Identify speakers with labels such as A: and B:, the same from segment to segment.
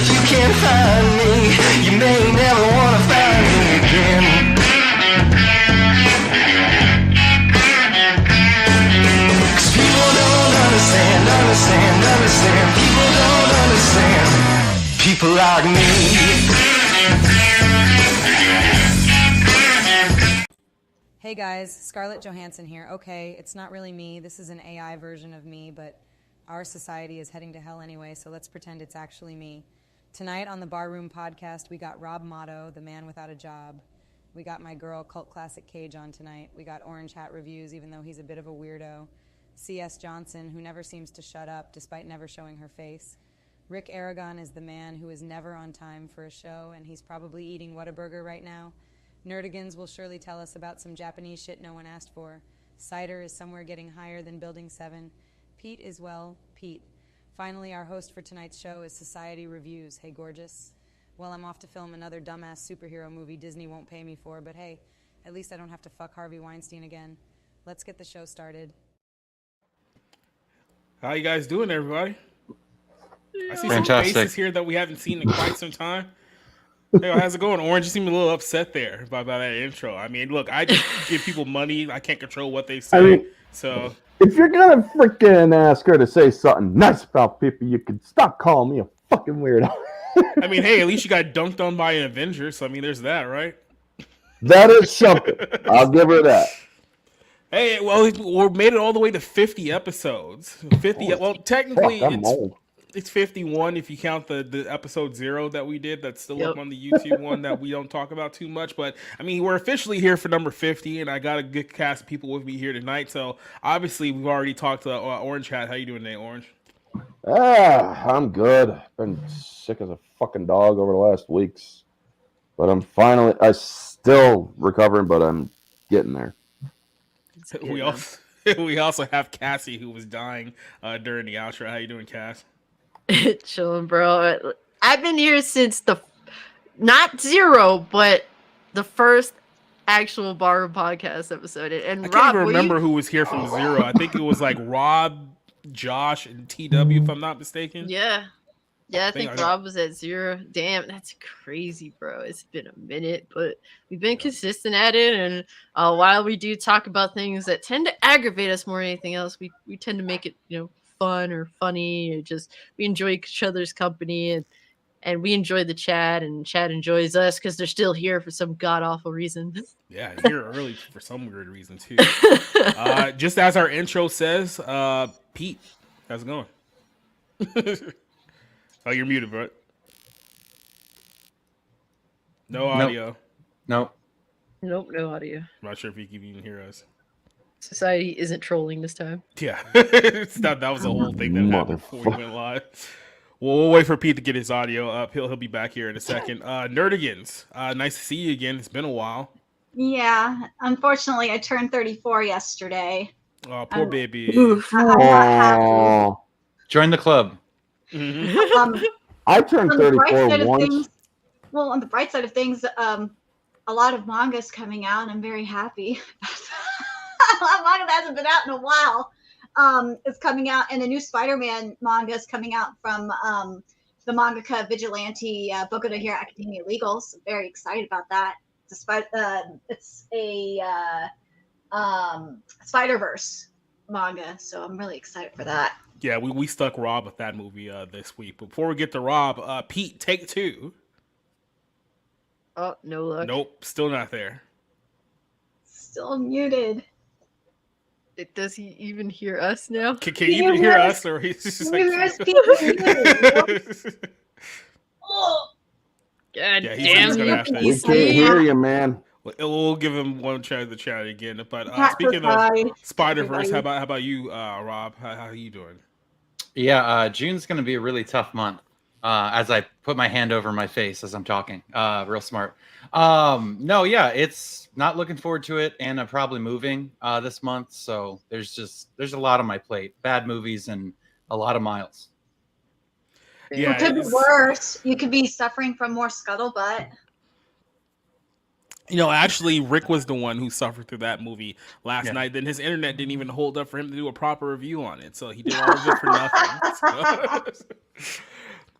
A: you can't find me. You may never wanna find me again. Cause people don't understand. People don't understand. People like me.
B: Hey guys, Scarlett Johansson here. Okay, it's not really me. This is an AI version of me, but our society is heading to hell anyway, so let's pretend it's actually me. Tonight on the Barroom Podcast, we got Rob Motto, the man without a job. We got my girl, Cult Classic Cage, on tonight. We got Orange Hat Reviews, even though he's a bit of a weirdo. C.S. Johnson, who never seems to shut up, despite never showing her face. Rick Aragon is the man who is never on time for a show, and he's probably eating Whataburger right now. Nerdigans will surely tell us about some Japanese shit no one asked for. Cider is somewhere getting higher than Building 7. Pete is, well, Pete. Finally, our host for tonight's show is Society Reviews. Hey, gorgeous. Well, I'm off to film another dumbass superhero movie Disney won't pay me for, but hey, at least I don't have to fuck Harvey Weinstein again. Let's get the show started.
C: How you guys doing, everybody? I see
D: Fantastic.
C: some faces here that we haven't seen in quite some time. Hey, how's it going, Orange? You seem a little upset there by that intro. I mean, look, I just give people money. I can't control what they say. So
E: if you're gonna freaking ask her to say something nice about people, you can stop calling me a fucking weirdo.
C: I mean, hey, at least you got dunked on by an Avenger. So I mean, there's that, right?
E: That is something. I'll give her that.
C: Hey, well, we made it all the way to 50 episodes. 50. Well, technically,
E: Fuck, I'm old.
C: it's 51 if you count the episode 0 that we did. That's still up on the YouTube one that we don't talk about too much. But, I mean, we're officially here for number 50, and I got a good cast of people with me here tonight. So, obviously, we've already talked to Orange Hat. How you doing today, Orange?
E: I'm good. Been sick as a fucking dog over the last weeks. But I'm still recovering, but I'm getting there.
C: We also have Cassie, who was dying during the outro. How you doing, Cass?
F: Chilling, bro. I've been here since not 0, but the first actual Bar podcast episode. And
C: I
F: Rob,
C: can't even remember who was here from 0. I think it was like Rob, Josh, and TW, if I'm not mistaken.
F: Yeah, I think Rob was at 0. Damn, that's crazy, bro. It's been a minute, but we've been consistent at it. And while we do talk about things that tend to aggravate us more than anything else, we tend to make it, fun or funny, or just we enjoy each other's company, and we enjoy the chat, and chat enjoys us because they're still here for some god awful reason. Yeah,
C: here early for some weird reason too. Just as our intro says, Pete, how's it going? Oh, you're muted, bro. No audio.
D: Nope.
F: Nope, no audio. I'm
C: not sure if you can even hear us.
F: Society isn't trolling this time.
C: Yeah, that was the whole thing that happened before we went live. Well, we'll wait for Pete to get his audio up. He'll be back here in a second. Nerdigans, nice to see you again. It's been a while.
G: Yeah, unfortunately, I turned 34 yesterday.
C: Oh, poor baby.
G: I'm not happy.
D: Join the club.
C: Mm-hmm.
E: I turned 34 once.
G: On the bright side of things, a lot of manga's coming out, and I'm very happy. A lot of manga that hasn't been out in a while is coming out, and a new Spider-Man manga is coming out from the mangaka Vigilante Boku no Hero Academia Legal. So very excited about that. It's a Spider-Verse manga, so I'm really excited for that.
C: Yeah, we stuck Rob with that movie this week. But before we get to Rob, Pete, take 2.
F: Oh, no luck.
C: Nope, still not there.
G: Still muted.
F: Does he even hear us now?
C: Can he even hear us? Or he's just like...
F: Oh. God
C: yeah,
F: damn you.
E: We can't hear you, man.
C: We'll give him one chance to chat again. But speaking of Spider-Verse, how about you, Rob? How are you doing?
D: Yeah, June's going to be a really tough month. As I put my hand over my face as I'm talking. Real smart. No, yeah, it's not looking forward to it, and I'm probably moving this month, so there's a lot on my plate. Bad movies and a lot of miles.
G: Yeah, it could be worse. You could be suffering from more scuttlebutt.
C: Actually, Rick was the one who suffered through that movie last night. Then his internet didn't even hold up for him to do a proper review on it, so he did all of it for nothing.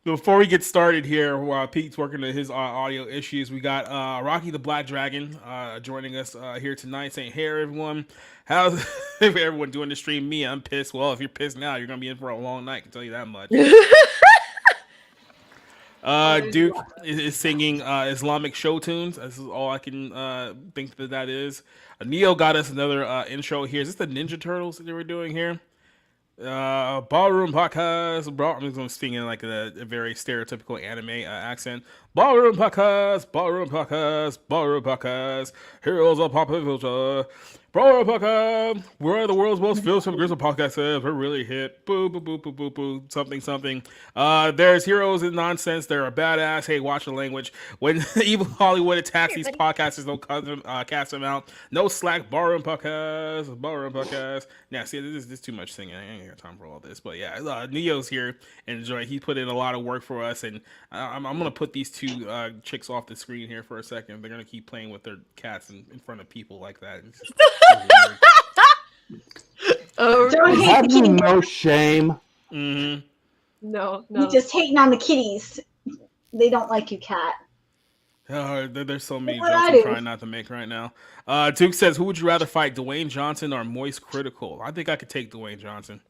C: Before we get started here, while Pete's working on his audio issues, we got Rocky the Black Dragon joining us here tonight, saying, "Hey everyone, how's everyone doing the stream? Me, I'm pissed. Well, if you're pissed now, you're gonna be in for a long night. I can tell you that much." Duke is singing Islamic show tunes. This is all I can think that is. Neo got us another intro here. Is this the Ninja Turtles that they were doing here? Ballroom podcast. I'm just going to sing in like a very stereotypical anime accent. Ballroom podcast. Ballroom podcast. Ballroom podcast. Heroes of pop culture. Ballroom podcast. We're the world's most filtered grizzle podcast. We're really hit. Boo boo boo boo boo boo. Something something. There's heroes in nonsense. They're a badass. Hey, watch the language. When evil Hollywood attacks these podcasters, don't cast them out. No slack. Ballroom podcast. Ballroom podcast. Now, see, this is too much singing. I ain't got time for all this. But yeah, Neo's here and enjoy. He put in a lot of work for us, and I'm gonna put these two chicks off the screen here for a second. They're gonna keep playing with their cats in front of people like that.
F: Oh,
E: Have you no shame?
C: Mm-hmm.
F: no.
G: You just hating on the kitties. They don't like you, cat.
C: Oh, there's so many
G: What
C: jokes
G: I
C: I'm
G: do.
C: trying not to make right now. Duke says, "Who would you rather fight, Dwayne Johnson or Moist Critical?" I think I could take Dwayne Johnson.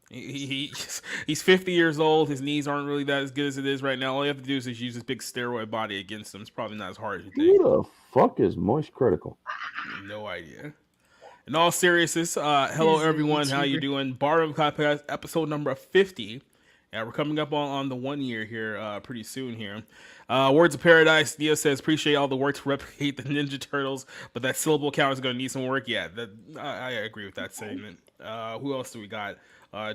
C: He's 50 years old. His knees aren't really that as good as it is right now. All you have to do is just use his big steroid body against him. It's probably not as hard as you think.
E: Who the fuck is Moist Critical?
C: No idea. In all seriousness, hello
F: He's a
C: everyone. How you
F: YouTuber.
C: doing? Barroom Podcast episode number 50. Yeah, we're coming up on the 1 year here pretty soon here. Words of Paradise. Neo says, appreciate all the work to replicate the Ninja Turtles, but that syllable count is going to need some work. Yeah, I agree with that statement. Who else do we got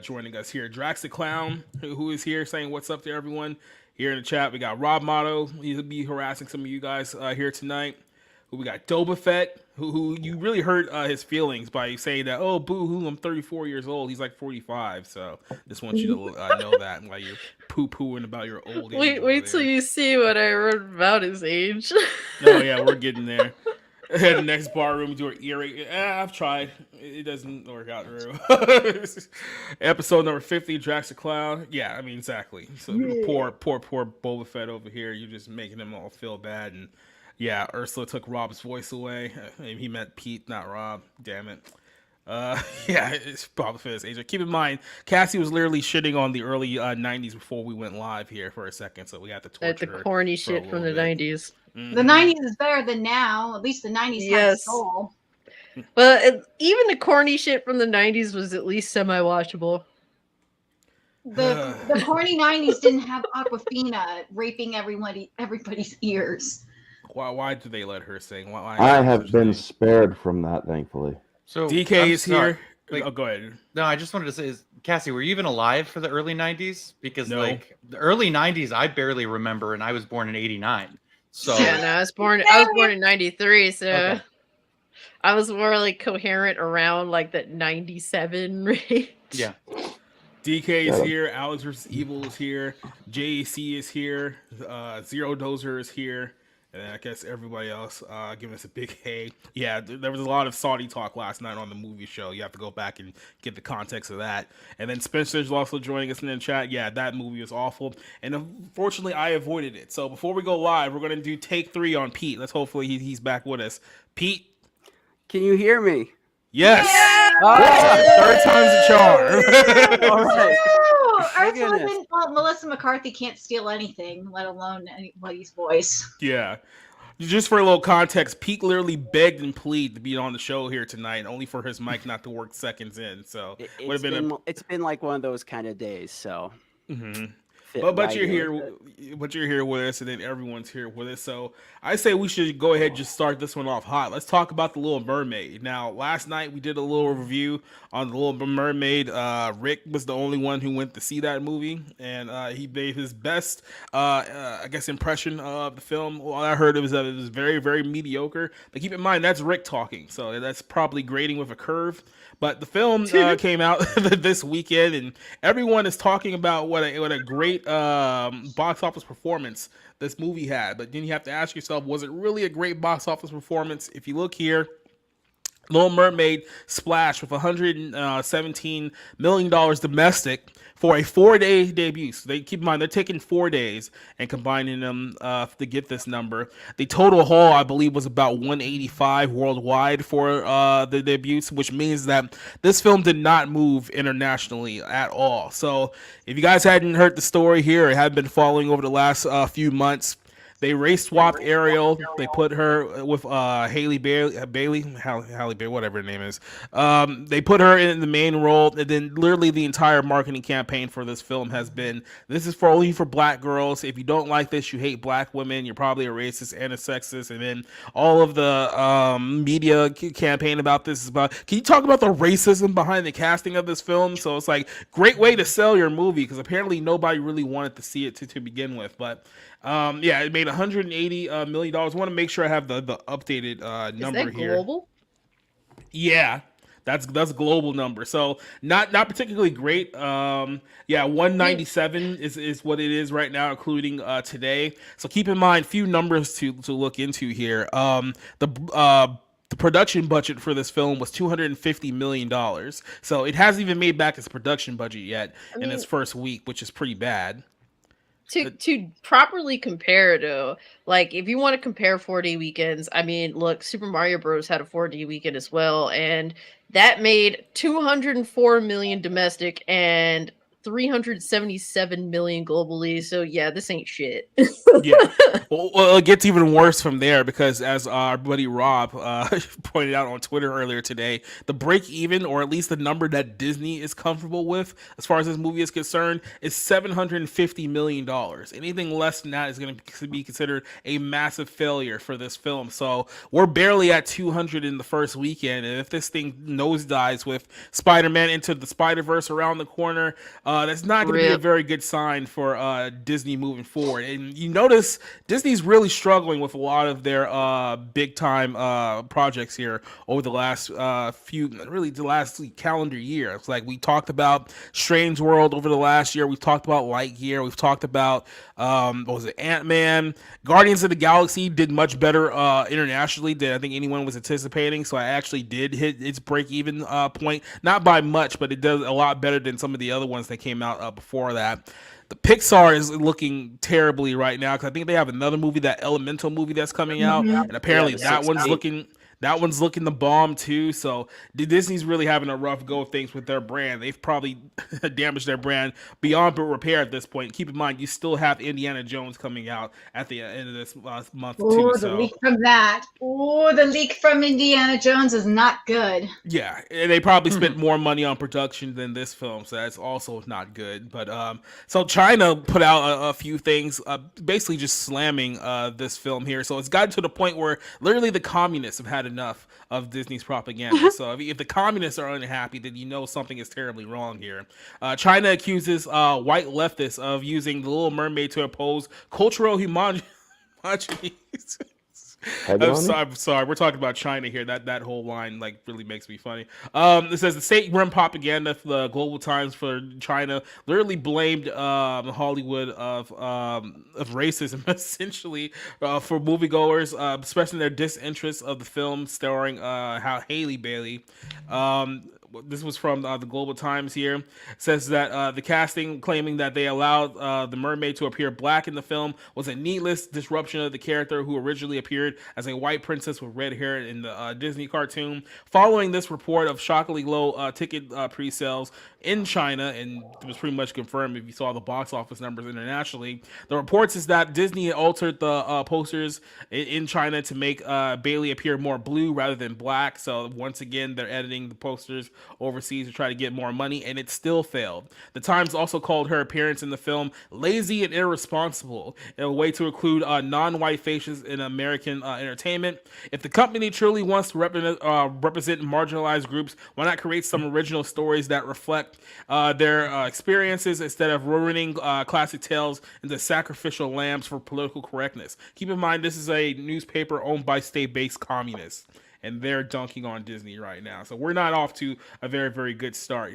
C: joining us here? Drax the Clown, who is here saying what's up to everyone here in the chat. We got Rob Motto. He'll be harassing some of you guys here tonight. We got Doba Fett, who you really hurt his feelings by saying that, oh, boo-hoo, I'm 34 years old. He's like 45, so just want you to know that while you're poo-pooing about your old age.
F: Wait till you see what I wrote about his age.
C: Oh, yeah, we're getting there. The next bar room, do an earring. I've tried. It doesn't work out real. Episode number 50, Drax the Clown. Yeah, I mean, exactly. So poor Boba Fett over here. You're just making him all feel bad. And yeah, Ursula took Rob's voice away. He meant Pete, not Rob. Damn it. Yeah, it's Boba Fett's age. Keep in mind, Cassie was literally shitting on the early 90s before we went live here for a second, so we had to torture
F: At the
C: her
F: corny
C: for a
F: shit from the
C: little bit.
F: 90s.
G: The 90s is better than now. At least the 90s had
F: Yes.
G: soul.
F: But even the corny shit from the 90s was at least semi-watchable.
G: The corny 90s didn't have Aquafina raping everybody's ears.
C: Why do they let her sing? Why
E: I have been spared from that, thankfully.
D: So
C: DK
D: I'm
C: is
D: sorry.
C: here.
D: Like,
C: Oh, go ahead.
D: no, I just wanted to say, Cassie, were you even alive for the early 90s? Because
C: No.
D: like the early 90s, I barely remember, and I was born in '89. So
F: Yeah, no, I was born in 93, so
D: Okay.
F: I was more like coherent around like that 97 range.
D: yeah,
C: DK is here. Alex vs. Evil is here. JC is here. Zero Dozer is here. And I guess everybody else giving us a big hey. Yeah, there was a lot of Saudi talk last night on the movie show. You have to go back and get the context of that. And then Spencer's also joining us in the chat. Yeah, that movie was awful. And unfortunately, I avoided it. So before we go live, we're going to do take 3 on Pete. Let's hopefully he's back with us. Pete?
H: Can you hear me?
C: Yes!
H: Oh,
C: Third time's a charm.
H: all right.
G: Woo!
H: goodness.
G: Melissa McCarthy can't steal anything, let alone anybody's voice.
C: Yeah. Just for a little context, Pete literally begged and pleaded to be on the show here tonight, only for his mic not to work seconds in. So would have been
H: It's been like one of those kind of days. So,
C: but you're here, with us, and then everyone's here with us. So I say we should go ahead and just start this one off hot. Let's talk about the Little Mermaid. Now, last night we did a little review on the Little Mermaid. Rick was the only one who went to see that movie, and he gave his best, I guess, impression of the film. All I heard was that it was very, very mediocre. But keep in mind that's Rick talking, so that's probably grading with a curve. But the film came out this weekend, and everyone is talking about what a great box office performance this movie had. But then you have to ask yourself, was it really a great box office performance? If you look here, Little Mermaid splashed with $117 million domestic for a 4-day debut. So they keep in mind they're taking 4 days and combining them to get this number. The total haul, I believe, was about 185 worldwide for the debuts, which means that this film did not move internationally at all. So if you guys hadn't heard the story here or have been following over the last few months, they race swapped Ariel. They put her with Halle Bailey, whatever her name is. They put her in the main role, and then literally the entire marketing campaign for this film has been, this is for only for black girls. If you don't like this, you hate black women, you're probably a racist and a sexist. And then all of the media campaign about this is about, can you talk about the racism behind the casting of this film? So it's like, great way to sell your movie, because apparently nobody really wanted to see it to begin with. But yeah, it made $180 million. I want to make sure I have the updated number
F: is that
C: here.
F: Global?
C: Yeah, that's global number. So not particularly great. Yeah, 197 is what it is right now, including today. So keep in mind, few numbers to look into here. The production budget for this film was $250 million. So it hasn't even made back its production budget yet in its first week, which is pretty bad.
F: To properly compare, though, like if you want to compare 4-day weekends, I mean, look, Super Mario Bros. Had a 4-day weekend as well, and that made 204 million domestic and 377 million globally. So yeah, this ain't shit.
C: Yeah. Well, it gets even worse from there, because as our buddy Rob pointed out on Twitter earlier today, the break even, or at least the number that Disney is comfortable with as far as this movie is concerned, is $750 million. Anything less than that is going to be considered a massive failure for this film. So we're barely at 200 in the first weekend, and if this thing nosedives with Spider-Man Into the Spider-Verse around the corner, that's not going to be a very good sign for Disney moving forward. And you notice Disney's really struggling with a lot of their big time projects here over the last the last calendar year. It's like we talked about Strange World over the last year. We've talked about Lightyear. We've talked about what was it, Ant-Man. Guardians of the Galaxy did much better internationally than I think anyone was anticipating. So I actually did hit its break even point, not by much, but it does a lot better than some of the other ones that came out before that. The Pixar is looking terribly right now, because I think they have another movie, that Elemental movie that's coming out, and apparently that one's looking the bomb too. So Disney's really having a rough go of things with their brand. They've probably damaged their brand beyond repair at this point. Keep in mind, you still have Indiana Jones coming out at the end of this month too.
G: The leak from that. Oh, the leak from Indiana Jones is not good.
C: Yeah, and they probably spent more money on production than this film, so that's also not good. But so China put out a few things, basically just slamming this film here. So it's gotten to the point where literally the communists have had enough of Disney's propaganda. So if the communists are unhappy, then you know something is terribly wrong here. China accuses white leftists of using The Little Mermaid to oppose cultural homogeny. I'm sorry. We're talking about China here. That whole line like really makes me funny. It says the state-run propaganda for the Global Times for China literally blamed Hollywood of racism essentially for moviegoers, expressing their disinterest of the film starring Halle Bailey. This was from the Global Times here. It says that the casting, claiming that they allowed the mermaid to appear black in the film, was a needless disruption of the character, who originally appeared as a white princess with red hair in the Disney cartoon. Following this report of shockingly low ticket pre-sales in China, and it was pretty much confirmed if you saw the box office numbers internationally, the reports is that Disney altered the posters in China to make Bailey appear more blue rather than black. So once again, they're editing the posters overseas to try to get more money, and it still failed. The Times also called her appearance in the film lazy and irresponsible, in a way to include non-white faces in American entertainment. If the company truly wants to represent marginalized groups, why not create some original stories that reflect their experiences instead of ruining classic tales into sacrificial lambs for political correctness? Keep in mind, this is a newspaper owned by state-based communists. and they're dunking on Disney right now. So we're not off to a very, very good start.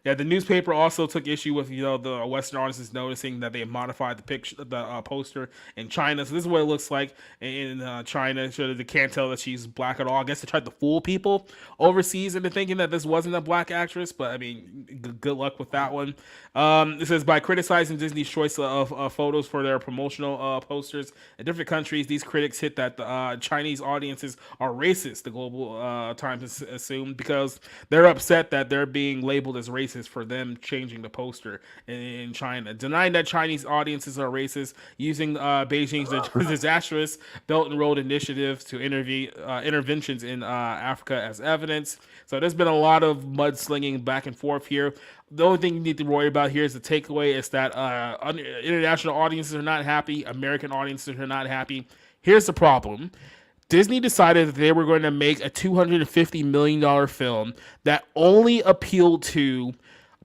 C: Yeah, the newspaper also took issue with the Western audiences noticing that they have modified the picture, the poster in China. So this is what it looks like in China. So they can't tell that she's black at all. I guess they tried to fool people overseas into thinking that this wasn't a black actress, but I mean, good luck with that one. It says by criticizing Disney's choice of photos for their promotional posters in different countries, these critics hit that the Chinese audiences are racist. The Global Times assumed because they're upset that they're being labeled as racist for them changing the poster in China, denying that Chinese audiences are racist, using Beijing's disastrous Belt and Road Initiative to interventions in Africa as evidence. So there's been a lot of mudslinging back and forth here. The only thing you need to worry about here is the takeaway is that international audiences are not happy. American audiences are not happy. Here's the problem. Disney decided that they were going to make a $250 million film that only appealed to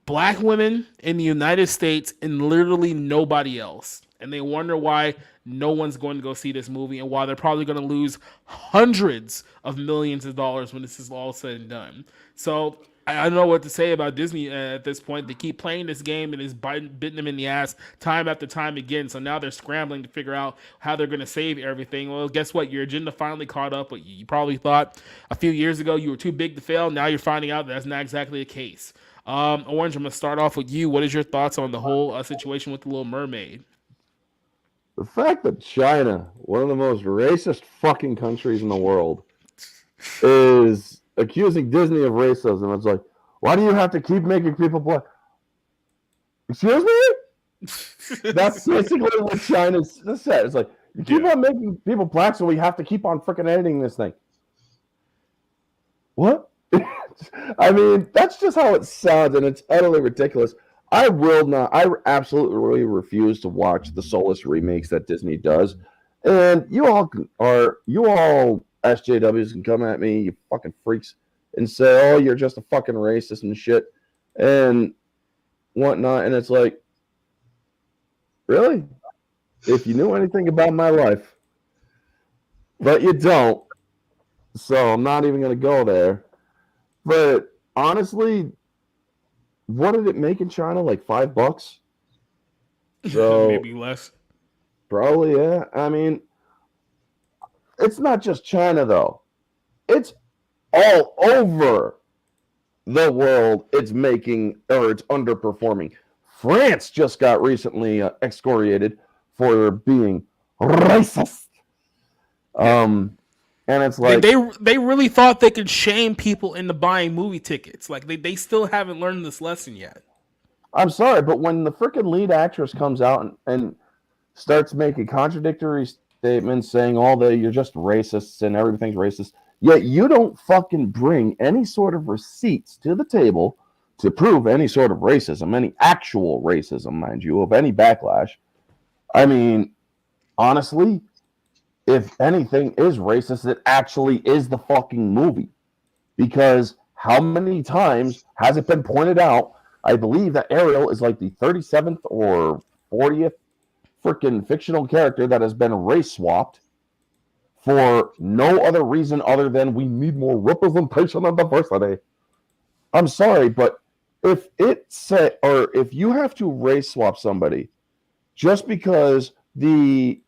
C: black women in the United States and literally nobody else. And they wonder why no one's going to go see this movie and why they're probably going to lose hundreds of millions of dollars when this is all said and done. So I don't know what to say about Disney at this point. They keep playing this game and it's bitten them in the ass time after time again. So now they're scrambling to figure out how they're going to save everything. Well, guess what? Your agenda finally caught up. But you probably thought a few years ago you were too big to fail. Now you're finding out that's not exactly the case. Orange, I'm going to start off with you. What is your thoughts on the whole situation with the Little Mermaid?
E: The fact that China, one of the most racist fucking countries in the world, is accusing Disney of racism. It's like, why do you have to keep making people black? Excuse me? That's basically what China said. It's like, you keep on making people black, so we have to keep on freaking editing this thing. What? I mean, that's just how it sounds, and it's utterly ridiculous. I absolutely refuse to watch the soulless remakes that Disney does. And you all SJWs can come at me, you fucking freaks, and say, oh, you're just a fucking racist and shit and whatnot. And it's like, really? If you knew anything about my life, but you don't, so I'm not even going to go there. But honestly, what did it make in China? Like $5? So
C: maybe less.
E: Probably, yeah. I mean, it's not just China, though. It's all over the world. It's underperforming. France just got recently excoriated for being racist. And it's like
C: they really thought they could shame people into buying movie tickets. Like they still haven't learned this lesson yet.
E: I'm sorry, but when the freaking lead actress comes out and starts making contradictory statements saying you're just racists and everything's racist, yet you don't fucking bring any sort of receipts to the table to prove any sort of racism, any actual racism, mind you, of any backlash. I mean, honestly, if anything is racist, it actually is the fucking movie. Because how many times has it been pointed out? I believe that Ariel is like the 37th or 40th freaking fictional character that has been race swapped for no other reason other than we need more representation of diversity. I'm sorry, but if you have to race swap somebody just because the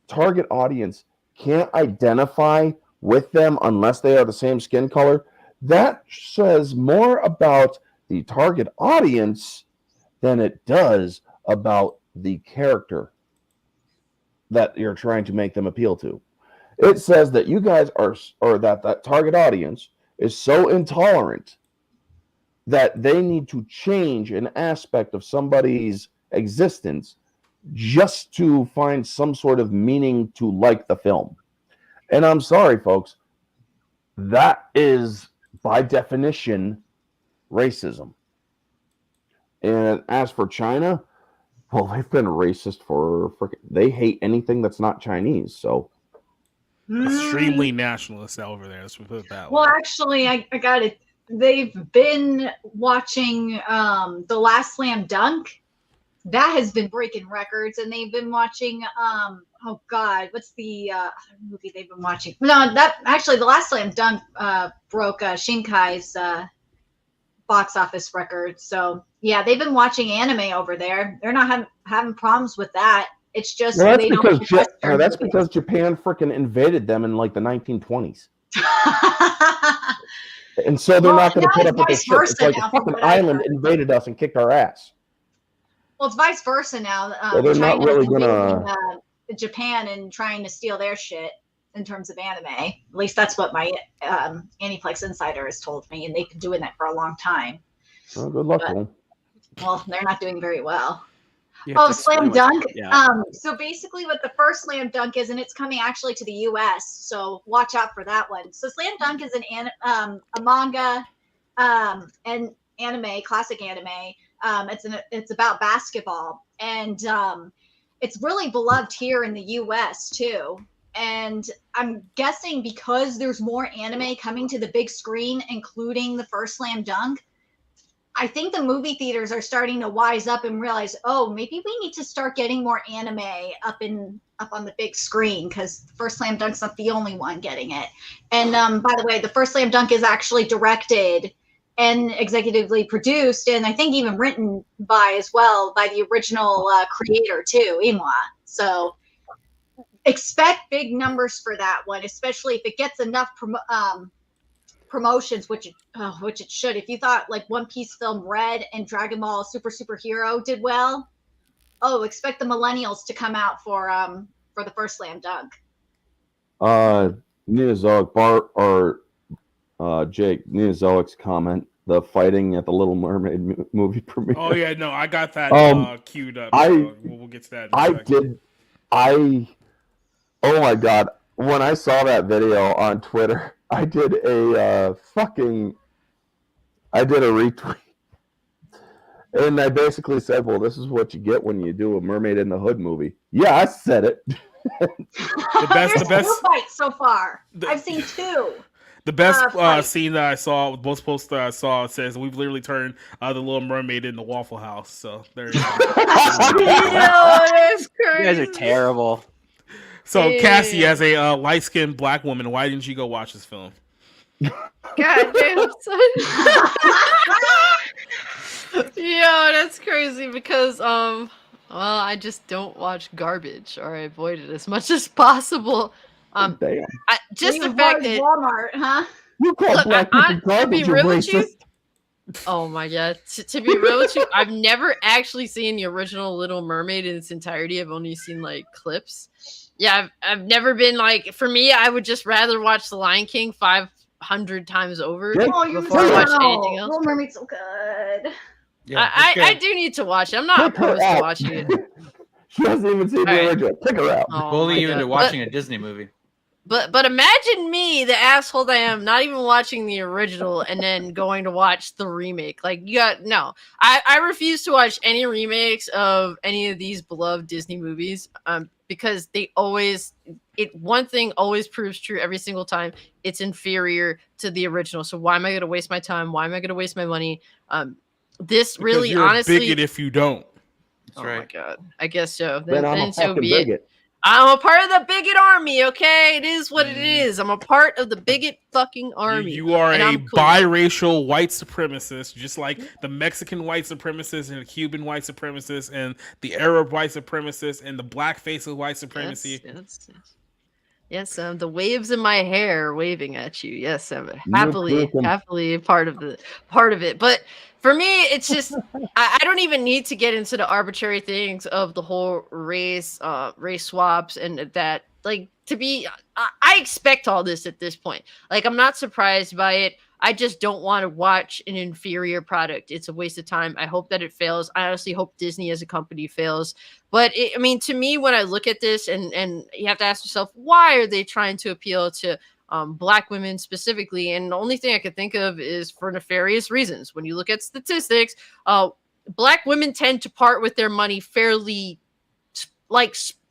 E: target audience can't identify with them unless they are the same skin color, that says more about the target audience than it does about the character that you're trying to make them appeal to. It says that you guys that target audience is so intolerant that they need to change an aspect of somebody's existence just to find some sort of meaning to like the film. And I'm sorry, folks, that is by definition racism. And as for China, well, they've been racist they hate anything that's not Chinese, so
C: extremely nationalist over there. Let's put it that way.
G: Well, actually, I got it. They've been watching The Last Slam Dunk, that has been breaking records, and they've been watching oh god, what's the other movie they've been watching? No, that actually the last Slam Dunk broke Shinkai's box office record. So yeah, they've been watching anime over there. They're not having problems with that. It's just
E: Well,
G: they
E: that's
G: don't.
E: because Japan freaking invaded them in like the 1920s, and so they're not going to put up with this shit. It's like a fucking island invaded us and kicked our ass.
G: Well, it's vice versa now.
E: Well, they're not
G: China's
E: really gonna
G: invading, Japan and trying to steal their shit in terms of anime. At least that's what my Aniplex insider has told me, and they've been doing that for a long time.
E: Well, good luck to them.
G: Well, they're not doing very well.
H: You have to
G: Slam
H: explain
G: Dunk.
H: Yeah.
G: So basically what the first Slam Dunk is, and it's coming actually to the US, so watch out for that one. So Slam Dunk is a manga and anime, classic anime. It's about basketball, and it's really beloved here in the US too. And I'm guessing because there's more anime coming to the big screen, including the first Slam Dunk, I think the movie theaters are starting to wise up and realize, oh, maybe we need to start getting more anime up on the big screen, because the first Slam Dunk's not the only one getting it. And by the way, the first Slam Dunk is actually directed and executively produced, and I think even written by the original creator too, Imwa. So expect big numbers for that one, especially if it gets enough promotions, which it should. If you thought like One Piece film Red and Dragon Ball Superhero did well, expect the millennials to come out for the first Slam Dunk.
E: Neozoic Jake Neozoic's comment: the fighting at the Little Mermaid movie premiere.
C: Oh yeah, no, I got that queued up. We'll get to that.
E: Oh my god! When I saw that video on Twitter, I did a retweet, and I basically said, "Well, this is what you get when you do a Mermaid in the Hood movie." Yeah, I said it.
C: the best
G: fights so far. I've seen two.
C: The best scene that I saw, most post that I saw, says we've literally turned the Little Mermaid into Waffle House. So there you go.
F: That's crazy.
H: You guys are terrible.
C: So Cassie, as a light-skinned black woman, why didn't you go watch this film?
F: God damn, son. Yo, that's crazy because well, I just don't watch garbage, or I avoid it as much as possible.
E: Damn.
F: Just the fact that
G: Walmart, huh?
E: You call black people garbage, you're racist.
F: Oh my god! To be real with you, I've never actually seen the original Little Mermaid in its entirety. I've only seen like clips. Yeah, I've never been like. For me, I would just rather watch The Lion King 500 times over before I watch anything else.
G: Little Mermaid's so good.
D: Yeah,
F: I do need to watch it. I'm not opposed to watching it.
E: She hasn't even seen the original. Kick her out.
D: Bully you into watching a Disney movie.
F: But imagine me, the asshole that I am, not even watching the original and then going to watch the remake. Like, I refuse to watch any remakes of any of these beloved Disney movies because one thing always proves true every single time. It's inferior to the original. So why am I going to waste my time? Why am I going to waste my money? This
C: because
F: really,
C: you're
F: honestly,
C: a bigot if you don't.
F: That's right. My God, I guess so.
E: Then I'm a
F: so
E: fucking
F: be
E: bigot.
F: it. I'm a part of the bigot army, okay? It is what it is. I'm a part of the bigot fucking army.
C: You are a
F: cool.
C: biracial white supremacist, just like the Mexican white supremacist and the Cuban white supremacist and the Arab white supremacist and the blackface of white supremacy.
F: Yes, the waves in my hair waving at you. Yes, I'm happily part of it. But for me, it's just I don't even need to get into the arbitrary things of the whole race swaps and that. Like, I expect all this at this point. Like, I'm not surprised by it. I just don't want to watch an inferior product. It's a waste of time. I hope that it fails. I honestly hope Disney as a company fails. But to me, when I look at this, and you have to ask yourself, why are they trying to appeal to Black women specifically? And the only thing I could think of is for nefarious reasons. When you look at statistics, Black women tend to part with their money fairly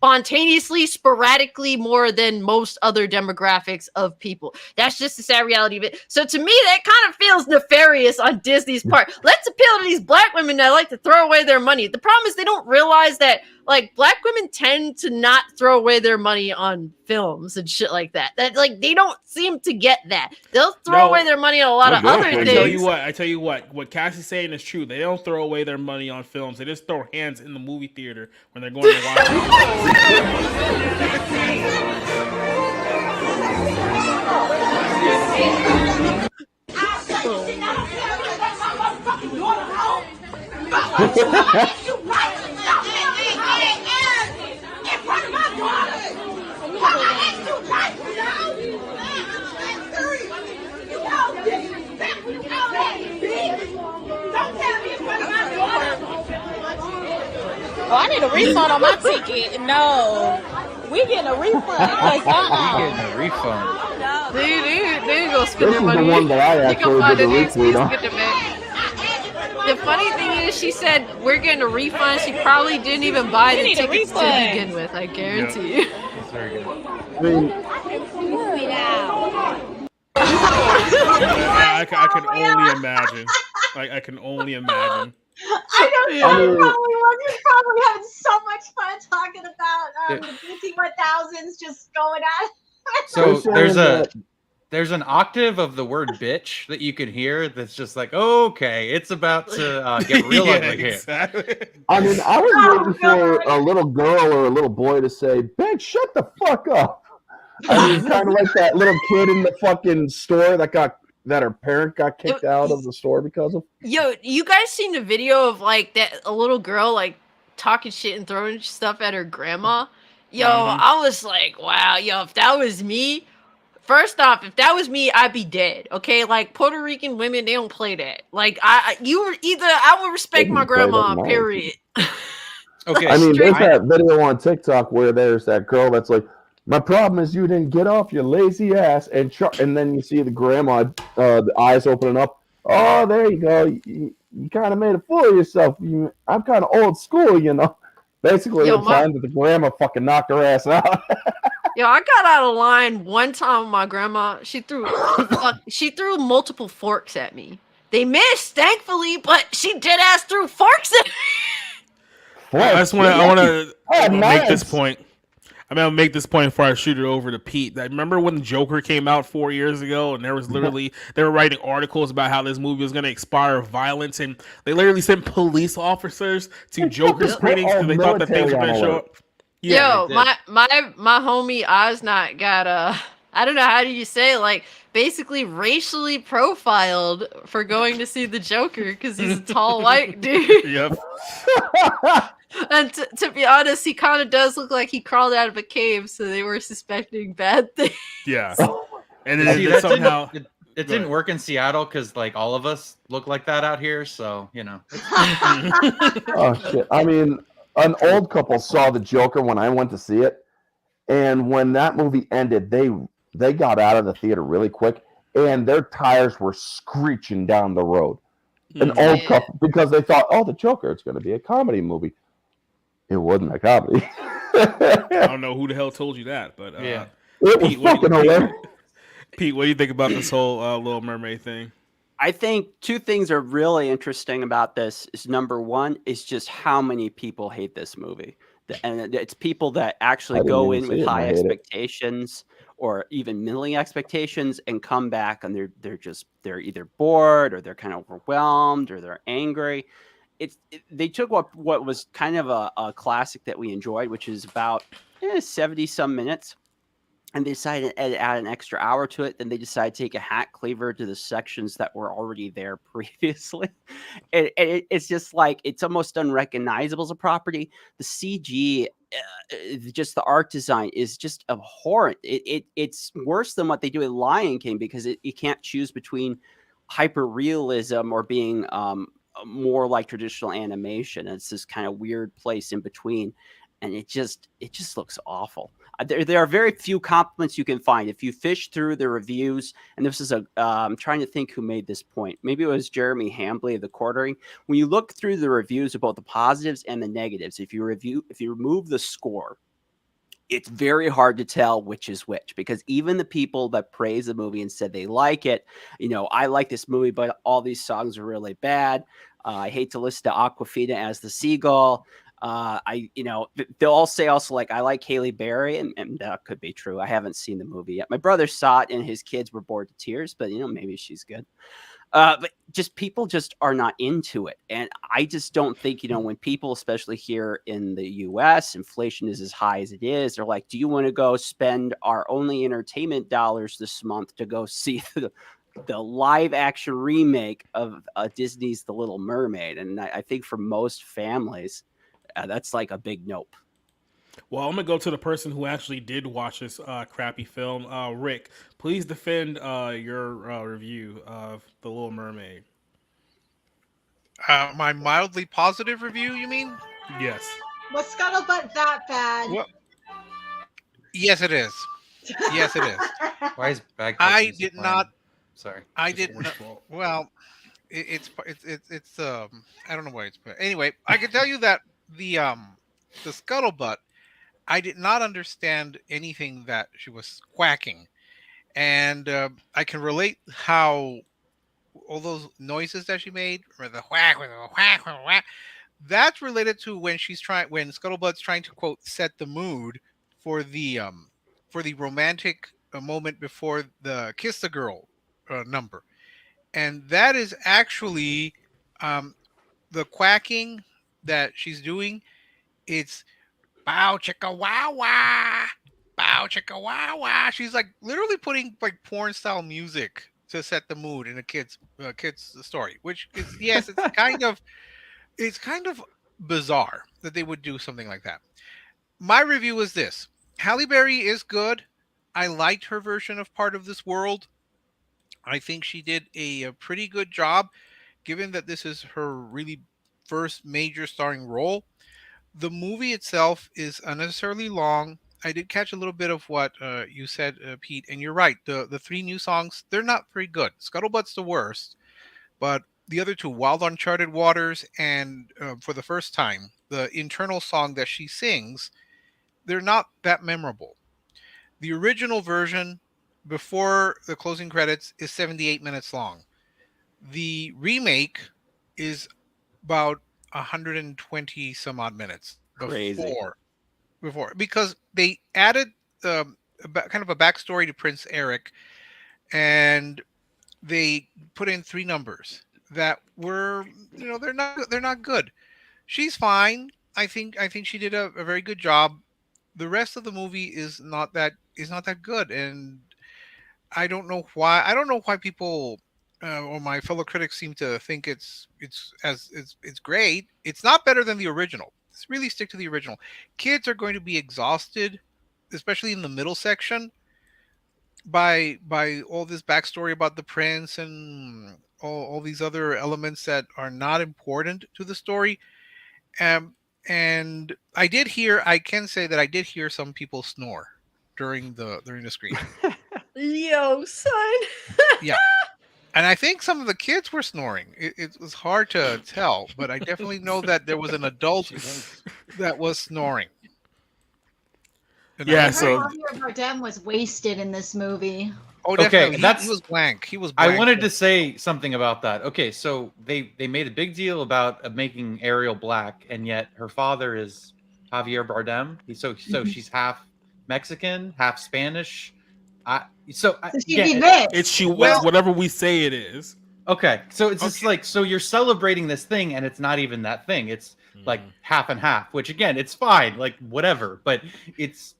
F: spontaneously, sporadically more than most other demographics of people. That's just the sad reality of it. So to me, that kind of feels nefarious on Disney's part. Let's appeal to these black women that like to throw away their money. The problem is they don't realize that like black women tend to not throw away their money on films and shit like that. That like they don't seem to get that. They'll throw away their money on a lot of other things.
C: I tell you what Cassie's saying is true. They don't throw away their money on films. They just throw hands in the movie theater when they're going to watch
I: Oh, I need a refund on my ticket. No, we getting a refund. Like,
D: We getting a refund.
F: They go spend their money.
E: The one that I actually did the retweet on.
F: The funny thing is, she said we're getting a refund. She probably didn't even buy the tickets to begin with. I guarantee you.
D: That's very good.
E: I mean,
C: I can only imagine. Like I can only imagine.
G: I don't know. You're probably having so much fun talking about the BT1000s just going on.
D: So there's an octave of the word bitch that you can hear that's just like, okay, it's about to get real ugly here.
C: Exactly.
E: I mean, I was waiting for a little girl or a little boy to say, "Bitch, shut the fuck up." I mean, kind of like that little kid in the fucking store that her parent got kicked out of the store because of.
F: Yo, you guys seen the video of like that a little girl like talking shit and throwing stuff at her grandma? Yo, I was like, wow, yo, if that was me, first off, if that was me, I'd be dead. Okay, like Puerto Rican women, they don't play that. Like I would respect my grandma. Period.
D: Okay,
E: I mean, there's that video on TikTok where there's that girl that's like, "My problem is you didn't get off your lazy ass," and then you see the grandma, the eyes opening up. "Oh, there you go. You kind of made a fool of yourself. I'm kind of old school, you know." Basically, implying that the grandma fucking knocked her ass out.
F: Yo, I got out of line one time with my grandma. She threw multiple forks at me. They missed, thankfully, but she dead ass threw forks at me.
C: I want to make this point. I'm gonna make this point before I shoot it over to Pete. I remember when the Joker came out 4 years ago, and there was literally they were writing articles about how this movie was gonna inspire violence, and they literally sent police officers to Joker screenings because they thought that things were gonna show up. Yeah,
F: yo, my homie Osnot got I don't know how do you say it, like basically racially profiled for going to see the Joker because he's a tall white dude.
C: Yep.
F: And to be honest, he kind of does look like he crawled out of a cave, so they were suspecting bad things.
C: Yeah. And then somehow
D: it didn't work in Seattle because like all of us look like that out here, so you know.
E: Oh shit! I mean, an old couple saw the Joker when I went to see it, and when that movie ended, they got out of the theater really quick, and their tires were screeching down the road. An old couple, because they thought, "Oh, the Joker, it's going to be a comedy movie." It wasn't a comedy.
C: I don't know who the hell told you that, but
E: it was
C: Pete,
E: fucking hilarious.
C: Pete, what do you think about this whole Little Mermaid thing?
H: I think two things are really interesting about this. Is number one is just how many people hate this movie, and it's people that actually go in with high expectations or even middling expectations and come back and they're either bored or they're kind of overwhelmed or they're angry. They took what was kind of a classic that we enjoyed, which is about 70 some minutes, and they decided to add an extra hour to it. Then they decided to take a hat cleaver to the sections that were already there previously. It's just like it's almost unrecognizable as a property. The CG, just the art design is just abhorrent. It's worse than what they do with Lion King because you can't choose between hyper realism or being more like traditional animation. It's this kind of weird place in between, and it just looks awful. There are very few compliments you can find if you fish through the reviews. And this is I'm trying to think who made this point. Maybe it was Jeremy Hambley of The Quartering. When you look through the reviews of both the positives and the negatives, if you remove the score, it's very hard to tell which is which, because even the people that praise the movie and said they like it, I like this movie, but all these songs are really bad. I hate to listen to Aquafina as the seagull. They'll all say also, like, I like Haley Berry, and that could be true. I haven't seen the movie yet. My brother saw it and his kids were bored to tears, but maybe she's good. But just people just are not into it. And I just don't think, when people, especially here in the US, inflation is as high as it is, they're like, do you want to go spend our only entertainment dollars this month to go see the live action remake of Disney's The Little Mermaid? And I think for most families, that's like a big nope.
C: Well, I'm gonna go to the person who actually did watch this crappy film. Rick, please defend your review of The Little Mermaid.
J: My mildly positive review, you mean?
C: Yes.
G: Was Scuttlebutt that bad?
J: Well, yes, it is. Yes, it is.
D: Why is bag?
J: I did not.
D: Sorry.
J: I did not. Well, it's I don't know why it's. But anyway, I can tell you that the Scuttlebutt, I did not understand anything that she was quacking, and I can relate how all those noises that she made, or the whack, whack, whack, whack, that's related to when Scuttlebutt's trying to quote set the mood for the romantic moment before the kiss the girl number, and that is actually the quacking that she's doing. It's bow chicka wow wow, bow chicka wow wow. She's like literally putting like porn style music to set the mood in a kid's story, which is, yes, it's kind of bizarre that they would do something like that. My review is this: Halle Berry is good. I liked her version of Part of This World. I think she did a pretty good job, given that this is her really first major starring role. The movie itself is unnecessarily long. I did catch a little bit of what you said, Pete, and you're right. The three new songs, they're not very good. Scuttlebutt's the worst, but the other two, Wild Uncharted Waters and For the First Time, the internal song that she sings, they're not that memorable. The original version, before the closing credits, is 78 minutes long. The remake is about 120 some odd minutes
H: Crazy.
J: before, because they added kind of a backstory to Prince Eric, and they put in three numbers that were, they're not good. She's fine. I think she did a very good job. The rest of the movie is not that good, and I don't know why people or my fellow critics seem to think it's great. It's not better than the original. Let's really stick to the original. Kids are going to be exhausted, especially in the middle section, by all this backstory about the prince and all these other elements that are not important to the story. And I can say that I did hear some people snore during the screen.
F: Yo, son.
J: Yeah. And I think some of the kids were snoring. It was hard to tell, but I definitely know that there was an adult that was snoring. And
C: Yeah,
G: I heard
C: so
G: Javier Bardem was wasted in this movie.
J: oh,
D: Okay,
J: definitely.
D: that's-
J: He was blank. He was blank.
D: I wanted to say something about that. Okay, so they made a big deal about making Ariel black, and yet her father is Javier Bardem. So she's half Mexican, half Spanish.
G: So she'd
D: yeah,
G: be mixed.
C: it's whatever we say it is.
D: okay, so it's just
J: Okay.
D: like, so you're celebrating this thing, and it's not even that thing. It's like half and half, which again, it's fine, like whatever. But it's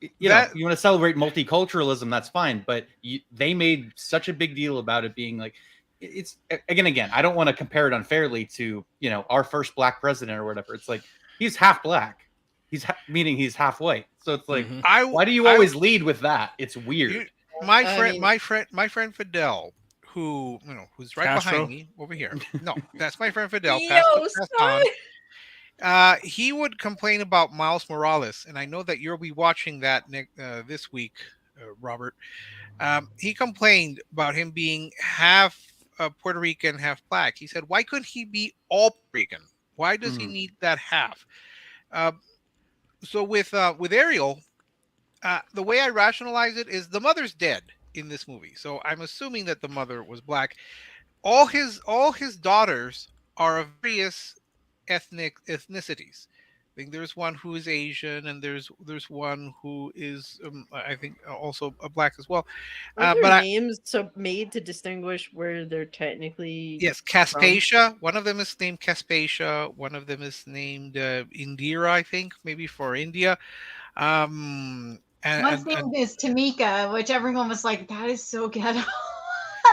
D: you want to celebrate multiculturalism, that's fine. But they made such a big deal about it being like, it's again. I don't want to compare it unfairly to our first black president or whatever. It's like he's half black. Meaning he's half white. So it's like, why do you always lead with that? It's weird.
J: My friend Fidel, who's right
C: Castro?
J: behind me over here. No, that's my friend Fidel.
F: Yo, son.
J: He would complain about Miles Morales, and I know that you'll be watching that this week, Robert. He complained about him being half Puerto Rican, half black. He said, "Why couldn't he be all Puerto Rican? Why does he need that half?" So with Ariel, The way I rationalize it is the mother's dead in this movie, so I'm assuming that the mother was black. All his daughters are of various ethnicities. I think there's one who is Asian, and there's one who is I think also a black as well.
F: Are
J: But
F: their names made to distinguish where they're technically
J: yes,
F: from?
J: Caspasia. One of them is named Caspasia. One of them is named Indira, I think, maybe for India.
G: One's
J: And
G: name is Tamika, which everyone was like, "That is so ghetto." That's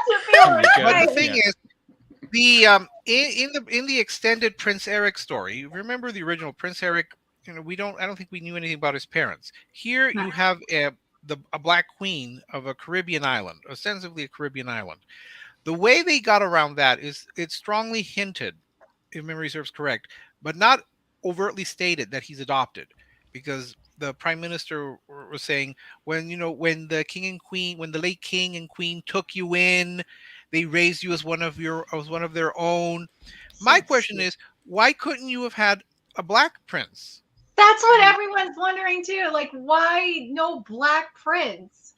G: what people were
J: but the
G: saying.
J: thing is, the in the extended Prince Eric story, you remember the original Prince Eric? I don't think we knew anything about his parents. Here you have a black queen of a Caribbean island, ostensibly a Caribbean island. The way they got around that is it's strongly hinted, if memory serves correct, but not overtly stated that he's adopted, because the prime minister was saying when the king and queen, when the late king and queen took you in, they raised you as one of their own. My question is, why couldn't you have had a black prince?
G: That's what everyone's wondering too. Like, why no black prince?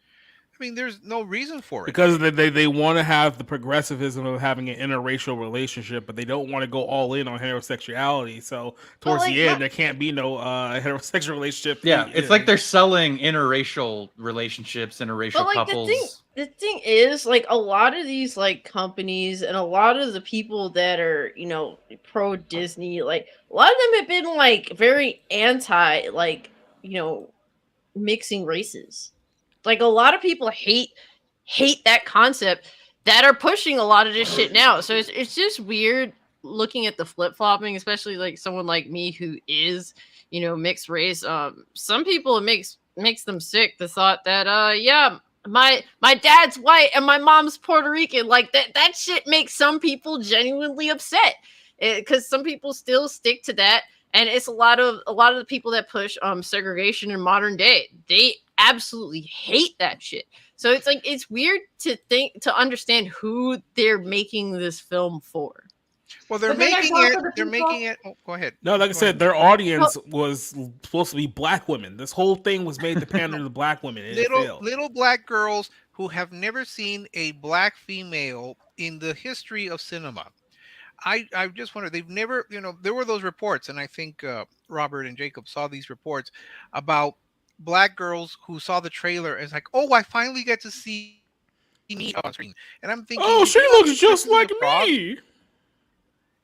J: I mean, there's no reason for it.
C: Because they want to have the progressivism of having an interracial relationship, but they don't want to go all in on heterosexuality. So towards the end, there can't be no heterosexual relationship.
D: Yeah, it's like they're selling interracial relationships, interracial couples.
F: The thing is, like, a lot of these like companies and a lot of the people that are pro Disney, like a lot of them have been like very anti mixing races. Like a lot of people hate that concept that are pushing a lot of this shit now. So it's just weird looking at the flip flopping, especially like someone like me who is mixed race. Some people it makes them sick. The thought that my dad's white and my mom's Puerto Rican, like that shit makes some people genuinely upset because some people still stick to that. And it's a lot of the people that push segregation in modern day. They absolutely hate that shit. So it's like it's weird to understand who they're making this film for.
J: Well, they're making it. Oh, go ahead.
C: No, like I said, their audience was supposed to be black women. This whole thing was made to pander to black women.
J: Little black girls who have never seen a black female in the history of cinema. I just wonder, they've never, there were those reports, and I think Robert and Jacob saw these reports about black girls who saw the trailer and it's like, oh, I finally get to see me on screen. And I'm thinking,
C: oh, she looks just like me.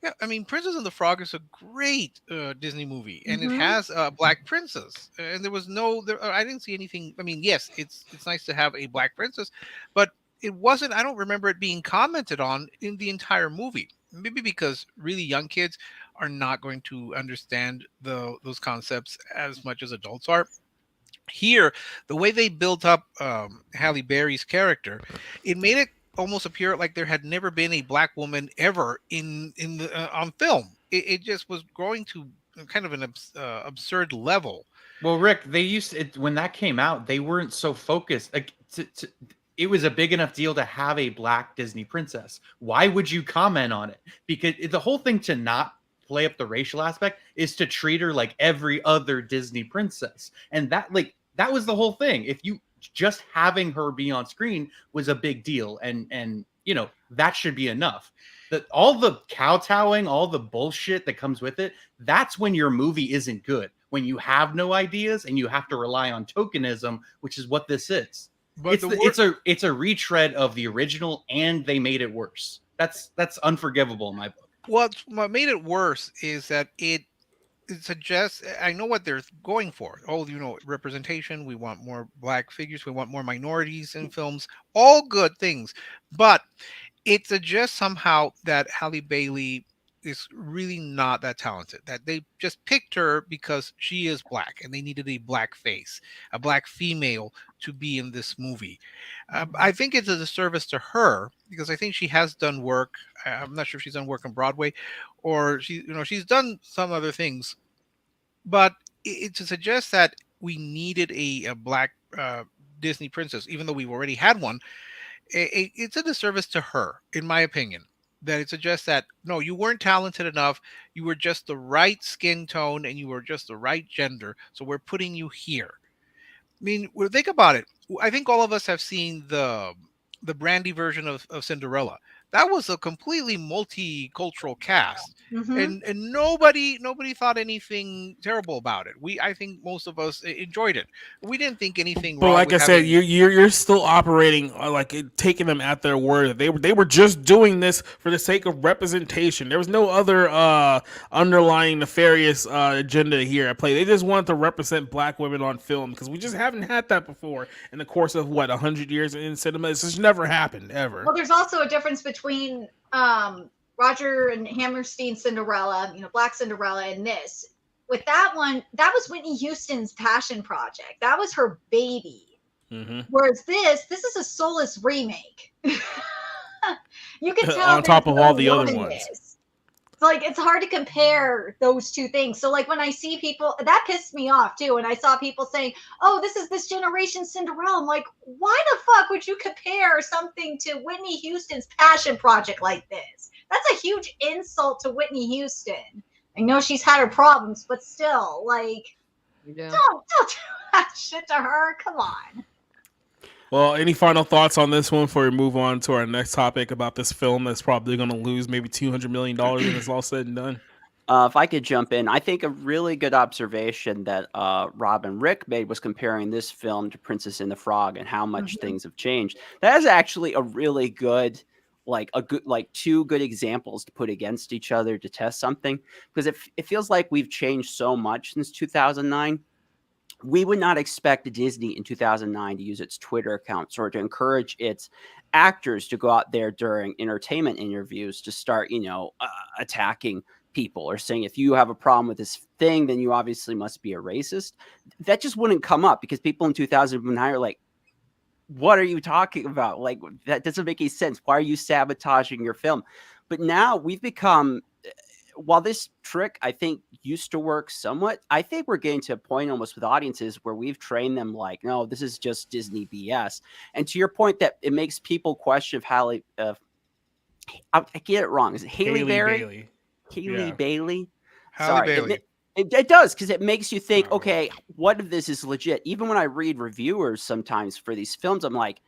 J: Yeah, I mean, Princess and the Frog is a great Disney movie, and it has a black princess. And there was I didn't see anything. I mean, yes, it's nice to have a black princess, but it wasn't. I don't remember it being commented on in the entire movie. Maybe because really young kids are not going to understand those concepts as much as adults are. Here, the way they built up Halle Berry's character, it made it almost appear like there had never been a black woman ever in the on film. It just was growing to kind of an absurd level.
D: Well, Rick, they used it when that came out. They weren't so focused. Like it was a big enough deal to have a black Disney princess. Why would you comment on it? Because the whole thing to not play up the racial aspect is to treat her like every other Disney princess. And that was the whole thing. If you just having her be on screen was a big deal. And that should be enough. That all the kowtowing, all the bullshit that comes with it, that's when your movie isn't good. When you have no ideas and you have to rely on tokenism, which is what this is. But it's a retread of the original, and they made it worse. That's unforgivable in my book.
J: What made it worse is that it suggests, I know what they're going for. Oh, representation. We want more black figures. We want more minorities in films. All good things, but it suggests somehow that Halle Bailey is really not that talented, that they just picked her because she is black and they needed a black face, a black female to be in this movie. I think it's a disservice to her because I think she has done work. I'm not sure if she's done work on Broadway or she's done some other things, but it to suggest that we needed a black Disney princess, even though we've already had one, it's a disservice to her, in my opinion. That it suggests that no, you weren't talented enough, you were just the right skin tone and you were just the right gender, so we're putting you here. mean, think about it. I think all of us have seen the Brandy version of Cinderella. That was a completely multicultural cast,
G: Mhm.
J: and nobody thought anything terrible about it. I think most of us enjoyed it. We didn't think anything
C: But
J: wrong
C: like
J: with
C: I said,
J: having.
C: you're still operating taking them at their word. They were just doing this for the sake of representation. There was no other underlying nefarious agenda here at play. They just wanted to represent black women on film because we just haven't had that before in the course of 100 years in cinema. It's just never happened ever.
G: Well, there's also a difference between Roger and Hammerstein's Cinderella, Black Cinderella, and this. With that one, that was Whitney Houston's passion project. That was her baby.
C: Mm-hmm.
G: Whereas this is a soulless remake. You can tell
C: on top of all the other
G: loving
C: ones.
G: this. It's hard to compare those two things. So when I see people, that pissed me off too. When I saw people saying, "Oh, this is this generation's Cinderella," I'm like, why the fuck would you compare something to Whitney Houston's passion project like this? That's a huge insult to Whitney Houston. I know she's had her problems, but still, don't do that shit to her. Come on.
C: Well, any final thoughts on this one before we move on to our next topic about this film that's probably going to lose maybe $200 million when it's all said and done?
H: If I could jump in, I think a really good observation that Rob and Rick made was comparing this film to Princess and the Frog and how much things have changed. That is actually a really good, two good examples to put against each other to test something, because it feels like we've changed so much since 2009. We would not expect Disney in 2009 to use its Twitter accounts or to encourage its actors to go out there during entertainment interviews to start, attacking people or saying, if you have a problem with this thing, then you obviously must be a racist. That just wouldn't come up because people in 2009 are like, what are you talking about? Like, that doesn't make any sense. Why are you sabotaging your film? But now we've become, while this trick, I think, used to work somewhat, I think we're getting to a point almost with audiences where we've trained them like, no, this is just Disney BS. And to your point that it makes people question I get it wrong. Is it Haley Berry?
C: Bailey.
H: Haley Bailey?
J: Halle Bailey.
H: It does, because it makes you think, okay, what if this is legit? Even when I read reviewers sometimes for these films, I'm like,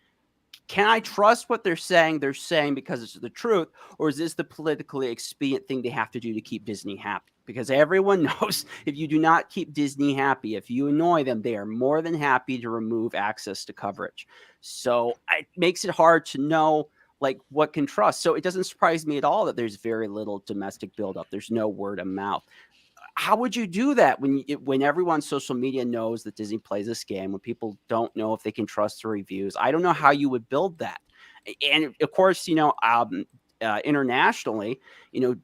H: can I trust what they're saying? They're saying because it's the truth, or is this the politically expedient thing they have to do to keep Disney happy? Because everyone knows if you do not keep Disney happy, if you annoy them, they are more than happy to remove access to coverage. So it makes it hard to know what can trust. So it doesn't surprise me at all that there's very little domestic buildup. There's no word of mouth. How would you do that when everyone on social media knows that Disney plays this game, when people don't know if they can trust the reviews? I don't know how you would build that. And of course, internationally,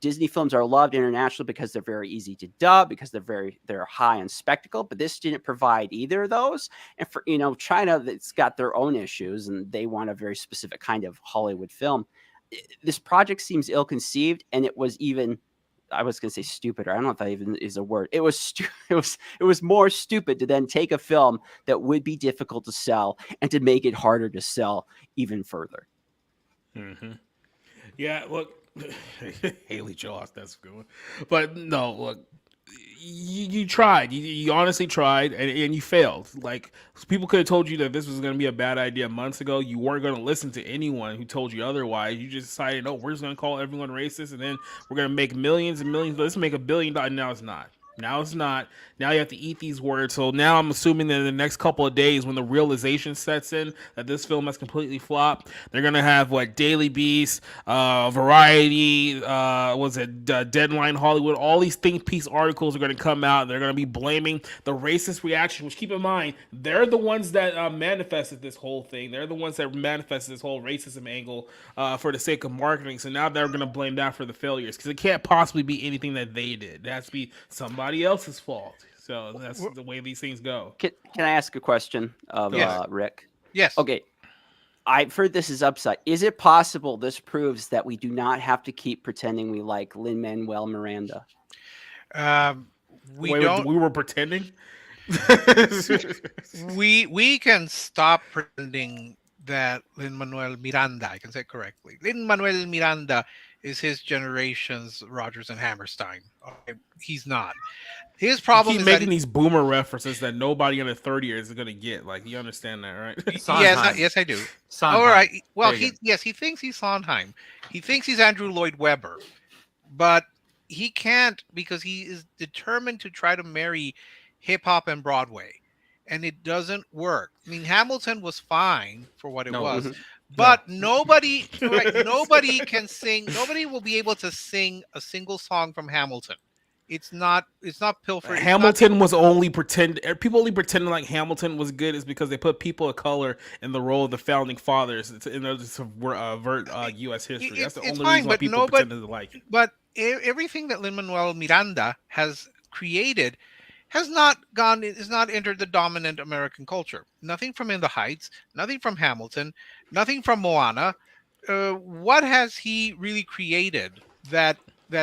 H: Disney films are loved internationally because they're very easy to dub, because they're high on spectacle. But this didn't provide either of those. And for China, it's got their own issues, and they want a very specific kind of Hollywood film. This project seems ill-conceived, and it was even, I was going to say stupider. I don't know if that even is a word. It was more stupid to then take a film that would be difficult to sell and to make it harder to sell even further.
C: Mm-hmm. Yeah, look, Haley Joel, that's a good one. But no, look, you tried. You honestly tried, and you failed. Like, people could have told you that this was going to be a bad idea months ago. You weren't going to listen to anyone who told you otherwise. You just decided, no, we're just going to call everyone racist, and then we're going to make millions and millions. Let's make $1 billion. Now it's not. Now it's not. Now you have to eat these words. So now I'm assuming that in the next couple of days, when the realization sets in that this film has completely flopped, they're gonna have Daily Beast, Variety, Deadline Hollywood, all these think piece articles are gonna come out. And they're gonna be blaming the racist reaction. Which, keep in mind, they're the ones that manifested this whole thing. They're the ones that manifested this whole racism angle for the sake of marketing. So now they're gonna blame that for the failures, because it can't possibly be anything that they did. It has to be somebody else's fault. So that's the way these things go.
H: Can I ask a question of Rick?
J: Yes.
H: Okay. I've heard this is upside. Is it possible this proves that we do not have to keep pretending we like Lin-Manuel Miranda?
J: We
C: were pretending.
J: we can stop pretending that Lin-Manuel Miranda, I can say it correctly, Lin-Manuel Miranda is his generation's Rogers and Hammerstein. Okay? He's not. His
C: You
J: problem
C: keep
J: is that
C: making these boomer references that nobody under 30 years is gonna get. Like, you understand that, right?
D: Sondheim.
J: yes, I do.
D: Sondheim.
J: All right. Well,
D: There you go.
J: he thinks he's Sondheim. He thinks he's Andrew Lloyd Webber, but he can't because he is determined to try to marry hip hop and Broadway, and it doesn't work. I mean, Hamilton was fine for what it
D: No.
J: was,
H: Mhm.
J: but nobody can sing. Nobody will be able to sing a single song from Hamilton. It's not Pilfer. It's
C: Hamilton was only people only pretending like Hamilton was good is because they put people of color in the role of the founding fathers in order to avert U.S. history. That's the
J: it's
C: only
J: fine,
C: reason why
J: but
C: people pretended to like it.
J: But everything that Lin-Manuel Miranda has created is not entered the dominant American culture. Nothing from In the Heights, nothing from Hamilton, nothing from Moana. What has he really created that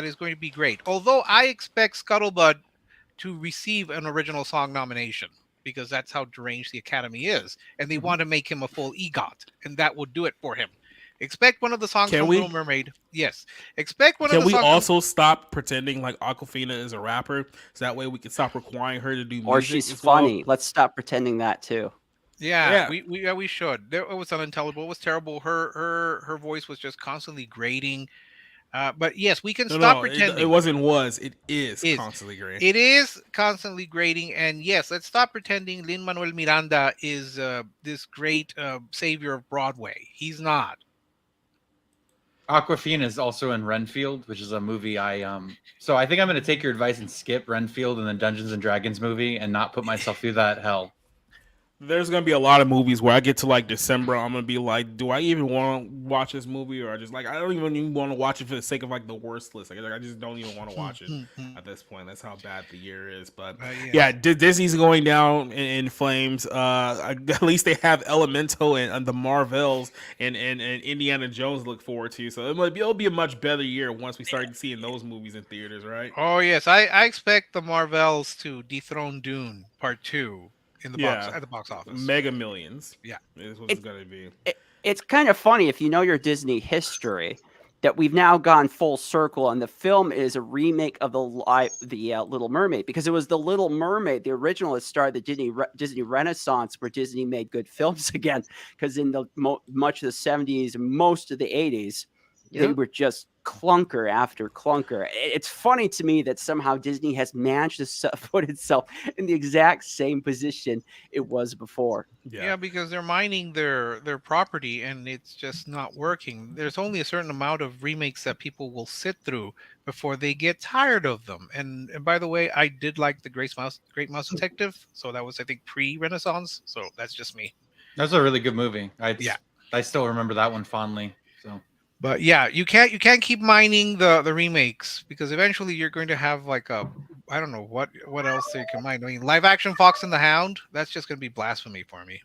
J: is going to be great? Although I expect Scuttlebutt to receive an original song nomination because that's how deranged the Academy is, and they want to make him a full EGOT, and that will do it for him. Expect one of the songs from Little Mermaid. Yes. Expect one of the songs.
C: Can we also stop pretending like Awkwafina is a rapper, so that way we can stop requiring her to do music?
H: Or she's funny. Let's stop pretending that too.
J: Yeah. We should. It was unintelligible. It was terrible. Her voice was just constantly grating. But yes, we can stop pretending.
C: It wasn't. It is constantly grating.
J: It is constantly grating, and yes, let's stop pretending Lin-Manuel Miranda is this great savior of Broadway. He's not.
D: Awkwafina is also in Renfield, which is a movie so I think I'm going to take your advice and skip Renfield and the Dungeons and Dragons movie and not put myself through that hell.
C: There's gonna be a lot of movies where I get to like December, I'm gonna be like, do I even want to watch this movie, or I just like I don't even want to watch it for the sake of like the worst list. Like I just don't even want to watch it at this point. That's how bad the year is. But yeah, Disney's going down in flames. At least they have Elemental and the Marvels and Indiana Jones to look forward to. So it'll be a much better year once we start seeing those movies in theaters, right?
J: Oh yes, I expect the Marvels to dethrone Dune Part 2. At the box office.
C: Mega millions.
J: Yeah.
C: Is what it's going to be.
H: It's kind of funny if you know your Disney history that we've now gone full circle, and the film is a remake of the Little Mermaid, because it was the Little Mermaid, the original, that started the Disney Renaissance, where Disney made good films again. Because in the much of the 70s and most of the 80s, they were just clunker after clunker. It's funny to me that somehow Disney has managed to put itself in the exact same position it was before.
J: Yeah, because they're mining their property, and it's just not working. There's only a certain amount of remakes that people will sit through before they get tired of them. And by the way, I did like the Great Mouse Detective, so that was, I think, pre-Renaissance. So that's just me.
D: That's a really good movie. I still remember that one fondly. So.
J: But yeah, you can't keep mining the remakes, because eventually you're going to have like I don't know what else you can mine. I mean, live action Fox and the Hound, that's just going to be blasphemy for me.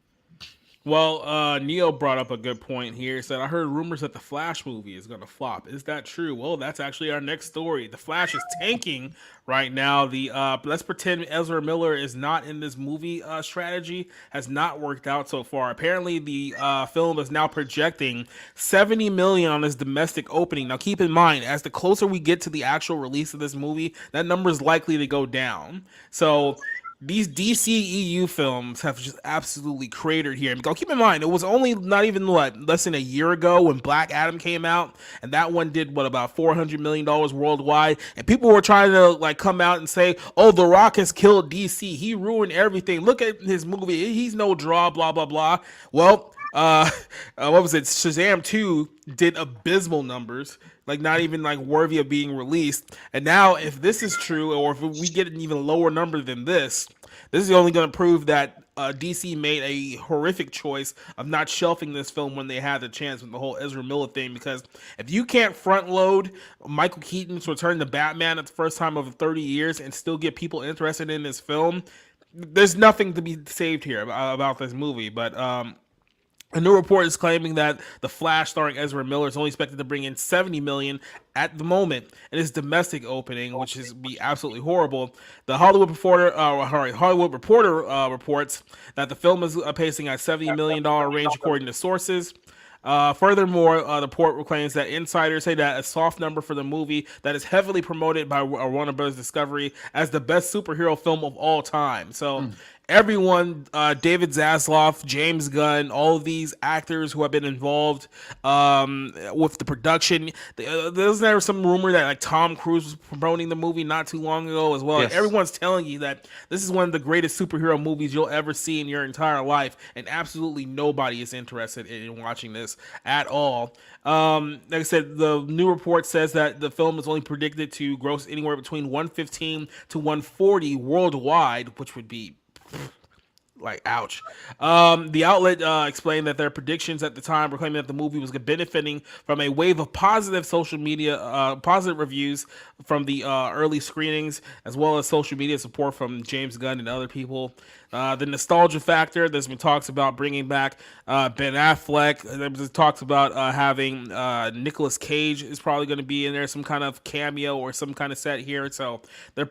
C: Well, Neil brought up a good point here. He said, I heard rumors that the Flash movie is going to flop. Is that true? Well, that's actually our next story. The Flash is tanking right now. Let's pretend Ezra Miller is not in this movie strategy. Has not worked out so far. Apparently, the film is now projecting $70 million on its domestic opening. Now, keep in mind, as the closer we get to the actual release of this movie, that number is likely to go down. So these DCEU films have just absolutely cratered here. And keep in mind, it was only not even less than a year ago when Black Adam came out, and that one did about $400 million worldwide. And people were trying to come out and say, "Oh, The Rock has killed DC. He ruined everything. Look at his movie. He's no draw. Blah blah blah." Well, what was it? Shazam 2 did abysmal numbers. Not even worthy of being released. And now, if this is true, or if we get an even lower number than this is only going to prove that DC made a horrific choice of not shelving this film when they had the chance with the whole Ezra Miller thing. Because if you can't front load Michael Keaton's return to Batman at the first time of 30 years and still get people interested in this film, there's nothing to be saved here about this movie. But a new report is claiming that The Flash starring Ezra Miller is only expected to bring in $70 million at the moment in its domestic opening, which is be absolutely horrible. The Hollywood Reporter reports that the film is pacing at $70 million range according to sources. Furthermore, the report claims that insiders say that a soft number for the movie that is heavily promoted by Warner Bros. Discovery as the best superhero film of all time. So everyone, David Zaslav, James Gunn, all of these actors who have been involved with the production. There's there some rumor that like Tom Cruise was promoting the movie not too long ago as well.
D: Yes.
C: Everyone's telling you that this is one of the greatest superhero movies you'll ever see in your entire life, and absolutely nobody is interested in watching this at all. Like I said, the new report says that the film is only predicted to gross anywhere between 115 to 140 worldwide, which would be like ouch. The outlet explained that their predictions at the time were claiming that the movie was benefiting from a wave of positive social media, positive reviews from the early screenings, as well as social media support from James Gunn and other people. The nostalgia factor, there's been talks about bringing back Ben Affleck. There's been talks about having Nicolas Cage is probably going to be in there, some kind of cameo or some kind of set here. So they're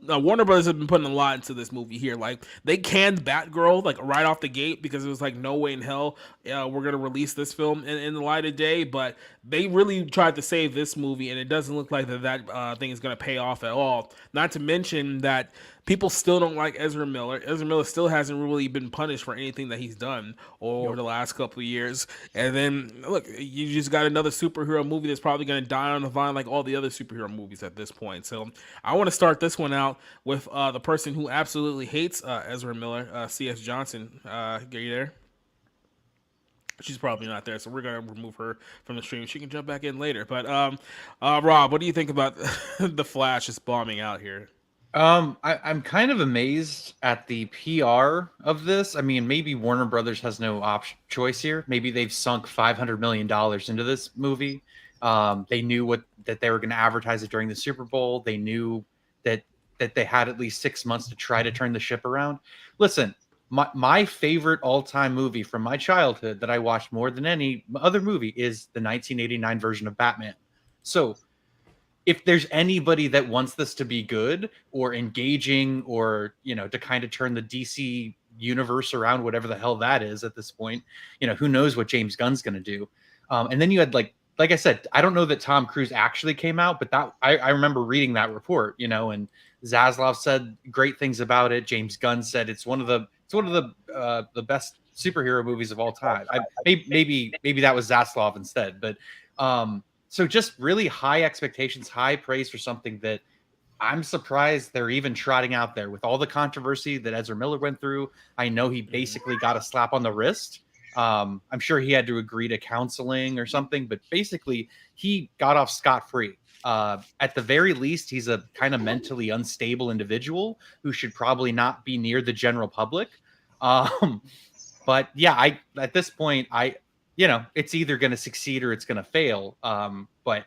C: Warner Brothers have been putting a lot into this movie here. Like they canned Batgirl like right off the gate because it was like no way in hell we're gonna release this film in the light of day. But they really tried to save this movie, and it doesn't look like that thing is gonna pay off at all. Not to mention that people still don't like Ezra Miller. Ezra Miller still hasn't really been punished for anything that he's done over the last couple of years. And then, look, you just got another superhero movie that's probably going to die on the vine like all the other superhero movies at this point. So I want to start this one out with the person who absolutely hates Ezra Miller, C.S. Johnson. Are you there? She's probably not there, so we're going to remove her from the stream. She can jump back in later. But Rob, what do you think about The Flash just bombing out here?
D: I'm kind of amazed at the PR of this. I mean, maybe Warner Brothers has no choice here. Maybe they've sunk $500 million into this movie. They knew that they were going to advertise it during the Super Bowl. They knew that they had at least 6 months to try to turn the ship around. Listen, my favorite all-time movie from my childhood that I watched more than any other movie is the 1989 version of Batman. So if there's anybody that wants this to be good or engaging or, to kind of turn the DC universe around, whatever the hell that is at this point, who knows what James Gunn's going to do. And then you had like I said, I don't know that Tom Cruise actually came out, but that I remember reading that report, and Zaslav said great things about it. James Gunn said it's one of the best superhero movies of all time. Maybe that was Zaslav instead, but so just really high expectations, high praise for something that I'm surprised they're even trotting out there with all the controversy that Ezra Miller went through. I know he basically got a slap on the wrist. I'm sure he had to agree to counseling or something, but basically he got off scot-free. At the very least, he's a kind of mentally unstable individual who should probably not be near the general public. But yeah, at this point, it's either going to succeed or it's going to fail. But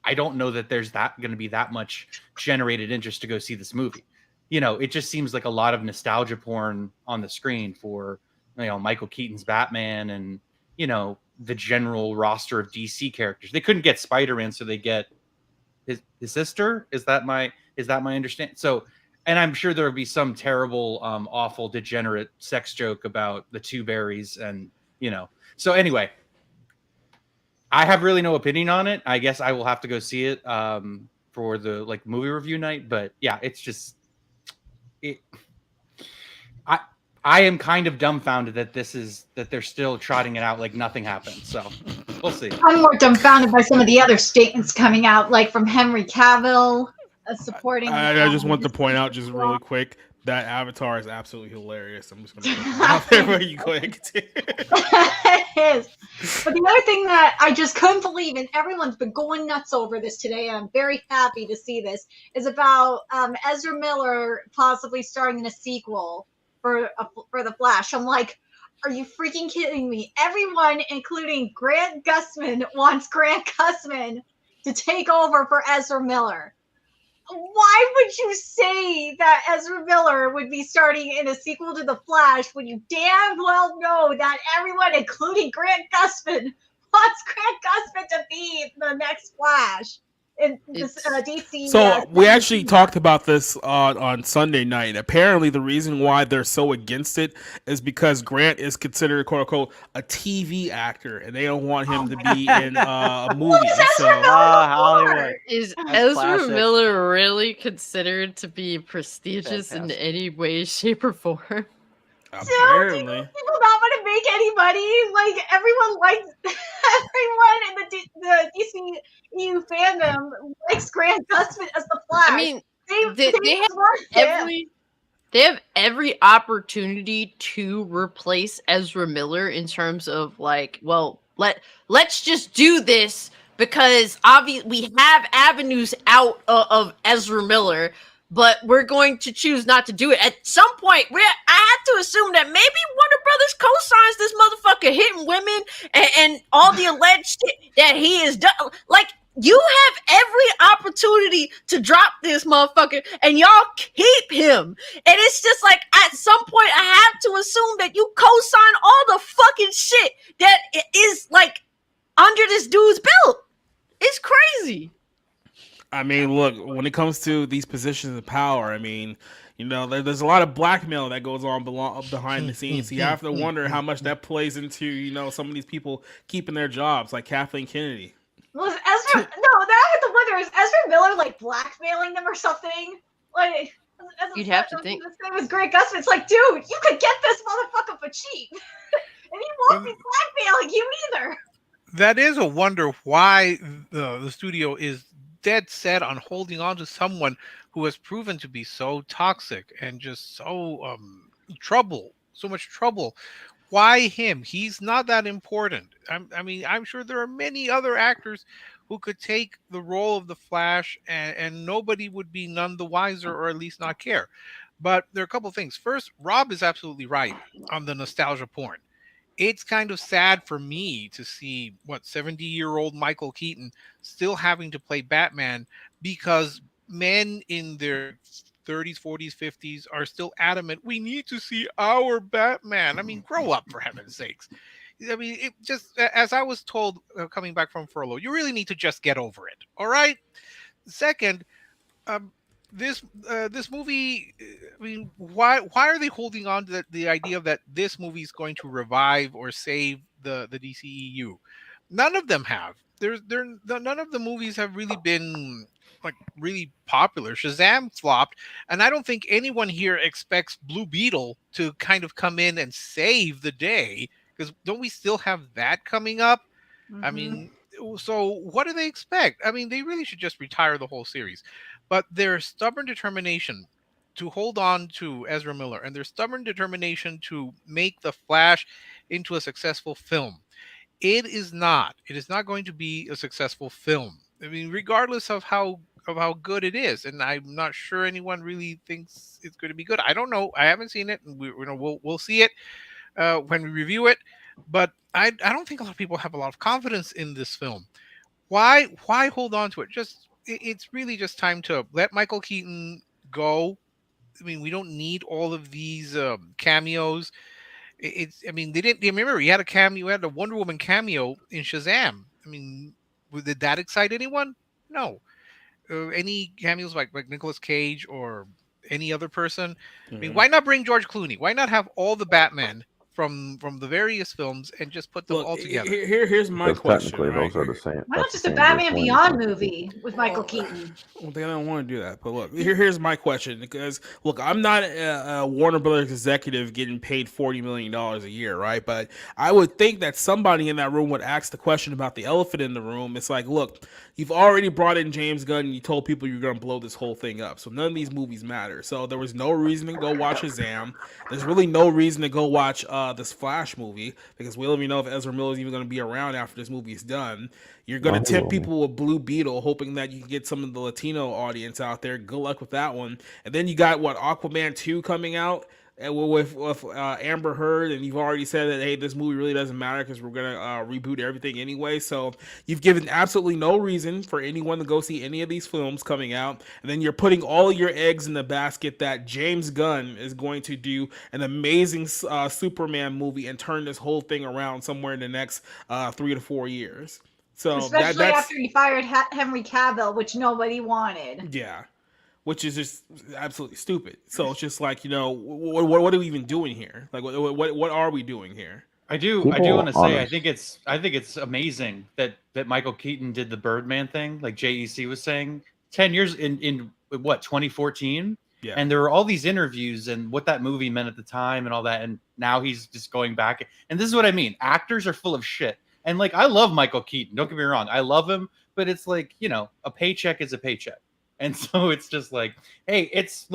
D: I don't know that there's going to be that much generated interest to go see this movie. It just seems like a lot of nostalgia porn on the screen for, Michael Keaton's Batman and, the general roster of DC characters. They couldn't get Spider-Man, so they get his sister. Is that my understanding? So, and I'm sure there would be some terrible, awful, degenerate sex joke about the two berries and, So anyway, I have really no opinion on it. I guess I will have to go see it for the movie review night. But yeah, it's just I am kind of dumbfounded that they're still trotting it out like nothing happened. So we'll see.
G: I'm more dumbfounded by some of the other statements coming out, like from Henry Cavill supporting.
C: I just want to point out just really quick that Avatar is absolutely hilarious. I'm just going to put that out there where you go ahead and continue.
G: It is. But the other thing that I just couldn't believe, and everyone's been going nuts over this today, and I'm very happy to see this, is about Ezra Miller possibly starring in a sequel for The Flash. I'm like, are you freaking kidding me? Everyone, including Grant Gusman, wants Grant Gusman to take over for Ezra Miller. Why would you say that Ezra Miller would be starting in a sequel to The Flash when you damn well know that everyone, including Grant Gusman, wants Grant Gusman to be the next Flash? in this DC.
C: So we actually talked about this on Sunday night. Apparently, the reason why they're so against it is because Grant is considered "quote unquote" a TV actor, and they don't want him to be in a movie. So
H: Hollywood.
F: Is
H: That's
F: Ezra
H: classic.
F: Miller really considered to be prestigious in any way, shape, or form?
C: Apparently.
G: People not want to make any money. Like everyone likes everyone in the DCEU fandom likes Grant Gustin as the Flash.
F: I mean, they have every opportunity to replace Ezra Miller in terms of like, well, let's just do this because obviously we have avenues out of Ezra Miller. But we're going to choose not to do it. At some point, I have to assume that maybe Warner Brothers co-signs this motherfucker hitting women and all the alleged shit that he has done. Like, you have every opportunity to drop this motherfucker, and y'all keep him. And it's just like, at some point, I have to assume that you co-sign all the fucking shit that is, like, under this dude's belt. It's crazy.
C: I mean, look, when it comes to these positions of power, I mean, you know, there's a lot of blackmail that goes on behind the scenes. So you have to wonder how much that plays into, you know, some of these people keeping their jobs, like Kathleen Kennedy.
G: Was Ezra? No, that I have to wonder. Is Ezra Miller like blackmailing them or something? Like,
F: you'd have to think.
G: This thing was Grant Gustin. It's like, dude, you could get this motherfucker for cheap, and he won't be blackmailing you either.
J: That is a wonder why the studio is dead set on holding on to someone who has proven to be so toxic and just so so much trouble. Why him? He's not that important. I mean, I'm sure there are many other actors who could take the role of the Flash and nobody would be none the wiser, or at least not care. But there are a couple of things. First, Rob is absolutely right on the nostalgia porn. It's kind of sad for me to see 70-year-old Michael Keaton still having to play Batman because men in their 30s, 40s, 50s are still adamant, we need to see our Batman. I mean, grow up, for heaven's sakes. I mean, it just, as I was told coming back from furlough, you really need to just get over it. All right. Second, this movie, I mean, why are they holding on to the idea that this movie is going to revive or save the DCEU? None of them have. None of the movies have really been like really popular. Shazam flopped, and I don't think anyone here expects Blue Beetle to kind of come in and save the day, because don't we still have that coming up? Mm-hmm. I mean, so what do they expect? I mean, they really should just retire the whole series. But their stubborn determination to hold on to Ezra Miller and their stubborn determination to make The Flash into a successful film, it is not going to be a successful film. I mean, regardless of how good it is, and I'm not sure anyone really thinks it's going to be good. I don't know. I haven't seen it, and we'll see it when we review it. But I don't think a lot of people have a lot of confidence in this film. Why hold on to it? It's really just time to let Michael Keaton go. I mean, we don't need all of these cameos. I mean, they didn't. Remember, he had a cameo. He had a Wonder Woman cameo in Shazam. I mean, did that excite anyone? No. Any cameos like Nicolas Cage or any other person? Mm-hmm. I mean, why not bring George Clooney? Why not have all the Batman from the various films and just put them all together?
C: Here's my question.
E: Technically, those are the same.
G: Why not just a Batman Beyond movie with Michael Keaton?
C: Well, they don't want to do that. But look, here's my question. Because look, I'm not a Warner Brothers executive getting paid $40 million a year, right? But I would think that somebody in that room would ask the question about the elephant in the room. It's like, look, you've already brought in James Gunn and you told people you're going to blow this whole thing up. So none of these movies matter. So there was no reason to go watch Shazam. There's really no reason to go watch this Flash movie, because we don't even know if Ezra Miller is even going to be around after this movie is done. You're going to tempt people with Blue Beetle, hoping that you can get some of the Latino audience out there. Good luck with that one. And then you got Aquaman 2 coming out with Amber Heard, and you've already said that, hey, this movie really doesn't matter because we're going to reboot everything anyway. So you've given absolutely no reason for anyone to go see any of these films coming out, and then you're putting all of your eggs in the basket that James Gunn is going to do an amazing Superman movie and turn this whole thing around somewhere in the next 3 to 4 years. So
G: especially after he fired Henry Cavill, which nobody wanted.
C: Yeah, which is just absolutely stupid. So it's just like, what are we even doing here? Like, what are we doing here?
D: I do want to say I think it's amazing that Michael Keaton did the Birdman thing, like JEC was saying, 10 years in what, 2014.
C: Yeah.
D: And there were all these interviews and what that movie meant at the time and all that, and now he's just going back. And this is what I mean: actors are full of shit. And like, I love Michael Keaton, don't get me wrong, I love him, but it's like, a paycheck is a paycheck. And so it's just like, hey, if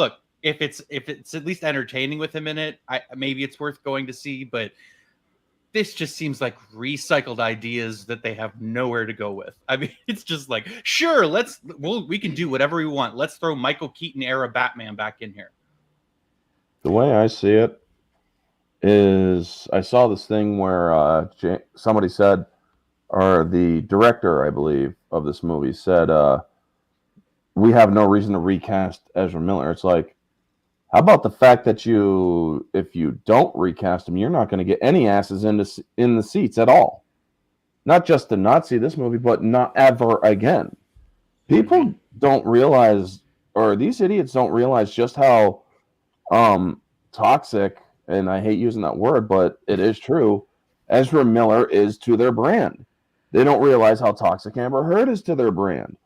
D: it's at least entertaining with him in it, maybe it's worth going to see. But this just seems like recycled ideas that they have nowhere to go with. I mean, it's just like, sure, we can do whatever we want. Let's throw Michael Keaton era Batman back in here.
E: The way I see it is, I saw this thing where somebody said, or the director, I believe, of this movie said, we have no reason to recast Ezra Miller. It's like, how about the fact that if you don't recast him, you're not going to get any asses in the seats at all. Not just to not see this movie, but not ever again. People don't realize, or these idiots don't realize just how toxic, and I hate using that word, but it is true, Ezra Miller is to their brand. They don't realize how toxic Amber Heard is to their brand.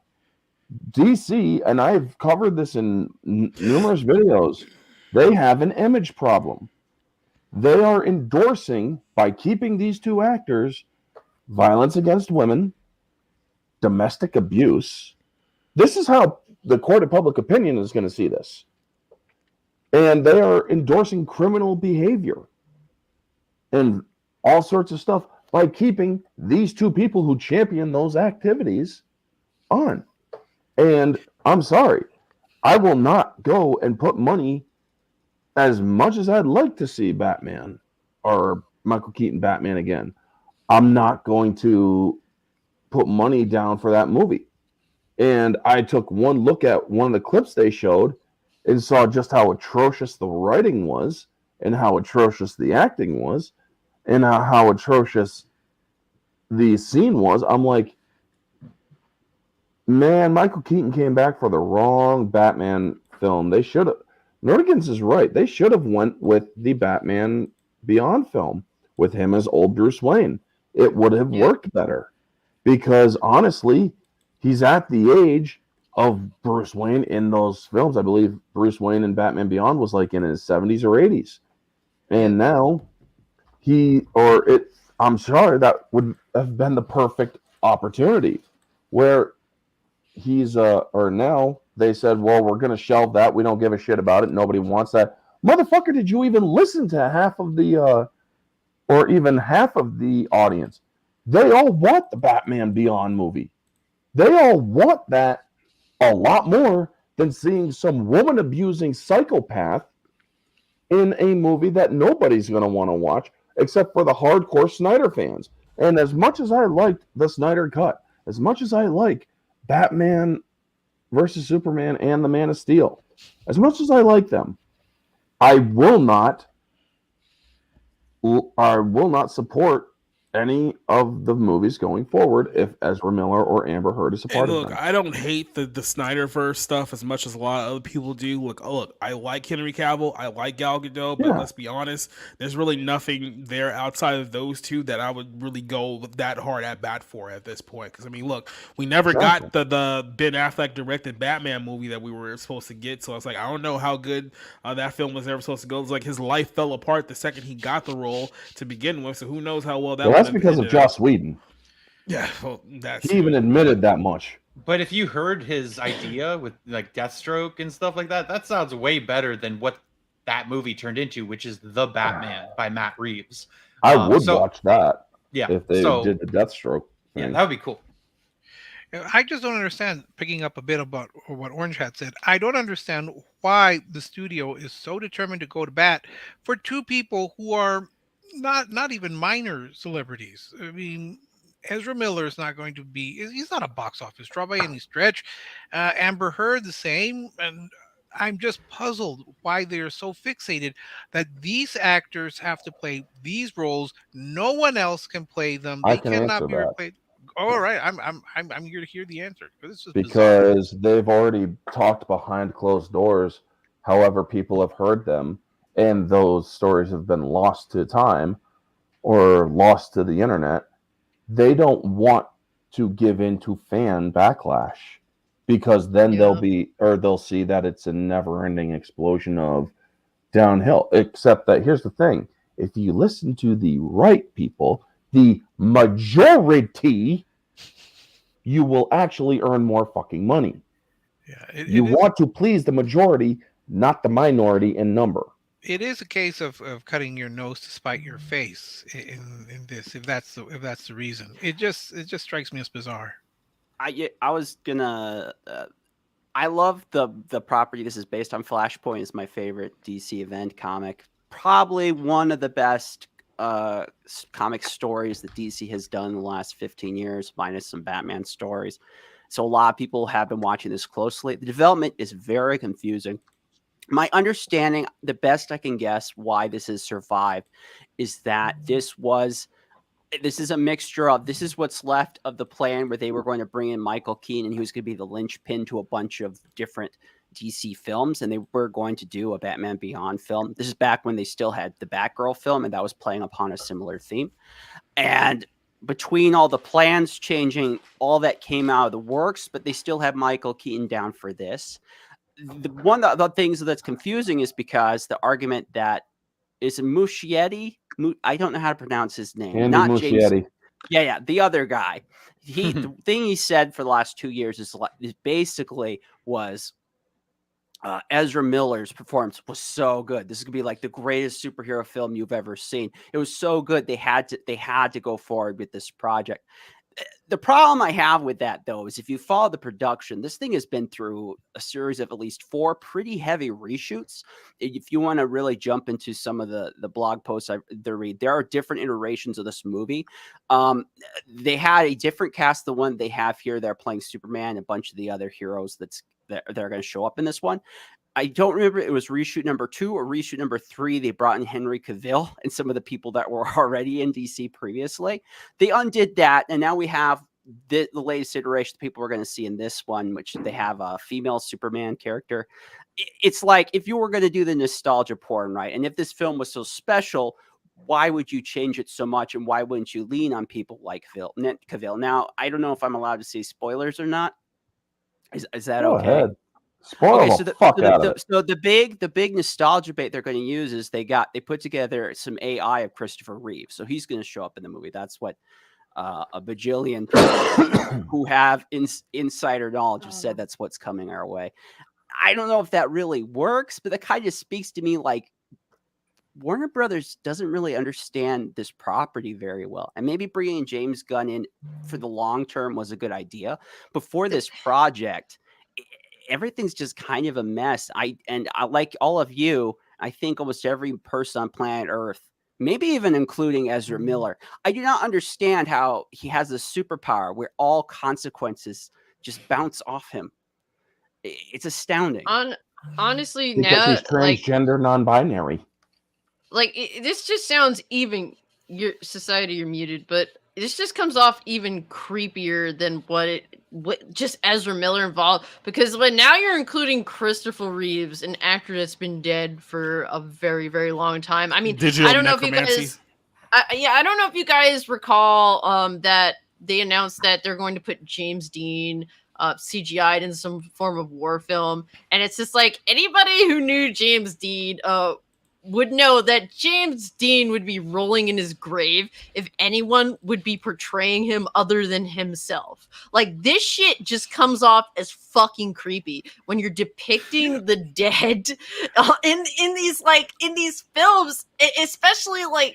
E: DC, and I've covered this in numerous videos, they have an image problem. They are endorsing, by keeping these two actors, violence against women, domestic abuse. This is how the court of public opinion is going to see this. And they are endorsing criminal behavior and all sorts of stuff by keeping these two people who champion those activities on. And I'm sorry, I will not go and put money, as much as I'd like to see Batman or Michael Keaton Batman again. I'm not going to put money down for that movie. And I took one look at one of the clips they showed and saw just how atrocious the writing was and how atrocious the acting was and how atrocious the scene was. I'm like, man, Michael Keaton came back for the wrong Batman film. They should have. Nordigans is right. They should have went with the Batman Beyond film with him as old Bruce Wayne. It would have worked better because honestly, he's at the age of Bruce Wayne in those films. I believe Bruce Wayne in Batman Beyond was like in his 70s or 80s. And now I'm sorry, that would have been the perfect opportunity where he's or now they said, well, we're going to shelve that. We don't give a shit about it. Nobody wants that. Motherfucker, did you even listen to half of the or even half of the audience? They all want the Batman Beyond movie. They all want that a lot more than seeing some woman abusing psychopath in a movie that nobody's going to want to watch except for the hardcore Snyder fans. And as much as I liked the Snyder Cut, as much as I like Batman versus Superman and the Man of Steel, as much as I like them, I will not support any of the movies going forward if Ezra Miller or Amber Heard is a part of them.
C: I don't hate the Snyderverse stuff as much as a lot of other people do. Look, I like Henry Cavill, I like Gal Gadot, but let's be honest, there's really nothing there outside of those two that I would really go that hard at bat for at this point. Because I mean, look, we never got the Ben Affleck directed Batman movie that we were supposed to get. So it's like, I don't know how good that film was ever supposed to go. It's like his life fell apart the second he got the role to begin with. So who knows how well that.
E: Well, that's because of Joss Whedon.
C: Yeah, well,
E: he even admitted that much.
D: But if you heard his idea with like Deathstroke and stuff like that, that sounds way better than what that movie turned into, which is The Batman by Matt Reeves.
E: I would watch that.
D: Yeah,
E: if they did the Deathstroke thing.
D: Yeah, that would be cool.
J: I just don't understand, picking up a bit about what Orange Hat said, I don't understand why the studio is so determined to go to bat for two people who are not even minor celebrities. I mean, Ezra Miller is not going to be, he's not a box office draw by any stretch. Amber Heard, the same. And I'm just puzzled why they are so fixated that these actors have to play these roles. No one else can play them. They cannot be replayed. all right. I'm here to hear the answer because this is
E: because they've already talked behind closed doors. However, people have heard them, and those stories have been lost to time or lost to the internet. They don't want to give in to fan backlash because then they'll see that it's a never-ending explosion of downhill. Except that here's the thing: if you listen to the right people, the majority, you will actually earn more fucking money.
J: Yeah,
E: you want to please the majority, not the minority in number.
J: It is a case of cutting your nose to spite your face in this. If that's the reason, it just strikes me as bizarre.
H: I was gonna. I love the property this is based on. Flashpoint is my favorite DC event comic. Probably one of the best comic stories that DC has done in the last 15 years, minus some Batman stories. So a lot of people have been watching this closely. The development is very confusing. My understanding, the best I can guess why this has survived, is that this is a mixture of, this is what's left of the plan where they were going to bring in Michael Keaton and he was going to be the linchpin to a bunch of different DC films, and they were going to do a Batman Beyond film. This is back when they still had the Batgirl film, and that was playing upon a similar theme. And between all the plans changing, all that came out of the works, but they still have Michael Keaton down for this. One of the things that's confusing is because the argument that is Muschietti. I don't know how to pronounce his name.
E: Andy
H: Not
E: Muschietti.
H: James. Yeah, the other guy. The thing he said for the last 2 years is basically was Ezra Miller's performance was so good. This is gonna be like the greatest superhero film you've ever seen. It was so good they had to go forward with this project. The problem I have with that, though, is if you follow the production, this thing has been through a series of at least 4 pretty heavy reshoots. If you want to really jump into some of the blog posts I read, there are different iterations of this movie. They had a different cast, the one they have here. They're playing Superman, a bunch of the other heroes that are going to show up in this one. I don't remember it was reshoot number 2 or reshoot number 3. They brought in Henry Cavill and some of the people that were already in DC previously. They undid that, and now we have the latest iteration of people we're going to see in this one, which they have a female Superman character. It's like if you were going to do the nostalgia porn, right? And if this film was so special, why would you change it so much, and why wouldn't you lean on people like Cavill? Now, I don't know if I'm allowed to say spoilers or not. Is that
E: Go
H: okay?
E: ahead. Spoil the fuck out of it.
H: So the big nostalgia bait they're going to use is they put together some AI of Christopher Reeve. So he's going to show up in the movie. That's what a bajillion people who have insider knowledge have said that's what's coming our way. I don't know if that really works, but that kind of speaks to me like Warner Brothers doesn't really understand this property very well. And maybe bringing James Gunn in for the long term was a good idea. Before this project, everything's just kind of a mess. I like all of you, I think almost every person on planet Earth, maybe even including Ezra Miller, I do not understand how he has this superpower where all consequences just bounce off him. It's astounding.
F: Honestly,
E: because
F: now
E: he's transgender, non-binary.
F: This just sounds even. Your society, you're muted, but this just comes off even creepier than what just Ezra Miller involved, because now you're including Christopher Reeves, an actor that's been dead for a very, very long time. I mean, I don't know if you guys, I don't know if you guys recall that they announced that they're going to put James Dean CGI'd in some form of war film, and it's just like anybody who knew James Dean would know that James Dean would be rolling in his grave if anyone would be portraying him other than himself. Like, this shit just comes off as fucking creepy when you're depicting the dead in these films, especially like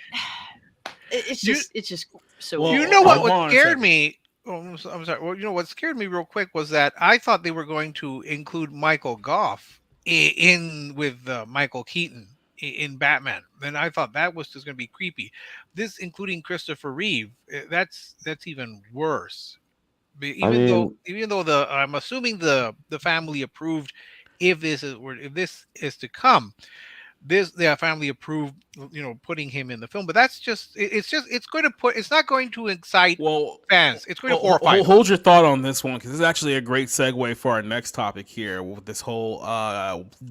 F: it's just so.
J: Well, you know what scared me? Oh, I'm sorry. Well, you know what scared me real quick was that I thought they were going to include Michael Goff in with Michael Keaton in Batman. Then I thought that was just going to be creepy. This including Christopher Reeve, that's even worse. Even though I'm assuming the family approved if this is to come, their family approved, putting him in the film. But that's it's going to it's not going to excite fans. It's going to horrify them.
C: Hold your thought on this one, because this is actually a great segue for our next topic here with this whole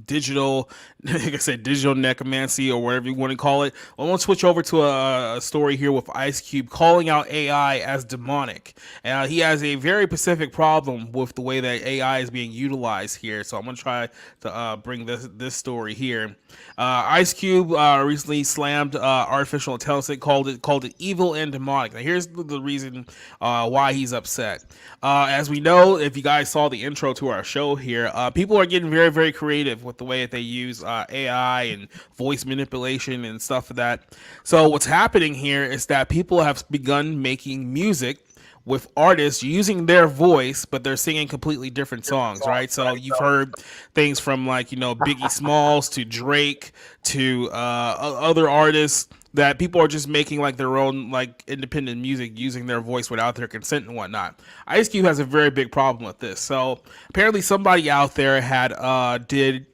C: digital, like I said, digital necromancy or whatever you want to call it. I want to switch over to a story here with Ice Cube calling out AI as demonic. He has a very specific problem with the way that AI is being utilized here. So I'm going to try to bring this story here. Ice Cube recently slammed artificial intelligence, called it evil and demonic. Now here's the reason why he's upset. As we know, if you guys saw the intro to our show here, people are getting very, very creative with the way that they use AI and voice manipulation and stuff like that. So what's happening here is that people have begun making music with artists using their voice, but they're singing completely different songs, right? So you've heard things from Biggie Smalls to Drake to other artists that people are just making their own independent music using their voice without their consent and whatnot. Ice Cube has a very big problem with this. So apparently somebody out there had did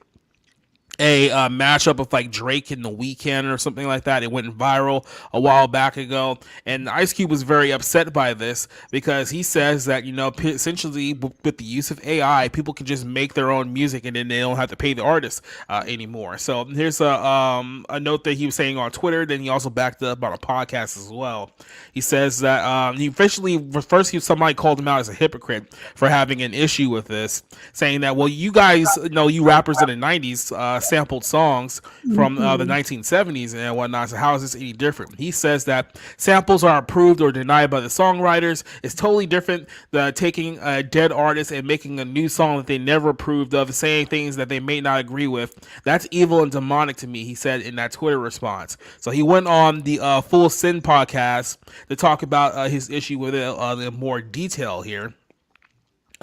C: a matchup of Drake and The Weeknd or something like that. It went viral a while back ago, and Ice Cube was very upset by this because he says that essentially with the use of AI, people can just make their own music and then they don't have to pay the artist anymore. So here's a note that he was saying on Twitter. Then he also backed up on a podcast as well. He says that he officially somebody called him out as a hypocrite for having an issue with this, saying that, well, you guys you rappers in the 90s sampled songs from the 1970s and whatnot, so how is this any different? He says that samples are approved or denied by the songwriters. It's totally different than taking a dead artist and making a new song that they never approved of, saying things that they may not agree with. That's evil and demonic to me, he said in that Twitter response. So he went on the Full Sin podcast to talk about his issue with it in more detail here.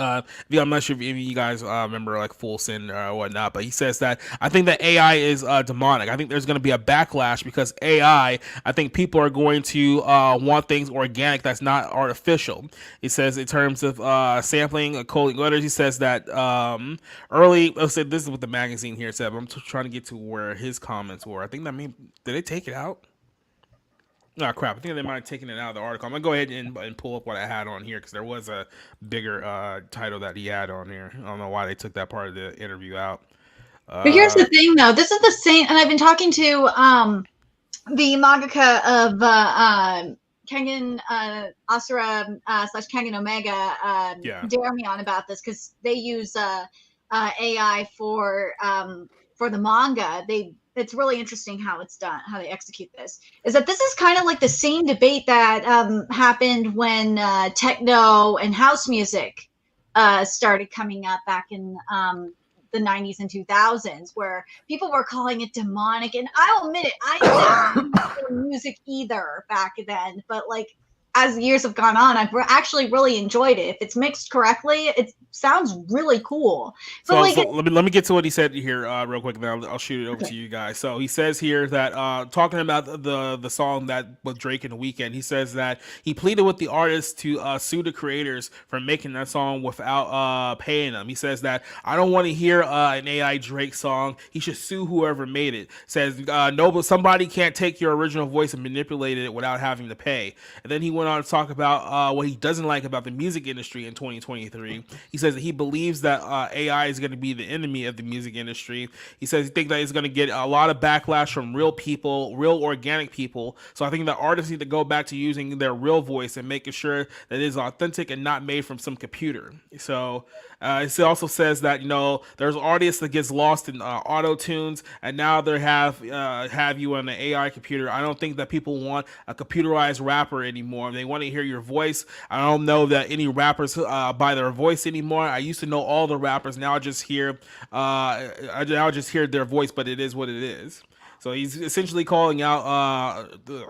C: I'm not sure if any of you guys remember Full Sin or whatnot, but he says that I think that AI is demonic. I think there's going to be a backlash because AI, I think people are going to want things organic that's not artificial. He says in terms of sampling, coding letters, he says that let's say this is what the magazine here said, but I'm trying to get to where his comments were. I think did they take it out? Oh, crap. I think they might have taken it out of the article. I'm going to go ahead and pull up what I had on here because there was a bigger title that he had on here. I don't know why they took that part of the interview out.
G: But here's the thing, though. This is the same, and I've been talking to the mangaka of Kengan Asura / Kengan Omega, Darmion, about this because they use AI for the manga. It's really interesting how it's done, how they execute this. Is that this is kind of like the same debate that happened when techno and house music started coming up back in the 90s and 2000s, where people were calling it demonic. And I'll admit it, I didn't know music either back then. But as years have gone on, I've actually really enjoyed it. If it's mixed correctly, it sounds really cool. But
C: so let me get to what he said here real quick, then I'll shoot it over to you guys. So he says here that talking about the song that with Drake and The Weeknd, he says that he pleaded with the artist to sue the creators for making that song without paying them. He says that I don't want to hear an AI Drake song. He should sue whoever made it. Says no, but somebody can't take your original voice and manipulate it without having to pay. And then he went on to talk about what he doesn't like about the music industry in 2023. He says that he believes that AI is going to be the enemy of the music industry. He says he thinks that it's going to get a lot of backlash from real people, real organic people. So I think that artists need to go back to using their real voice and making sure that it is authentic and not made from some computer. So it also says that there's artists that gets lost in auto tunes, and now they have you on an AI computer. I don't think that people want a computerized rapper anymore. They want to hear your voice. I don't know that any rappers by their voice anymore. I used to know all the rappers. Now I just hear their voice, but it is what it is. So he's essentially calling out the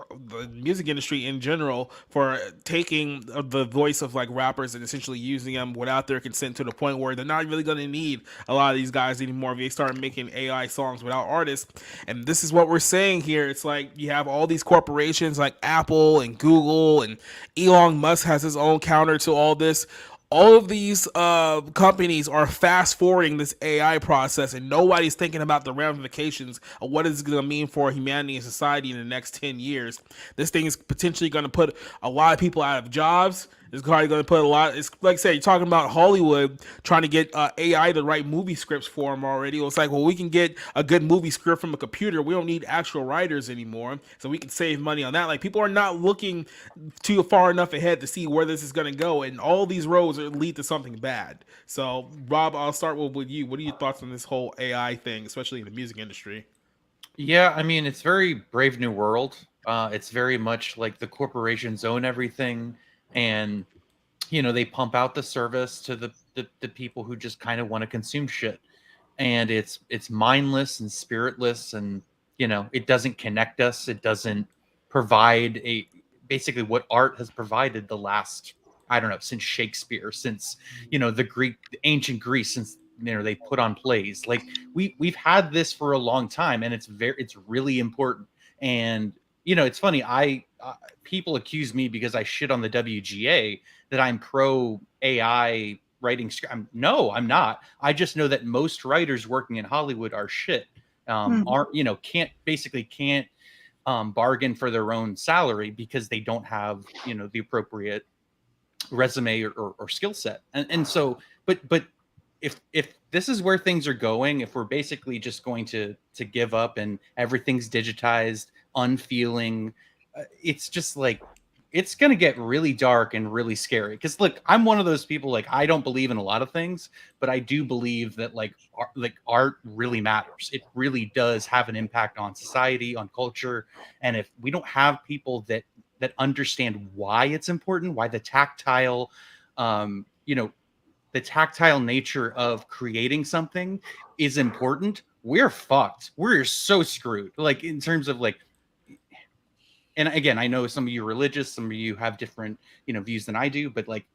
C: music industry in general for taking the voice of rappers and essentially using them without their consent to the point where they're not really going to need a lot of these guys anymore if they start making AI songs without artists. And this is what we're saying here. It's you have all these corporations like Apple and Google, and Elon Musk has his own counter to all this. all of these companies are fast forwarding this AI process, and nobody's thinking about the ramifications of what it's going to mean for humanity and society in the next 10 years. This thing is potentially going to put a lot of people out of jobs. It's probably going to put a lot. It's like I said, you're talking about Hollywood trying to get AI to write movie scripts for them already. It's like, well, we can get a good movie script from a computer. We don't need actual writers anymore, so we can save money on that. Like, people are not looking too far enough ahead to see where this is going to go, and all these roads lead to something bad. So, Rob, I'll start with you. What are your thoughts on this whole AI thing, especially in the music industry?
D: Yeah, I mean, it's very Brave New World. It's very much like the corporations own everything, and they pump out the service to the people who just kind of want to consume shit, and it's mindless and spiritless, and it doesn't connect us. It doesn't provide basically what art has provided the last, I don't know, since Shakespeare, since the ancient Greece, since they put on plays. Like we've had this for a long time, and it's really important. And it's funny, people accuse me because I shit on the WGA that I'm pro AI writing. No, I'm not. I just know that most writers working in Hollywood are shit. Can't bargain for their own salary because they don't have the appropriate resume or skill set. And so, but if this is where things are going, if we're basically just going to give up and everything's digitized, unfeeling, it's just like, it's going to get really dark and really scary. Because look, I'm one of those people, like, I don't believe in a lot of things, but I do believe that art really matters. It really does have an impact on society, on culture. And if we don't have people that understand why it's important, why the tactile, the tactile nature of creating something is important, we're fucked. We're so screwed. Like, in terms of like, and again, I know some of you are religious, some of you have different, views than I do, but like,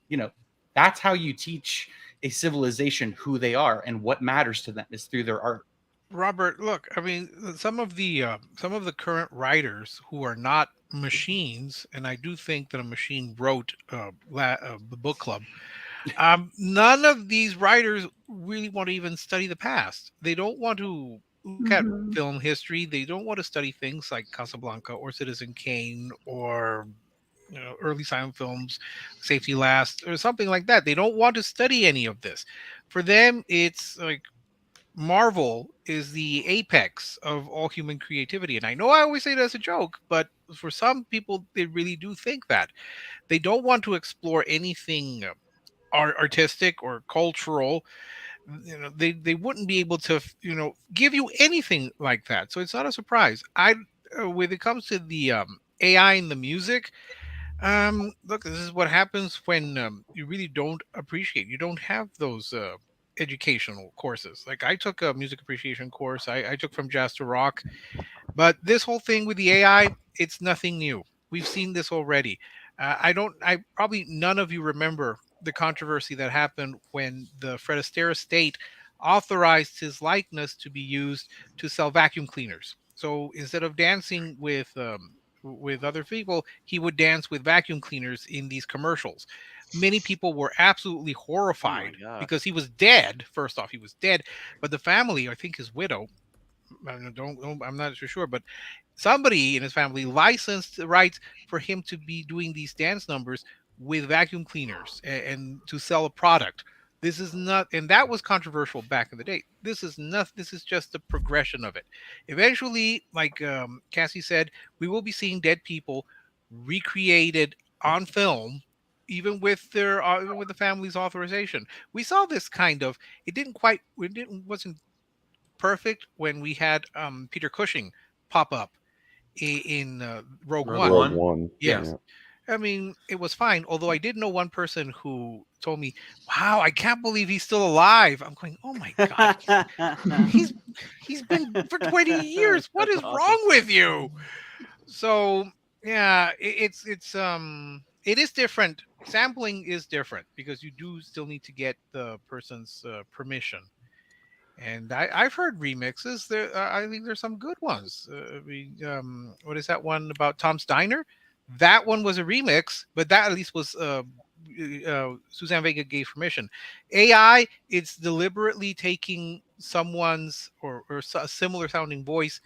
D: that's how you teach a civilization who they are, and what matters to them is through their art.
J: Robert, look, I mean, some of the current writers who are not machines, and I do think that a machine wrote the book club. None of these writers really want to even study the past. They don't want to look at film history. They don't want to study things like Casablanca or Citizen Kane or early silent films, Safety Last, or something like that. They don't want to study any of this. For them, it's like Marvel is the apex of all human creativity. And I know I always say that as a joke, but for some people, they really do think that. They don't want to explore anything artistic or cultural. They wouldn't be able to give you anything like that. So it's not a surprise. When it comes to the AI in the music, look, this is what happens when you really don't appreciate. You don't have those educational courses. Like, I took a music appreciation course. I took From Jazz to Rock. But this whole thing with the AI, it's nothing new. We've seen this already. I probably none of you remember the controversy that happened when the Fred Astaire estate authorized his likeness to be used to sell vacuum cleaners. So instead of dancing with other people, he would dance with vacuum cleaners in these commercials. Many people were absolutely horrified because he was dead. First off, he was dead, but the family, I think his widow, I'm not so sure, but somebody in his family licensed the rights for him to be doing these dance numbers with vacuum cleaners and to sell a product. This is not, and that was controversial back in the day. This is not. This is just the progression of it. Eventually, like Cassie said, we will be seeing dead people recreated on film, even with the family's authorization. We saw this kind of. Wasn't perfect when we had Peter Cushing pop up in Rogue One.
E: Rogue One.
J: Yes.
E: Yeah.
J: I mean, it was fine. Although I did know one person who told me, "Wow, I can't believe he's still alive." I'm going, "Oh my god, he's been for 20 years. What is wrong with you?" So yeah, it is different. Sampling is different because you do still need to get the person's permission. And I've heard remixes. I think there's some good ones. What is that one about Tom's Diner? That one was a remix, but that at least was Suzanne Vega gave permission. AI, it's deliberately taking someone's or a similar sounding voice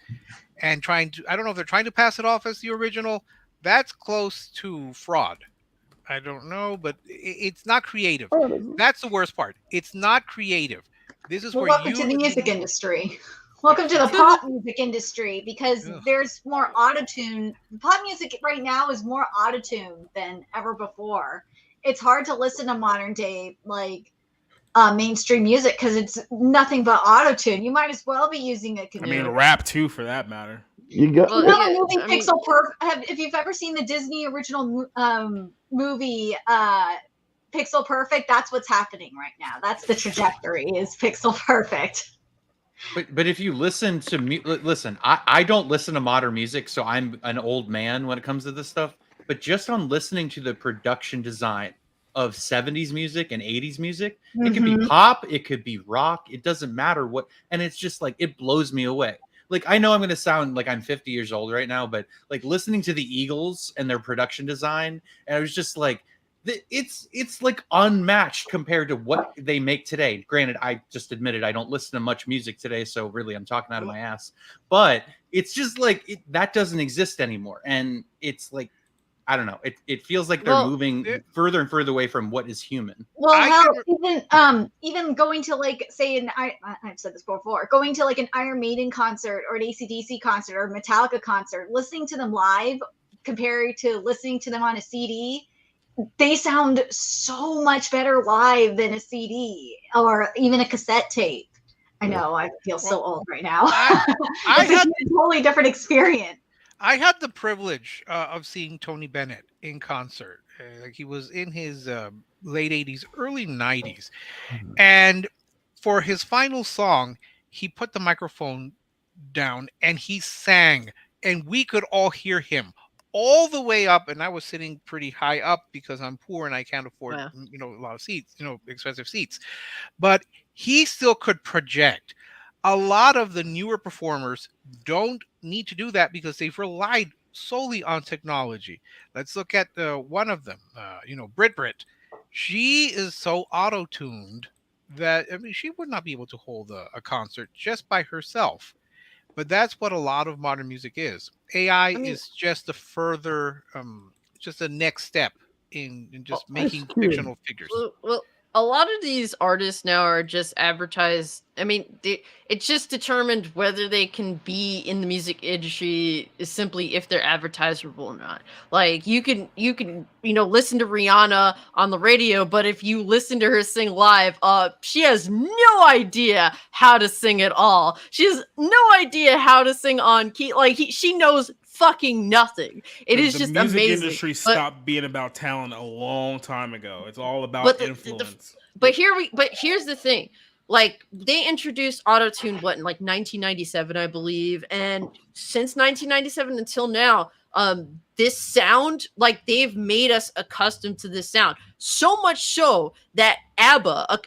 J: and trying to, I don't know if they're trying to pass it off as the original. That's close to fraud. I don't know, but it's not creative. That's the worst part. It's not creative. This is
G: Well,
J: where
G: welcome
J: you
G: to the
J: as
G: music
J: the-
G: industry. Welcome to the pop music industry because
J: Ugh.
G: there's more autotune. Pop music right now is more autotune than ever before. It's hard to listen to modern day like mainstream music because it's nothing but autotune. You might as well be using a
C: I
G: computer.
C: mean, rap too, for that matter.
E: You got
F: Well,
G: No,
F: yeah,
G: movie
F: I mean-
G: Pixel Perfect. If you've ever seen the Disney original movie Pixel Perfect, that's what's happening right now. That's the trajectory is Pixel Perfect.
D: But if you listen to me, listen, I don't listen to modern music, so I'm an old man when it comes to this stuff. But just on listening to the production design of 70s music and 80s music, it can be pop, it could be rock, it doesn't matter what, and it's just like it blows me away. Like I know I'm going to sound like I'm 50 years old right now, but like listening to the Eagles and their production design, and I was just like, it's like unmatched compared to what they make today. Granted, I just admitted I don't listen to much music today, so really I'm talking out of my ass. But it's just like that doesn't exist anymore, and it's like I don't know. It feels like they're moving further and further away from what is human.
G: Well, even going to like say I've said this before, going to like an Iron Maiden concert or an AC/DC concert or a Metallica concert, listening to them live compared to listening to them on a CD. They sound so much better live than a CD or even a cassette tape. I know I feel so old right now. It's a totally different experience.
J: I had the privilege of seeing Tony Bennett in concert. Like he was in his late 80s, early 90s. And for his final song, he put the microphone down and he sang, and we could all hear him all the way up. And I was sitting pretty high up because I'm poor and I can't afford, a lot of seats, expensive seats. But he still could project. A lot of the newer performers don't need to do that because they've relied solely on technology. Let's look at one of them, Brit. She is so auto-tuned that she would not be able to hold a concert just by herself. But that's what a lot of modern music is. AI is just a further, just a next step in just making fictional figures.
F: Well, a lot of these artists now are just advertised. I mean, it's just determined whether they can be in the music industry is simply if they're advertisable or not. Like you can listen to Rihanna on the radio, but if you listen to her sing live, she has no idea how to sing at all. She has no idea how to sing on key. Like she knows fucking nothing. It is just amazing.
C: The music industry stopped being about talent a long time ago. It's all about influence.
F: But here's the thing. Like they introduced autotune in like 1997, I believe, and since 1997 until now, this sound, like they've made us accustomed to this sound. So much so that ABBA,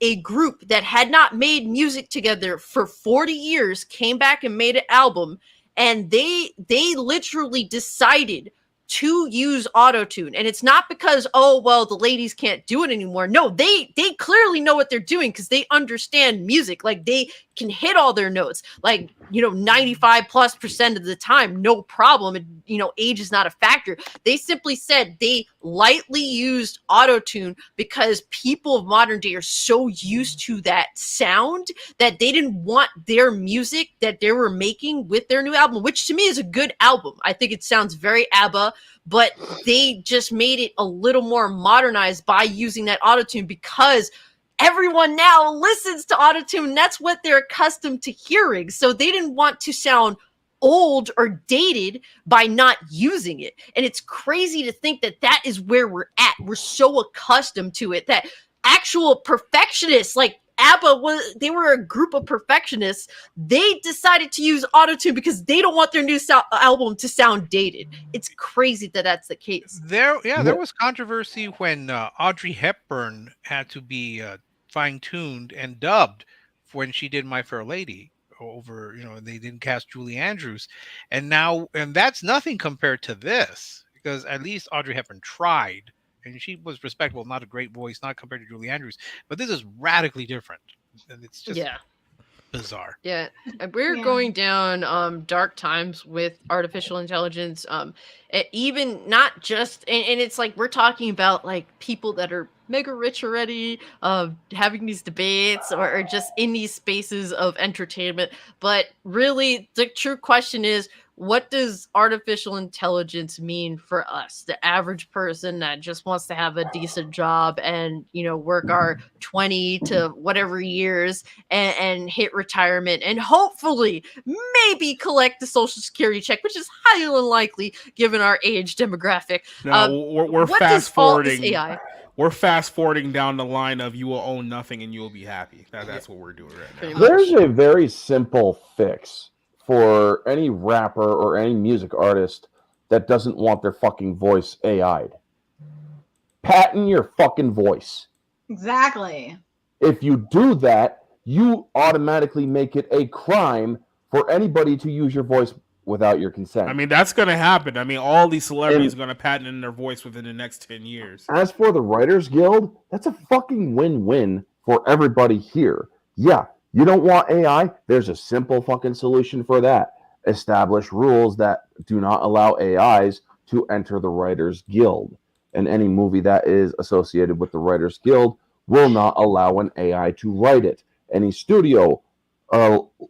F: a group that had not made music together for 40 years, came back and made an album. And they literally decided to use autotune. And it's not because, the ladies can't do it anymore. No, they clearly know what they're doing because they understand music. Like they can hit all their notes, like, 95+% of the time, no problem. And, age is not a factor. They simply said they lightly used autotune because people of modern day are so used to that sound that they didn't want their music that they were making with their new album, which to me is a good album. I think it sounds very ABBA, but they just made it a little more modernized by using that autotune because everyone now listens to autotune, and that's what they're accustomed to hearing. So they didn't want to sound old or dated by not using it. And it's crazy to think that is where we're at. We're so accustomed to it that actual perfectionists like ABBA they were a group of perfectionists. They decided to use autotune because they don't want their new album to sound dated. It's crazy that that's the case.
J: There was controversy when Audrey Hepburn had to be fine-tuned and dubbed when she did My Fair Lady. Over, they didn't cast Julie Andrews, and that's nothing compared to this because at least Audrey Hepburn tried and she was respectable, not a great voice, not compared to Julie Andrews, but this is radically different, and it's just bizarre.
F: Yeah, we're going down dark times with artificial intelligence. Even not just, and it's like we're talking about like people that are mega rich already, having these debates or just in these spaces of entertainment. But really, the true question is, what does artificial intelligence mean for us, the average person that just wants to have a decent job and, you know, work our 20 to whatever years and hit retirement and hopefully maybe collect the Social Security check, which is highly unlikely given our age demographic.
C: No, we're fast forwarding.
F: AI?
C: We're fast forwarding down the line of you will own nothing and you will be happy. That's what we're doing right now.
E: There's a very simple fix for any rapper or any music artist that doesn't want their fucking voice AI'd. Patent your fucking voice.
G: Exactly.
E: If you do that, you automatically make it a crime for anybody to use your voice without your consent.
C: I mean, that's going to happen. I mean, all these celebrities are going to patent in their voice within the next 10 years.
E: As for the Writers Guild, that's a fucking win-win for everybody here. Yeah, you don't want AI? There's a simple fucking solution for that. Establish rules that do not allow AIs to enter the Writers Guild. And any movie that is associated with the Writers Guild will not allow an AI to write it. Any studio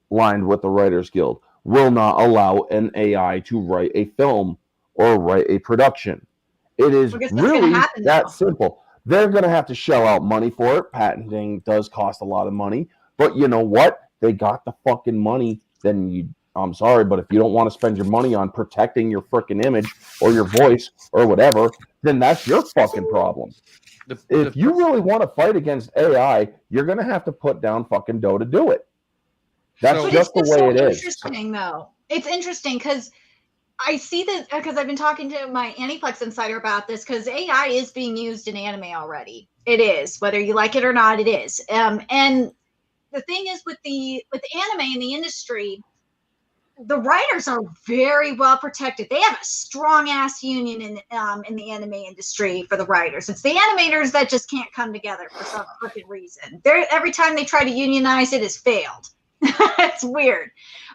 E: lined with the Writers Guild will not allow an AI to write a film or write a production. It is really that simple. They're going to have to shell out money for it. Patenting does cost a lot of money. But you know what? They got the fucking money. Then I'm sorry, but if you don't want to spend your money on protecting your freaking image or your voice or whatever, then that's your fucking problem. If you really want to fight against AI, you're going to have to put down fucking dough to do it. That's just the way it is.
G: It's interesting, though. It's interesting because I see that because I've been talking to my Aniplex insider about this because AI is being used in anime already. It is, whether you like it or not, it is. And the thing is with the anime in the industry, the writers are very well protected. They have a strong ass union in the anime industry for the writers. It's the animators that just can't come together for some freaking reason. Every time they try to unionize, it has failed. It's weird.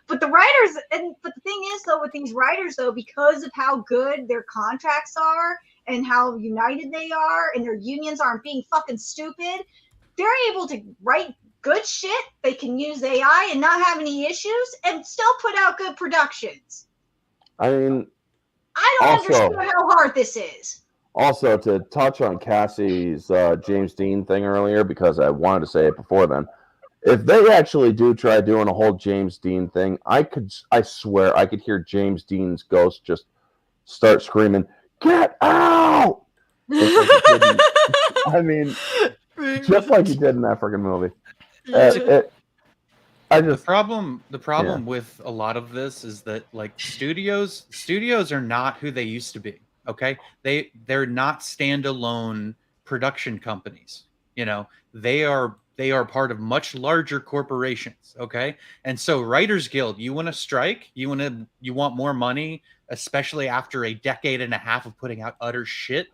G: But the writers, but the thing is though, with these writers though, because of how good their contracts are and how united they are, and their unions aren't being fucking stupid, they're able to write good shit. They can use AI and not have any issues and still put out good productions.
E: I mean,
G: I don't understand how hard this is.
E: Also, to touch on Cassie's James Dean thing earlier, because I wanted to say it before then, if they actually do try doing a whole James Dean thing, I swear I could hear James Dean's ghost just start screaming, "Get out!" I mean, just like he did in that freaking movie.
D: The problem with a lot of this is that like studios are not who they used to be. Okay, they're not standalone production companies. You know, they are part of much larger corporations. Okay, and so Writers Guild, you want to strike, you want more money, especially after a decade and a half of putting out utter shit.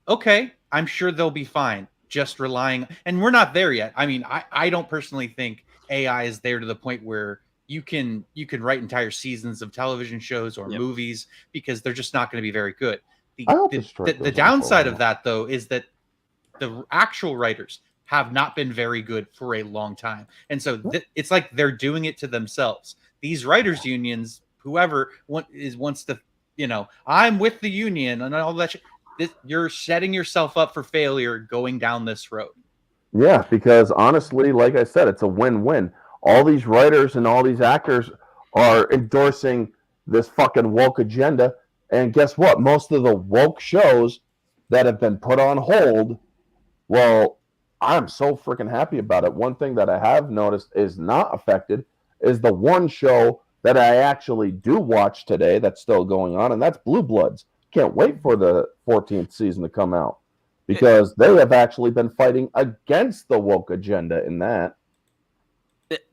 D: Okay, I'm sure they'll be fine. Just relying, and we're not there yet. I mean, I don't personally think AI is there to the point where you can write entire seasons of television shows or movies because they're just not going to be very good. The downside of that though is that the actual writers have not been very good for a long time, and so it's like they're doing it to themselves. These writers unions, whoever wants to, you know, I'm with the union and all that shit. You're setting yourself up for failure going down this road.
E: Yeah, because honestly, like I said, it's a win-win. All these writers and all these actors are endorsing this fucking woke agenda. And guess what? Most of the woke shows that have been put on hold, well, I'm so freaking happy about it. One thing that I have noticed is not affected is the one show that I actually do watch today that's still going on, and that's Blue Bloods. Can't wait for the 14th season to come out because they have actually been fighting against the woke agenda in that.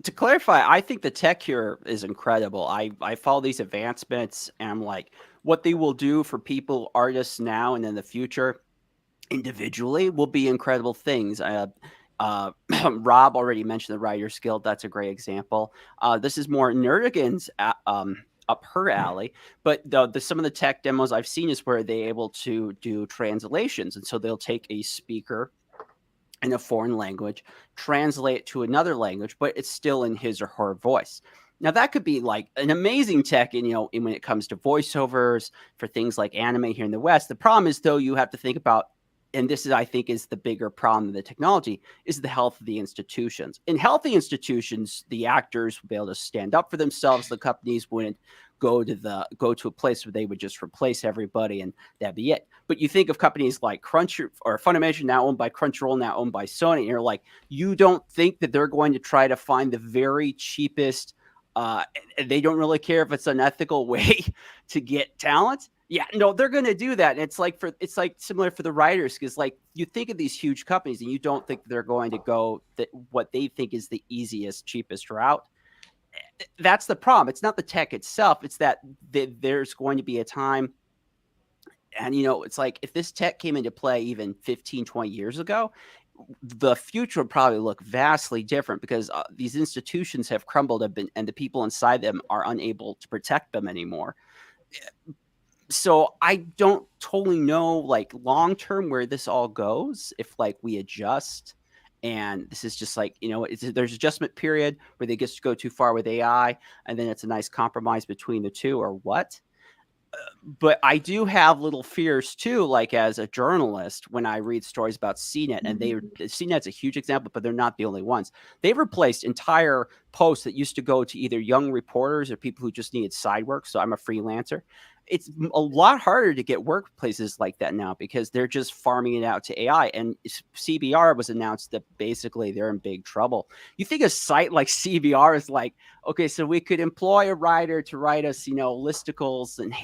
H: To clarify, I think the tech here is incredible. I follow these advancements and I'm like, what they will do for people, artists now and in the future, individually will be incredible things. Rob already mentioned the Writer's Guild. That's a great example. This is more Nerdigan's up her alley, but some of the tech demos I've seen is where they're able to do translations. And so they'll take a speaker in a foreign language, translate it to another language, but it's still in his or her voice. Now that could be like an amazing tech, and when it comes to voiceovers for things like anime here in the West. The problem is, though, you have to think about, and this is, I think, is the bigger problem of the technology, is the health of the institutions. In healthy institutions, the actors would be able to stand up for themselves. The companies wouldn't go to a place where they would just replace everybody and that'd be it. But you think of companies like Funimation, now owned by Crunchyroll, now owned by Sony, and you're like, you don't think that they're going to try to find the very cheapest, they don't really care if it's an ethical way to get talent? Yeah, no, they're going to do that. And it's like similar for the writers, because like you think of these huge companies and you don't think they're going to go what they think is the easiest, cheapest route. That's the problem. It's not the tech itself. It's that there's going to be a time. And, it's like if this tech came into play even 15, 20 years ago, the future would probably look vastly different, because these institutions have crumbled and the people inside them are unable to protect them anymore. So I don't totally know, like, long term where this all goes, if like we adjust. And this is just like, there's adjustment period where they just go too far with AI, and then it's a nice compromise between the two, or what. But I do have little fears too, like as a journalist, when I read stories about CNET, and CNET's a huge example, but they're not the only ones. They've replaced entire posts that used to go to either young reporters or people who just needed side work. So I'm a freelancer. It's a lot harder to get workplaces like that now, because they're just farming it out to AI. And CBR was announced that basically they're in big trouble. You think a site like CBR is like, okay, so we could employ a writer to write us, listicles and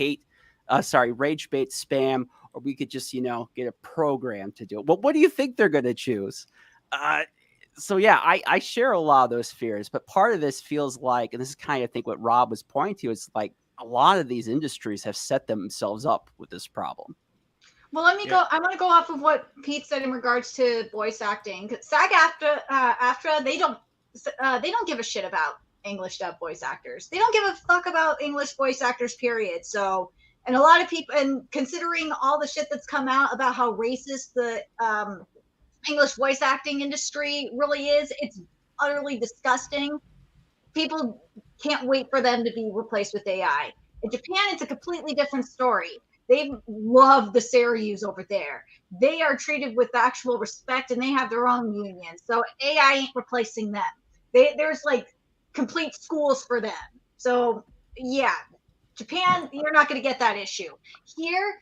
H: rage bait spam, or we could just, get a program to do it. Well, what do you think they're going to choose? So yeah, I share a lot of those fears, but part of this feels like, and this is kind of, I think, what Rob was pointing to, is like a lot of these industries have set themselves up with this problem.
G: Well, let me go. I want to go off of what Pete said in regards to voice acting. SAG-AFTRA, they don't give a shit about English dub voice actors. They don't give a fuck about English voice actors, period. So, and a lot of people, and considering all the shit that's come out about how racist the English voice acting industry really is, it's utterly disgusting. People can't wait for them to be replaced with AI. In Japan, it's a completely different story. They love the Seiyus over there. They are treated with actual respect, and they have their own union. So AI ain't replacing them. There's like complete schools for them. So yeah, Japan, you're not going to get that issue. Here,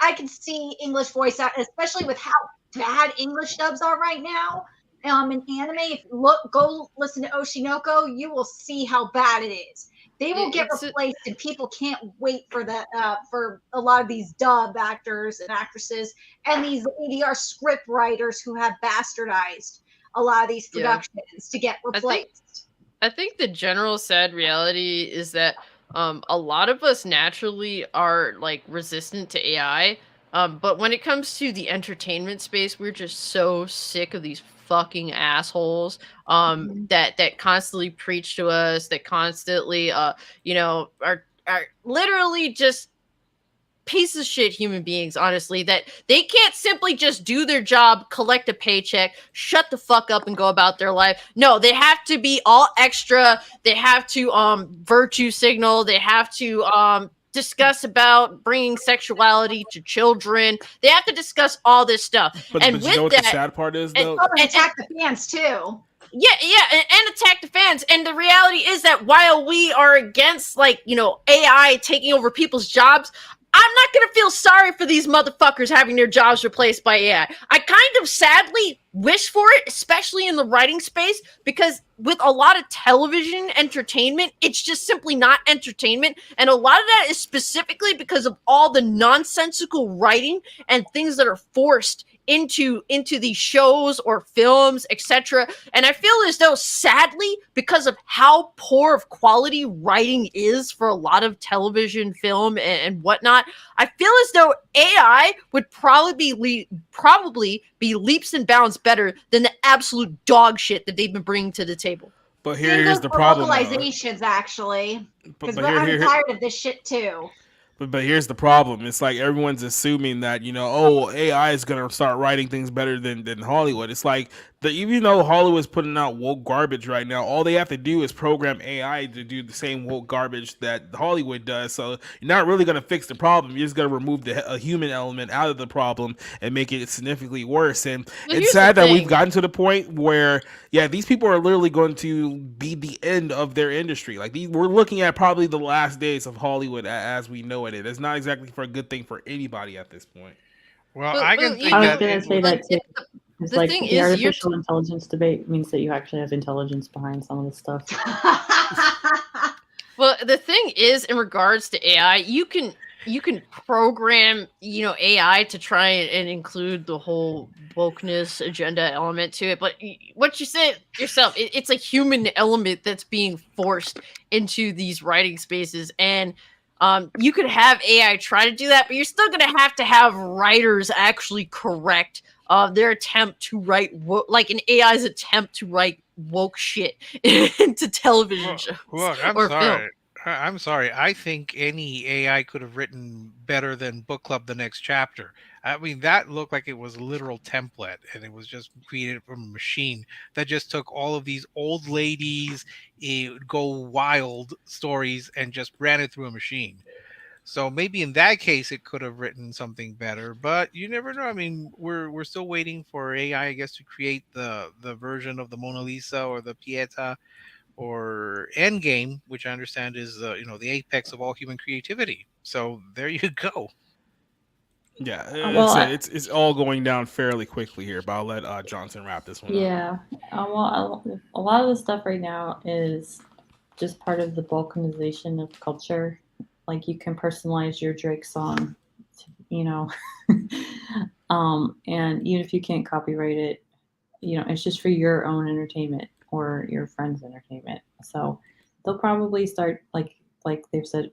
G: I can see English voice out, especially with how bad English dubs are right now. In anime, if you go listen to Oshinoko, you will see how bad it is. They will get replaced, and people can't wait for that. For a lot of these dub actors and actresses, and these ADR script writers who have bastardized a lot of these productions to get replaced.
F: I think the general sad reality is that a lot of us naturally are like resistant to AI. But when it comes to the entertainment space, we're just so sick of these fucking assholes that constantly preach to us, that constantly are literally just pieces of shit human beings, honestly, that they can't simply just do their job, collect a paycheck, shut the fuck up and go about their life. No, they have to be all extra. They have to virtue signal. They have to discuss about bringing sexuality to children. They have to discuss all this stuff.
C: But you know what the sad part is, though?
G: And attack the fans too.
F: Yeah, and attack the fans. And the reality is that while we are against, AI taking over people's jobs, I'm not going to feel sorry for these motherfuckers having their jobs replaced by AI. I kind of sadly wish for it, especially in the writing space, because with a lot of television entertainment, it's just simply not entertainment. And a lot of that is specifically because of all the nonsensical writing and things that are forced into these shows or films, etc. And I feel as though, sadly, because of how poor of quality writing is for a lot of television, film, and whatnot, I feel as though AI would probably be leaps and bounds better than the absolute dog shit that they've been bringing to the table.
C: But here's the problem.
G: Localizations, actually, because I'm tired of this shit too.
C: But here's the problem. It's like everyone's assuming that, AI is going to start writing things better than Hollywood. It's like, even though Hollywood's putting out woke garbage right now, all they have to do is program AI to do the same woke garbage that Hollywood does. So you're not really going to fix the problem. You're just going to remove a human element out of the problem and make it significantly worse. And it's sad that we've gotten to the point where, these people are literally going to be the end of their industry. Like, we're looking at probably the last days of Hollywood as we know it. It's not exactly for a good thing for anybody at this point.
J: Well, I was
K: going to say that too. It's like the artificial intelligence debate means that you actually have intelligence behind some of the stuff.
F: Well, the thing is, in regards to AI, you can program, AI to try and include the whole wokeness agenda element to it. But what you said yourself, it's a human element that's being forced into these writing spaces. And you could have AI try to do that, but you're still going to have writers actually correct their attempt to write like an AI's attempt to write woke shit into television shows.
J: Look, I'm sorry. I think any AI could have written better than Book Club: The Next Chapter. I mean, that looked like it was a literal template, and it was just created from a machine that just took all of these old ladies go wild stories and just ran it through a machine. So maybe in that case, it could have written something better, but you never know. I mean, we're still waiting for AI, I guess, to create the version of the Mona Lisa or the Pieta or Endgame, which I understand is the apex of all human creativity. So there you go.
C: Yeah, it's all going down fairly quickly here, but I'll let Johnson wrap this one up.
K: Yeah, well, a lot of the stuff right now is just part of the balkanization of culture. Like, you can personalize your Drake song, and even if you can't copyright it, it's just for your own entertainment or your friend's entertainment. So they'll probably start like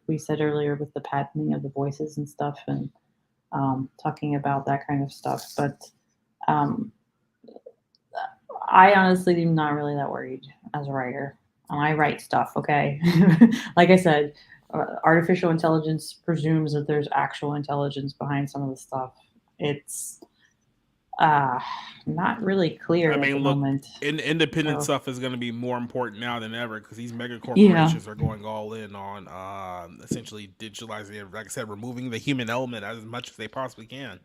K: we said earlier, with the patenting of the voices and stuff, and talking about that kind of stuff. But I honestly am not really that worried as a writer. I write stuff, okay? Like I said, artificial intelligence presumes that there's actual intelligence behind some of the stuff. It's not really clear at the moment.
C: Independent stuff is going to be more important now than ever, because these mega corporations are going all in on essentially digitalizing, like I said, removing the human element as much as they possibly can.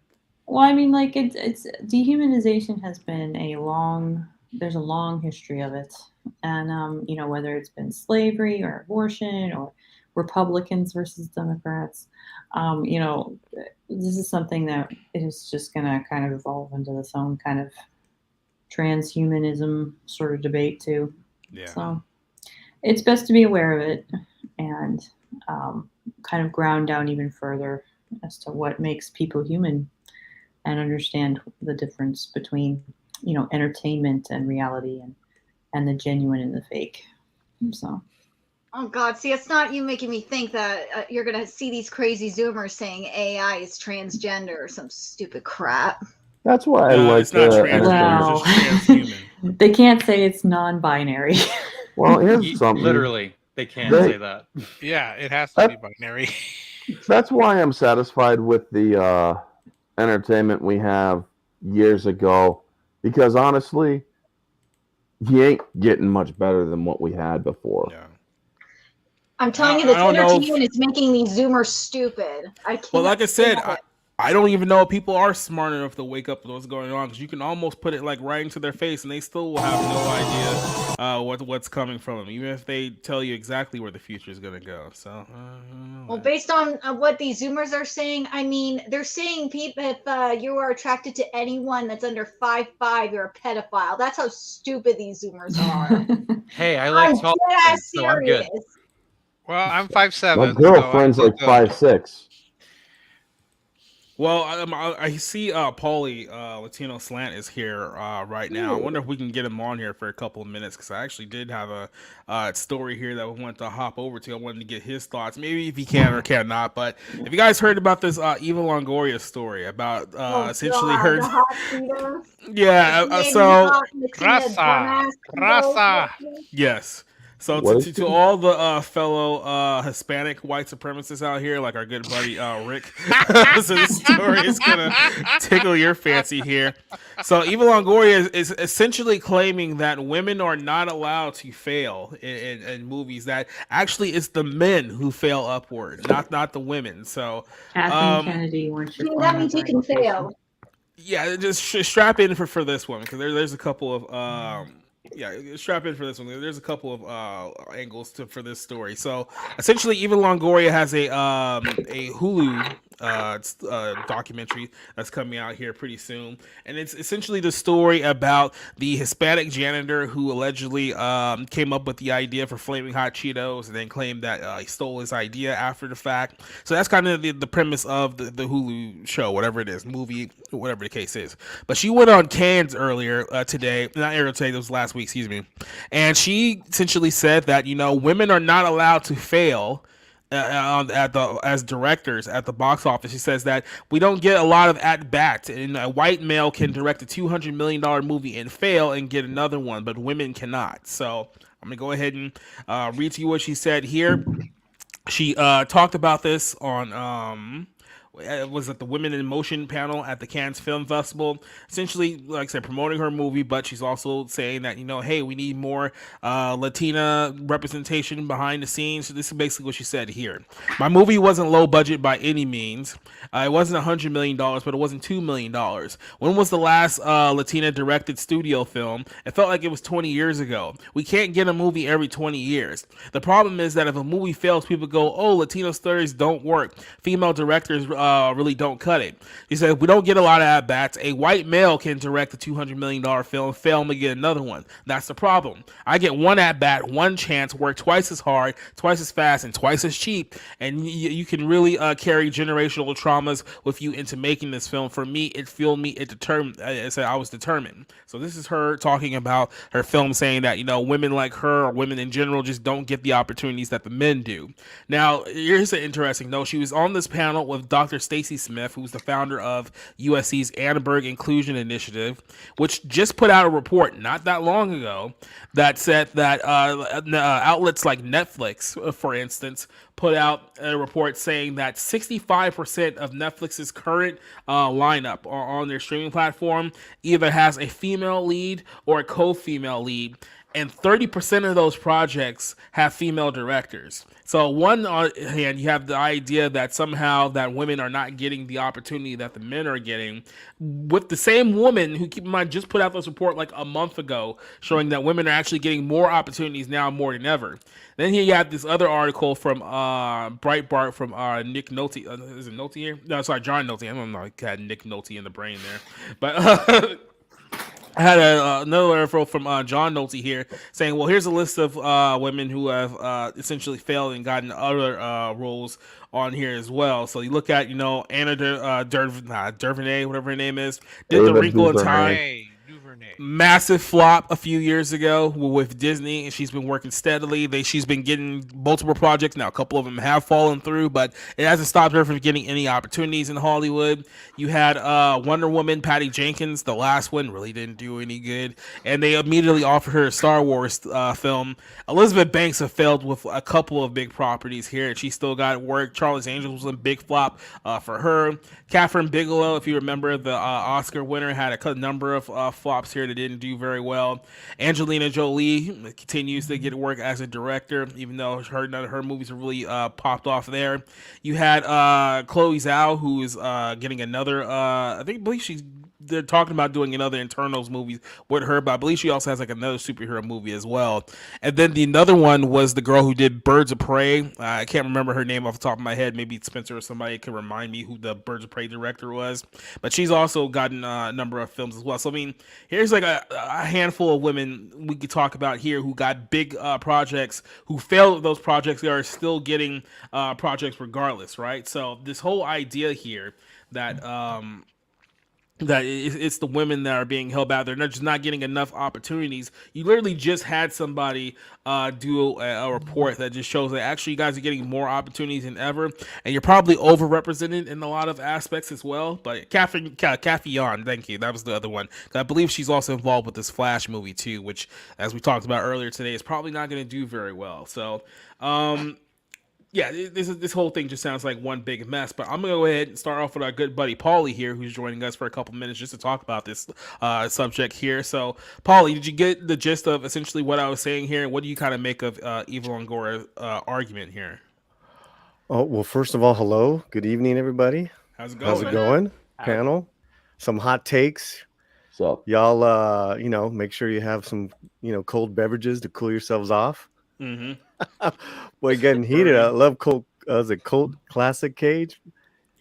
K: Well, I mean, like, it's dehumanization has been there's a long history of it. And, whether it's been slavery or abortion or Republicans versus Democrats, this is something that is just going to kind of evolve into this own kind of transhumanism sort of debate too.
C: Yeah.
K: So it's best to be aware of it and kind of ground down even further as to what makes people human and understand the difference between, entertainment and reality and the genuine and the fake. So.
G: Oh God! See, it's not you making me think that you're gonna see these crazy Zoomers saying AI is transgender or some stupid crap.
E: That's why I like
C: it's not transgender, it's just transhuman.
K: They can't say it's non-binary.
E: Well, here's something.
D: Literally, they can't say that.
J: Yeah, it has to be binary.
E: That's why I'm satisfied with the entertainment we have years ago, because honestly, you ain't getting much better than what we had before.
C: Yeah.
G: I'm telling you, this entertainment is making these Zoomers stupid.
C: Well, like I said, I don't even know if people are smart enough to wake up to what's going on, because you can almost put it like right into their face and they still will have no idea what's coming from them, even if they tell you exactly where the future is going to go. So,
G: well, based on what these Zoomers are saying, I mean, they're saying people, if you are attracted to anyone that's under 5'5", you're a pedophile. That's how stupid these Zoomers are.
D: Hey, I like tall things, so I'm good.
J: Well, I'm 5'7".
E: My girlfriend's like 5'6".
C: Well, I see Paulie Latino Slant is here right now. I wonder if we can get him on here for a couple of minutes, because I actually did have a story here that we wanted to hop over to. I wanted to get his thoughts, maybe if he can or cannot. But if you guys heard about this Eva Longoria story about essentially her, yeah, so
J: Raza.
C: Yes. So to all the fellow Hispanic white supremacists out here, like our good buddy Rick, so this story is gonna tickle your fancy here. So Eva Longoria is essentially claiming that women are not allowed to fail in movies. That actually it's the men who fail upward, not the women. So
K: Kathleen Kennedy wants your
G: that means you can fail.
C: Yeah, just strap in for this one, because there's a couple of strap in for this one. There's a couple of angles for this story. So essentially, Eva Longoria has a Hulu documentary that's coming out here pretty soon, and it's essentially the story about the Hispanic janitor who allegedly came up with the idea for Flaming Hot Cheetos, and then claimed that he stole his idea after the fact. So that's kind of the premise of the Hulu show, whatever it is, movie, whatever the case is. But she went on Cannes earlier today, not earlier today, it was last week, excuse me, and she essentially said that women are not allowed to fail as directors at the box office. She says that we don't get a lot of at bats, and a white male can direct a $200 million movie and fail and get another one, but women cannot. So I'm gonna go ahead and read to you what she said here. She talked about this on was at the Women in Motion panel at the Cannes Film Festival, essentially, like I said, promoting her movie, but she's also saying that, hey, we need more Latina representation behind the scenes. So this is basically what she said here. My movie wasn't low budget by any means. It wasn't $100 million, but it wasn't $2 million. When was the last Latina directed studio film? It felt like it was 20 years ago. We can't get a movie every 20 years. The problem is that if a movie fails, people go, oh, Latino stories don't work. Female directors really don't cut it. He said, we don't get a lot of at-bats. A white male can direct a $200 million film, fail and get another one. That's the problem. I get one at-bat, one chance, work twice as hard, twice as fast, and twice as cheap, and you can really carry generational traumas with you into making this film. For me, it fueled me, it determined, I was determined. So this is her talking about her film, saying that, women like her, or women in general, just don't get the opportunities that the men do. Now, here's an interesting note. She was on this panel with Dr. Stacy Smith, who's the founder of USC's Annenberg Inclusion Initiative, which just put out a report not that long ago that said that outlets like Netflix, for instance, put out a report saying that 65% of Netflix's current lineup on their streaming platform either has a female lead or a co-female lead, and 30% of those projects have female directors. So one hand, you have the idea that somehow that women are not getting the opportunity that the men are getting, with the same woman who, keep in mind, just put out this report like a month ago showing that women are actually getting more opportunities now more than ever. Then here you have this other article from Breitbart from Nick Nolte. Is it Nolte here? No, sorry, John Nolte. I don't know. I had Nick Nolte in the brain there. But I had another article from John Nolte here saying, well, here's a list of women who have essentially failed and gotten other roles on here as well. So you look at, Anna Duvernay, whatever her name is, did The Wrinkle in Time. Massive flop a few years ago with Disney, and she's been working steadily. She's been getting multiple projects now. A couple of them have fallen through, but it hasn't stopped her from getting any opportunities in Hollywood. You had Wonder Woman, Patty Jenkins. The last one really didn't do any good, and they immediately offered her a Star Wars film. Elizabeth Banks have failed with a couple of big properties here, and she still got work. Charlie's Angels was a big flop for her. Catherine Bigelow, if you remember, the Oscar winner, had a number of flops flops here that didn't do very well. Angelina Jolie continues to get work as a director, even though none of her movies have really popped off there. You had Chloe Zhao, who is getting another. I believe they're talking about doing another Internals movie with her, but I believe she also has like another superhero movie as well. And then the another one was the girl who did Birds of Prey. I can't remember her name off the top of my head. Maybe Spencer or somebody can remind me who the Birds of Prey director was. But she's also gotten a number of films as well. So I mean, here's like a handful of women we could talk about here who got big projects, who failed at those projects. They are still getting projects regardless, right? So this whole idea here that it's the women that are being held back. They're just not getting enough opportunities. You literally just had somebody do a report that just shows that actually you guys are getting more opportunities than ever, and you're probably overrepresented in a lot of aspects as well. But Kathy Yon, thank you. That was the other one. I believe she's also involved with this Flash movie too, which, as we talked about earlier today, is probably not going to do very well. So, yeah, this whole thing just sounds like one big mess. But I'm going to go ahead and start off with our good buddy Paulie here, who's joining us for a couple minutes just to talk about this subject here. So, Paulie, did you get the gist of essentially what I was saying here? What do you kind of make of Eva Longoria's argument here?
L: Oh, well, first of all, hello. Good evening, everybody.
C: How's it going?
L: How's it going? Panel. Some hot takes.
E: So,
L: y'all, make sure you have some, cold beverages to cool yourselves off.
C: Mm-hmm.
L: Boy, getting heated. I love cold. Was it cold classic Cage?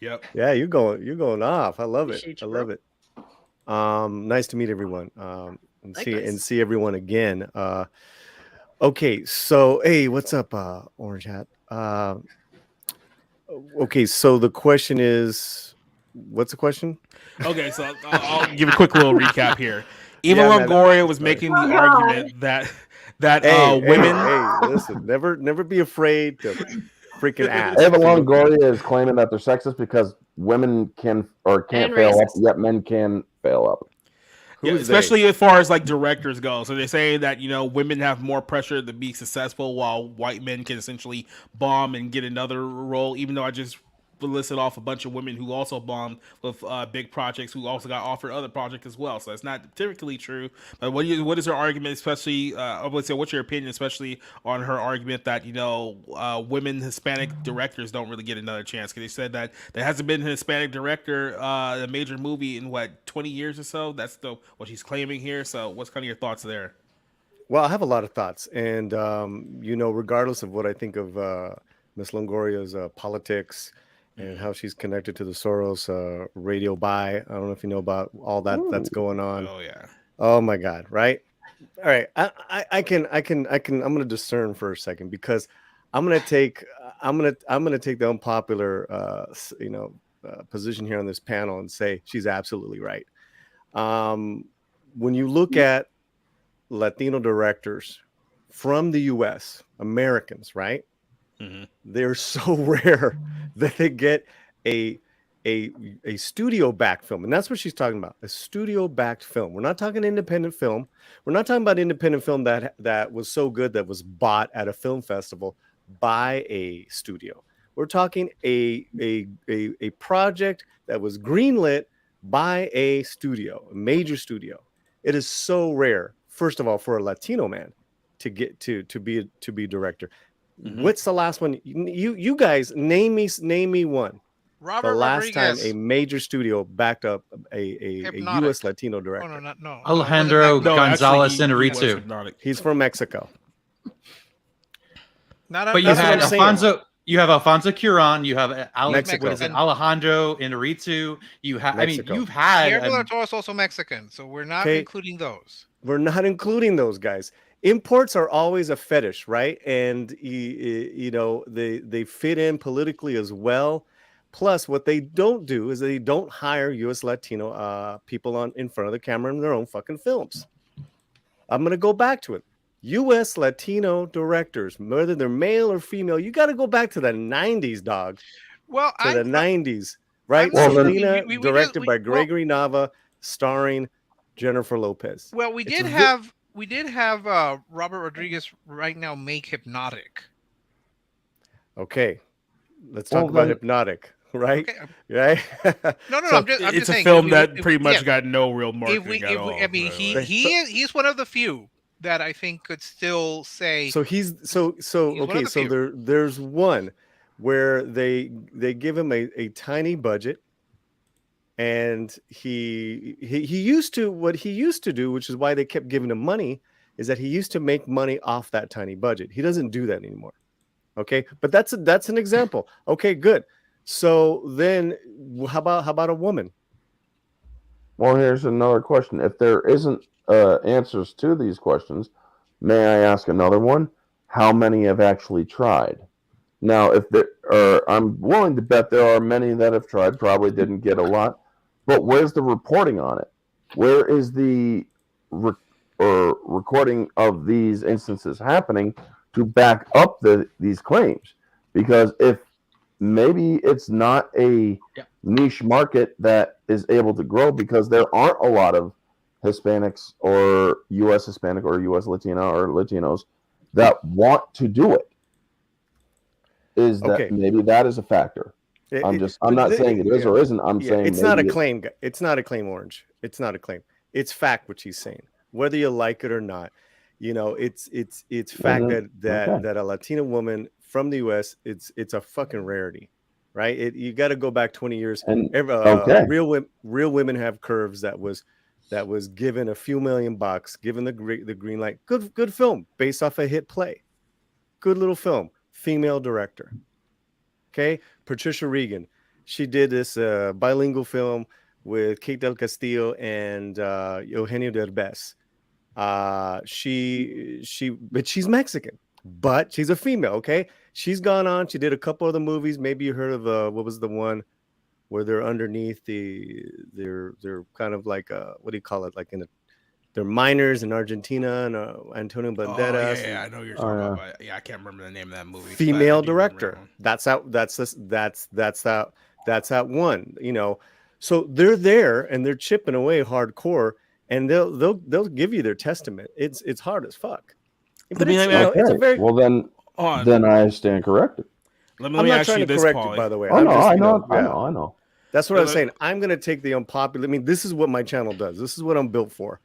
C: Yep.
L: Yeah, you're going off. I love it. I love it. Nice to meet everyone. And see everyone again. Okay, so hey, what's up, Orange Hat? Okay, so the question is, what's the question?
C: Okay, so I'll give a quick little recap here. Eva Longoria was making the argument that women.
L: Hey, listen, never be afraid to freaking ask.
E: Eva Longoria is claiming that they're sexist because women can't fail up, yet men can fail up.
C: Yeah, especially as far as like directors go. So they're saying that women have more pressure to be successful, while white men can essentially bomb and get another role. Even though I just listed off a bunch of women who also bombed with big projects, who also got offered other projects as well. So it's not typically true. But what is her argument, especially? I would say, what's your opinion, especially on her argument that women Hispanic directors don't really get another chance? Because they said that there hasn't been a Hispanic director a major movie in 20 years or so. That's what she's claiming here. So what's kind of your thoughts there?
L: Well, I have a lot of thoughts, and regardless of what I think of Miss Longoria's politics and how she's connected to the Soros radio buy. I don't know if you know about all that's going on.
C: Oh yeah.
L: Oh my God. Right. All right. I'm going to discern for a second, because I'm going to take the unpopular, position here on this panel and say she's absolutely right. When you look at Latino directors from the U.S., Americans, right?
C: Mm-hmm.
L: They're so rare that they get a studio backed film, and that's what she's talking about, a studio backed film. We're not talking independent film. We're not talking about independent film that was so good that was bought at a film festival by a studio. We're talking a project that was greenlit by a studio, a major studio. It is so rare, first of all, for a Latino man to get to be director. Mm-hmm. What's the last one? You guys name me one.
J: Robert
L: the last
J: Rodriguez.
L: Time a major studio backed up a U.S. Latino director.
J: Oh, no.
D: Alejandro Gonzalez Inarritu.
L: He's from Mexico.
D: But you had Alfonso. You have Alfonso Cuarón. You have Alejandro Inarritu. You have.
L: Mexico.
D: I mean, you've had.
J: Guillermo del Toro is also Mexican, so we're not including those.
L: We're not including those guys. Imports are always a fetish, right? And they fit in politically as well. Plus, what they don't do is they don't hire U.S. Latino people in front of the camera in their own fucking films. I'm gonna go back to it. U.S. Latino directors, whether they're male or female, you got to go back to the '90s, dog.
J: Well,
L: the '90s, right? Selena, directed by Gregory Nava, starring Jennifer Lopez.
J: Well, we did have Robert Rodriguez right now make Hypnotic.
L: Okay, let's talk about Hypnotic. right?
J: Okay.
L: Right?
J: No.
L: So
J: I'm just
C: It's a
J: saying,
C: film
J: if
C: that
J: we-
C: pretty much
J: yeah,
C: got no real marketing at all.
J: I mean,
C: really.
J: he's one of the few that I think could still say.
L: so he's so
J: He's one
L: okay.
J: of the
L: So
J: few.
L: there's one where they give him a tiny budget, and he used to, what he used to do, which is why they kept giving him money, is that he used to make money off that tiny budget. He doesn't do that anymore. Okay, but that's an example. Okay, good. So then, how about a woman?
E: Well, here's another question. If there isn't answers to these questions, may I ask another one? How many have actually tried? Now, if there are, I'm willing to bet there are many that have tried, probably didn't get a lot, but where's the reporting on it? Where is the recording of these instances happening to back up these claims? Because if maybe it's not a niche market that is able to grow, because there aren't a lot of Hispanics or U.S. Hispanic or U.S. Latino or Latinos that want to do it. Is that maybe that is a factor? I'm not saying it is or isn't. I'm saying
L: it's not a claim. It's not a claim, Orange. It's not a claim. It's fact what she's saying, whether you like it or not. You know, it's fact that a Latina woman from the U.S. it's a fucking rarity, right? You got to go back 20 years.
E: And
L: real women have curves. That was given a few $1 million, given the green light. Good film based off a hit play. Good little film. Female director. Okay, Patricia Regan. She did this bilingual film with Kate del Castillo and Eugenio Derbez. But she's Mexican, but she's a female. Okay, she's gone on. She did a couple other movies. Maybe you heard of what was the one where they're underneath they're kind of like what do you call it? Like they're miners in Argentina, and Antonio Banderas.
C: Oh, yeah, I know you're talking about. Yeah, I can't remember the name of that movie.
L: Female director. That's that one. You know, so they're there and they're chipping away hardcore, and they'll give you their testament. It's hard as fuck. But it's a very
E: well. Then I stand corrected.
C: Let
L: I'm
C: me
L: not
C: ask
L: trying
C: you
L: to
C: this,
L: correct
C: Paulie.
L: it, by the way.
E: Oh, no, I know.
L: That's what I was saying. I'm going to take the unpopular. I mean, this is what my channel does. This is what I'm built for.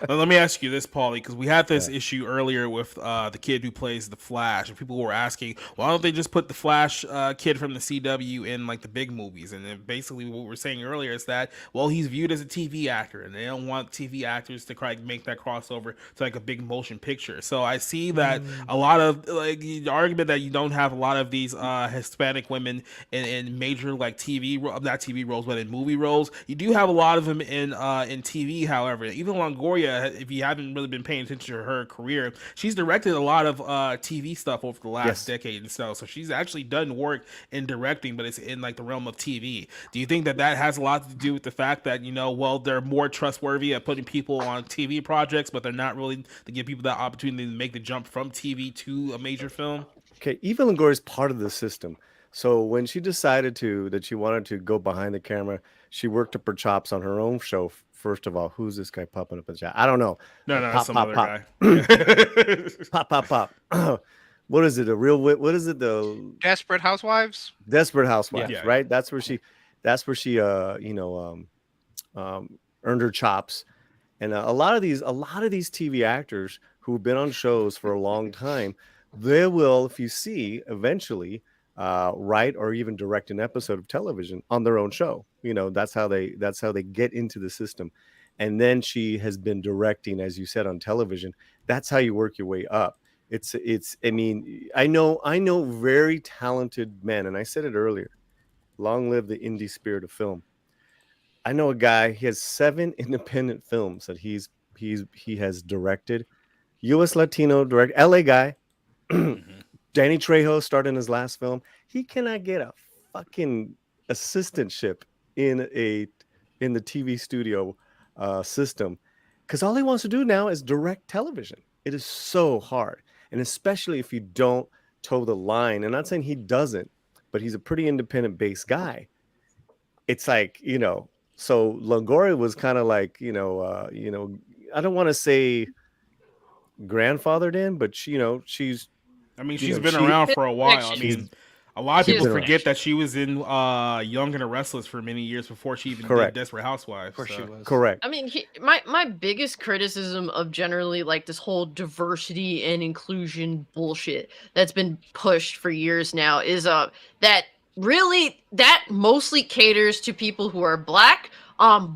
C: Let me ask you this, Paulie, because we had this issue earlier with the kid who plays the Flash, and people were asking, why don't they just put the Flash kid from the CW in like the big movies? And then basically what we were saying earlier is that, well, he's viewed as a TV actor, and they don't want TV actors to make that crossover to like a big motion picture. So I see that a lot of like the argument that you don't have a lot of these Hispanic women in major like not TV roles, but in movie roles. You do have a lot of them in TV. However, Eva Longoria, if you haven't really been paying attention to her career, she's directed a lot of TV stuff over the last decade and so she's actually done work in directing, but it's in like the realm of TV. Do you think that has a lot to do with the fact that, you know, well, they're more trustworthy at putting people on TV projects, but they're not really to give people that opportunity to make the jump from TV to a major film?
L: Okay, Eva Longoria is part of the system. So when she decided that she wanted to go behind the camera, she worked up her chops on her own show. First of all, who's this guy popping up in the chat? I don't know.
C: No, some other guy.
L: Pop. What is it? What is it? The
J: Desperate Housewives.
L: Desperate Housewives,
C: Yeah.
L: right? That's where she earned her chops. And a lot of these TV actors who've been on shows for a long time, they will, if you see, eventually write or even direct an episode of television on their own show. You know, that's how they get into the system. And then she has been directing, as you said, on television. That's how you work your way up. I mean, I know very talented men, and I said it earlier, long live the indie spirit of film. I know a guy, he has 7 independent films that he has directed. US Latino direct, LA guy. Danny Trejo starred in his last film. He cannot get a fucking assistantship in the TV studio system, because all he wants to do now is direct television. It is so hard, and especially if you don't toe the line. And not saying he doesn't, but he's a pretty independent based guy. It's like, you know, so Longoria was kind of like, I don't want to say grandfathered in, but she's
C: been around for a while. I mean, A lot of
F: She
C: people
F: is
C: forget that she was in Young and the Restless for many years before she even
L: Correct.
C: did Desperate Housewives.
D: Of course
C: so.
D: she was.
L: Correct.
F: I mean, my biggest criticism of generally like this whole diversity and inclusion bullshit that's been pushed for years now is that really that mostly caters to people who are black,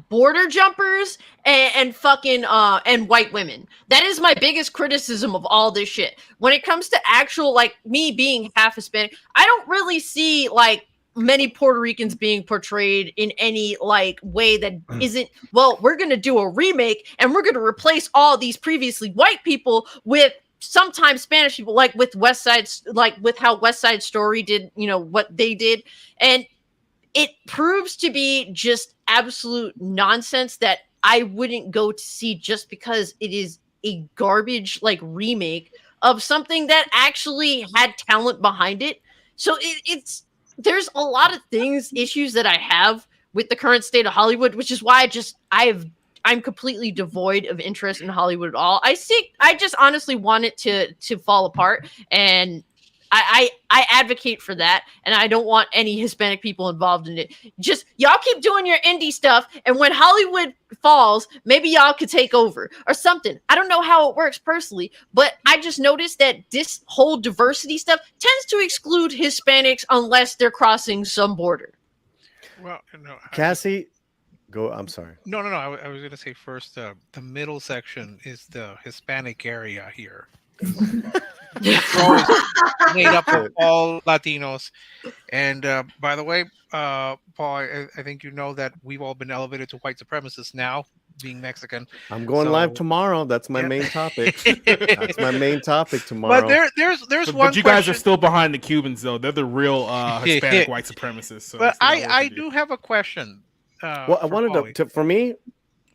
F: border jumpers, and fucking and white women. That is my biggest criticism of all this shit. When it comes to actual like me being half Hispanic, I don't really see like many Puerto Ricans being portrayed in any like way that isn't, well, we're going to do a remake and we're going to replace all these previously white people with sometimes Spanish people, like with West Side, like with how West Side Story did, you know, what they did. And it proves to be just absolute nonsense that I wouldn't go to see just because it is a garbage like remake of something that actually had talent behind it. So it's there's a lot of issues that I have with the current state of Hollywood, which is why I'm completely devoid of interest in Hollywood at all. I just honestly want it to fall apart, and I advocate for that, and I don't want any Hispanic people involved in it. Just y'all keep doing your indie stuff, and when Hollywood falls, maybe y'all could take over or something. I don't know how it works personally, but I just noticed that this whole diversity stuff tends to exclude Hispanics unless they're crossing some border.
J: Well, no,
L: Cassie, go. I'm sorry.
J: No. I was going to say first, the middle section is the Hispanic area here. It's made up of all Latinos. And by the way, Paul, I think you know that we've all been elevated to white supremacists now, being Mexican.
L: I'm going live tomorrow. That's my main topic. That's my main topic tomorrow.
J: But there's one.
C: But you guys are still behind the Cubans, though. They're the real Hispanic white supremacists. So
J: but I do have a question.
L: Well, I wanted to for me.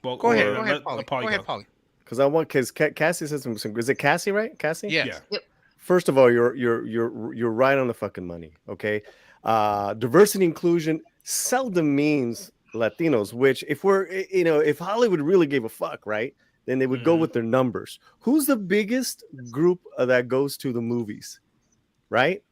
C: Well,
J: go ahead, Paulie. Go ahead, Paulie.
L: Because Cassie says some. Is it Cassie, right? Cassie?
J: Yes. Yeah.
F: Yep.
L: First of all, you're right on the fucking money. Okay, diversity inclusion seldom means Latinos. Which, if Hollywood really gave a fuck, right, then they would go with their numbers. Who's the biggest group that goes to the movies, right?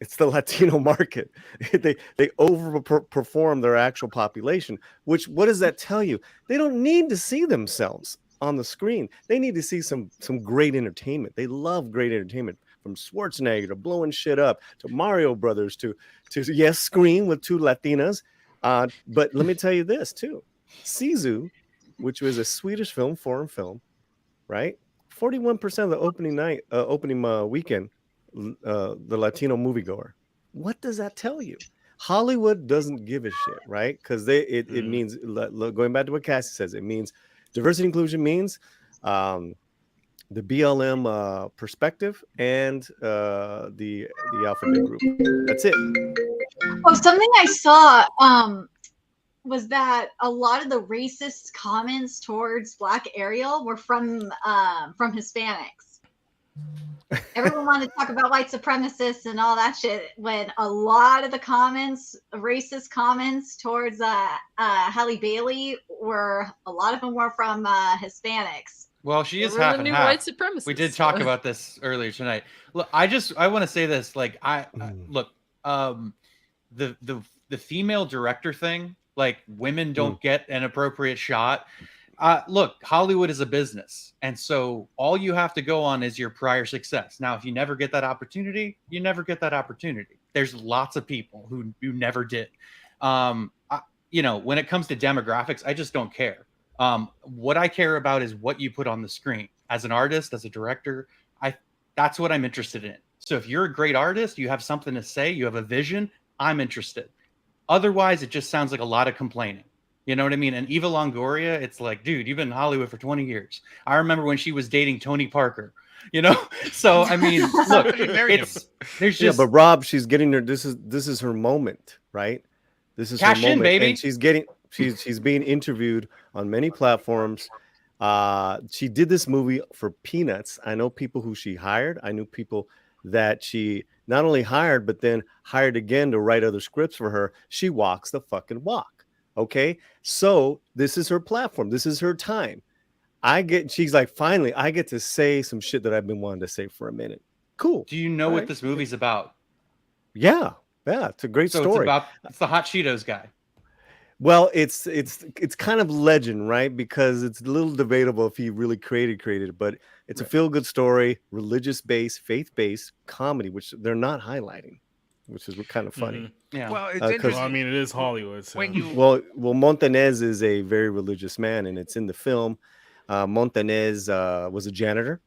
L: It's the Latino market. They overperform their actual population. Which, what does that tell you? They don't need to see themselves on the screen. They need to see some great entertainment. They love great entertainment, from Schwarzenegger to blowing shit up to Mario Brothers to yes, Scream with two Latinas. But let me tell you this too. Sisu, which was a Swedish foreign film, right? 41% of the opening weekend, the Latino moviegoer. What does that tell you? Hollywood doesn't give a shit, right? Because it means, going back to what Cassie says, it means diversity inclusion means the BLM perspective and the alphabet group. That's it.
G: Oh, something I saw was that a lot of the racist comments towards Black Ariel were from Hispanics. Everyone wanted to talk about white supremacists and all that shit, when a lot of the racist comments towards Halle Bailey a lot of them were from Hispanics.
D: Well, she is
F: We're
D: half
F: the
D: and
F: new
D: half.
F: white supremacists.
D: We did talk about this earlier tonight. Look, I want to say this. Like, look, the female director thing, like, women don't get an appropriate shot. Look, Hollywood is a business, and so all you have to go on is your prior success. Now, if you never get that opportunity, you never get that opportunity. There's lots of people who never did. When it comes to demographics, I just don't care. What I care about is what you put on the screen. As an artist, as a director, that's what I'm interested in. So if you're a great artist, you have something to say, you have a vision, I'm interested. Otherwise, it just sounds like a lot of complaining. You know what I mean? And Eva Longoria, it's like, dude, you've been in Hollywood for 20 years. I remember when she was dating Tony Parker, So, I mean, look, there's just...
L: but Rob, she's getting her, this is her moment, right? This is
D: cash
L: her moment.
D: In, baby.
L: And she's being interviewed on many platforms. She did this movie for peanuts. I know people who she hired. I knew people that she not only hired, but then hired again to write other scripts for her. She walks the fucking walk. Okay. So this is her platform. This is her time. She's like, finally, I get to say some shit that I've been wanting to say for a minute. Cool.
D: Do you know what this movie's about?
L: Yeah. Yeah, it's a great
D: So
L: story.
D: it's the hot Cheetos guy.
L: Well, it's kind of legend, right? Because it's a little debatable if he really created it, but it's a feel-good story, religious-based, faith-based comedy, which they're not highlighting, which is kind of funny.
D: Yeah.
J: Well, it's interesting.
C: I mean, it is Hollywood. So.
J: When you
L: Well, Montanez is a very religious man, and it's in the film. Montanez was a janitor,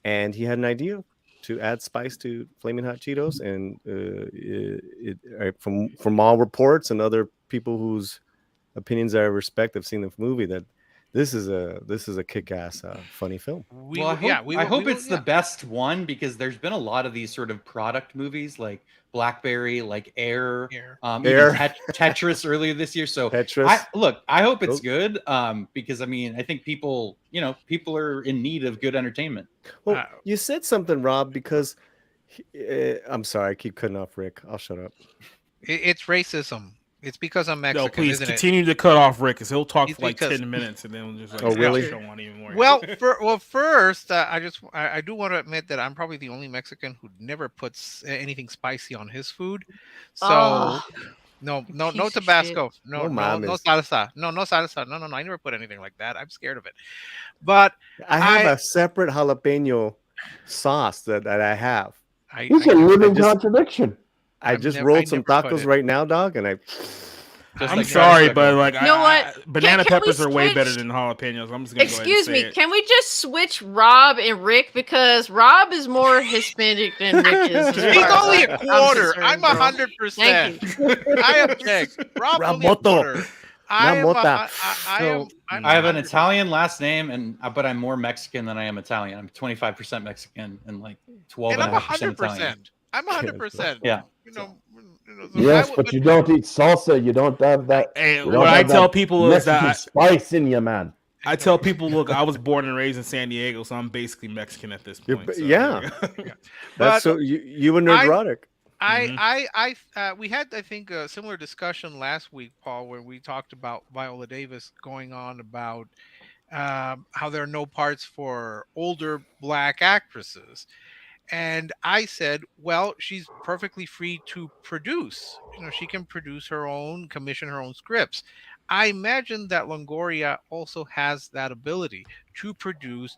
L: and he had an idea to add spice to Flaming Hot Cheetos, and from all reports and other people whose opinions I respect have seen the movie, that this is a kick-ass funny film.
D: I hope it's the best one, because there's been a lot of these sort of product movies like Blackberry, like Air. Even Tetris earlier this year. So I hope it's good, because I mean, I think people are in need of good entertainment.
L: Well, you said something, Rob, because I'm sorry, I keep cutting off Rick. I'll shut up.
J: It's racism. It's because I'm Mexican.
C: No, please
J: isn't
C: continue to cut off Rick, because he'll talk for like 10 minutes, and then we'll just
L: really?
C: don't want even more.
J: Well, first, I do want to admit that I'm probably the only Mexican who never puts anything spicy on his food. So no Tabasco, no salsa, no salsa, no. I never put anything like that. I'm scared of it. But
L: I have a separate jalapeno sauce that I have.
E: You can live in contradiction.
L: I just rolled some tacos right now, dog, and
C: I'm sorry, but like,
F: you know what?
C: Banana
F: Can we
C: peppers are way
F: switch?
C: better than jalapenos. I'm just gonna
F: Excuse
C: go
F: me,
C: ahead and say
F: can we just switch Rob and Rick, because Rob is more Hispanic than Rick is?
J: He's only a quarter. I'm 100%. I object. Rob only a quarter. I
D: have an Italian last name, but I'm more Mexican than I am Italian. I'm 25% Mexican and like 12.5% Italian.
J: I'm 100%.
D: Yeah.
E: Yes, but you don't eat salsa. You don't have that.
C: What I tell people is that
E: spice in you, man.
C: I tell people, look, I was born and raised in San Diego, so I'm basically Mexican at this point.
L: Yeah. That's so you and neurotic.
J: We had, I think, a similar discussion last week, Paul, where we talked about Viola Davis going on about how there are no parts for older Black actresses. And I said, well, she's perfectly free to produce. She can produce her own, commission her own scripts. I imagine that Longoria also has that ability to produce,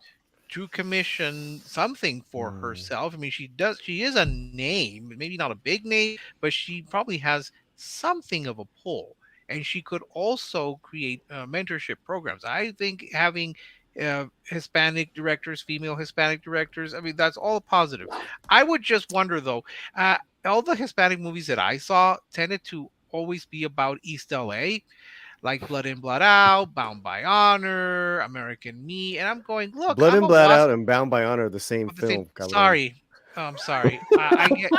J: to commission something for herself. I mean, she is a name, maybe not a big name, but she probably has something of a pull. And she could also create mentorship programs. I think having Hispanic directors, female Hispanic directors, I mean, that's all positive. I would just wonder, though, all the Hispanic movies that I saw tended to always be about East LA, like Blood In, Blood Out, Bound by Honor, American Me, and I'm going, look,
L: Blood In, Blood Out and Bound by Honor are the same film.
J: Sorry. I'm sorry. I get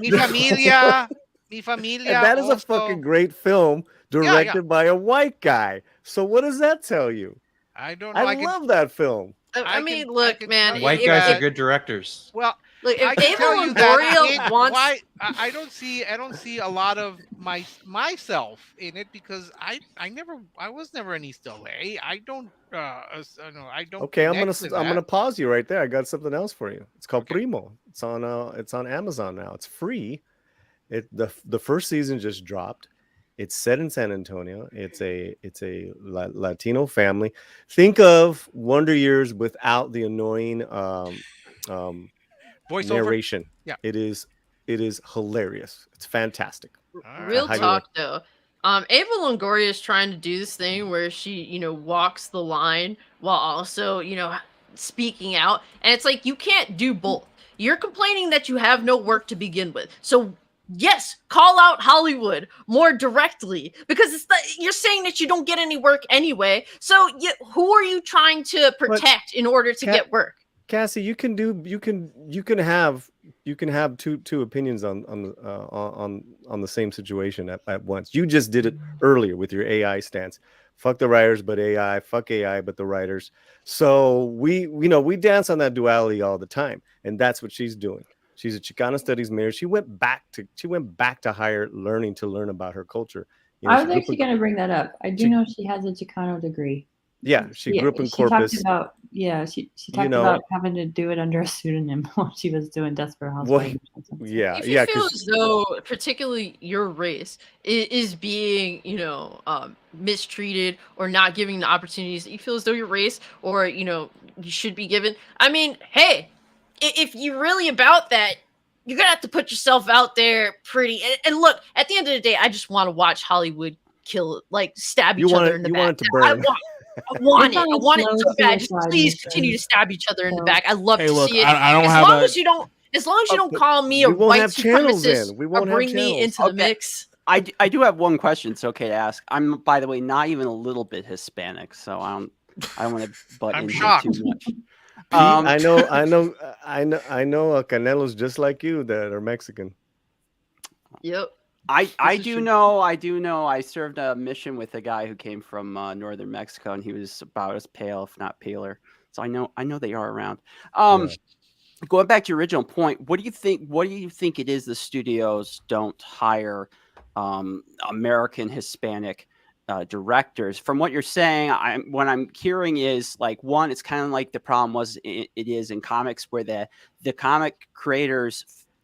J: Mi Familia. Mi Familia.
L: And that is a fucking great film directed by a white guy. So what does that tell you?
J: I don't know.
L: I love that film.
F: I mean, look, man.
D: White guys are good directors.
J: Well,
F: look, if
J: Eva
F: Longoria wants,
J: I don't see a lot of myself in it, because I was never in East LA. I don't.
L: Okay, I'm gonna pause you right there. I got something else for you. It's called Primo. It's on Amazon now. It's free. The first season just dropped. It's set in San Antonio. It's a Latino family. Think of Wonder Years without the annoying
J: voiceover
L: narration.
J: Yeah,
L: it is hilarious. It's fantastic.
F: Real talk though. Eva Longoria is trying to do this thing where she, walks the line while also, speaking out, and it's like you can't do both. You're complaining that you have no work to begin with, so. Yes, call out Hollywood more directly, because you're saying that you don't get any work anyway. So who are you trying to protect in order to get work?
L: Cassie, you can have two opinions on the same situation at once. You just did it earlier with your AI stance. Fuck the writers, but AI. Fuck AI, but the writers. So we dance on that duality all the time, and that's what she's doing. She's a Chicana studies major. She went back to higher learning to learn about her culture.
K: I was actually going to bring that up. I do know she has a Chicano degree.
L: Yeah, she
K: Yeah,
L: grew up in
K: she talked
L: Corpus.
K: about she talked about having to do it under a pseudonym while she was doing Desperate Housewives.
L: Yeah,
F: If you
L: yeah,
F: feel
L: because
F: as though, particularly your race, is being, mistreated or not giving the opportunities that you feel as though your race or you should be given. I mean, hey, if you're really about that, you're gonna have to put yourself out there pretty. And look, at the end of the day, I just want to watch Hollywood stab each other in the
L: you
F: back.
L: want it to burn.
F: I want
K: It's
F: it.
K: on
F: I
K: a
F: want it
K: slow
F: so bad. Just
K: suicide
F: please
K: mission,
F: continue to stab each other in the
K: so-
F: back. I love
C: Hey,
F: to
C: look,
F: see it.
C: I don't
F: As
C: have
F: long
C: a.
F: as you don't, as long as you don't call me a
L: we won't
F: white
L: have channels
F: supremacist
L: then. We
F: or
L: won't have
F: bring me
L: channels.
F: into the
H: Okay.
F: mix.
H: I do have one question. It's okay to ask. I'm, by the way, not even a little bit Hispanic, so I don't want to butt
J: I'm
H: into it
J: shocked.
H: too much.
L: Pete, I know Canelos just like you that are Mexican.
F: Yep.
H: I do know. I served a mission with a guy who came from northern Mexico, and he was about as pale, if not paler. So I know they are around. Going back to your original point, what do you think it is the studios don't hire American Hispanic directors? From what you're saying, what I'm hearing is like, one, it's kind of like the problem it is in comics where the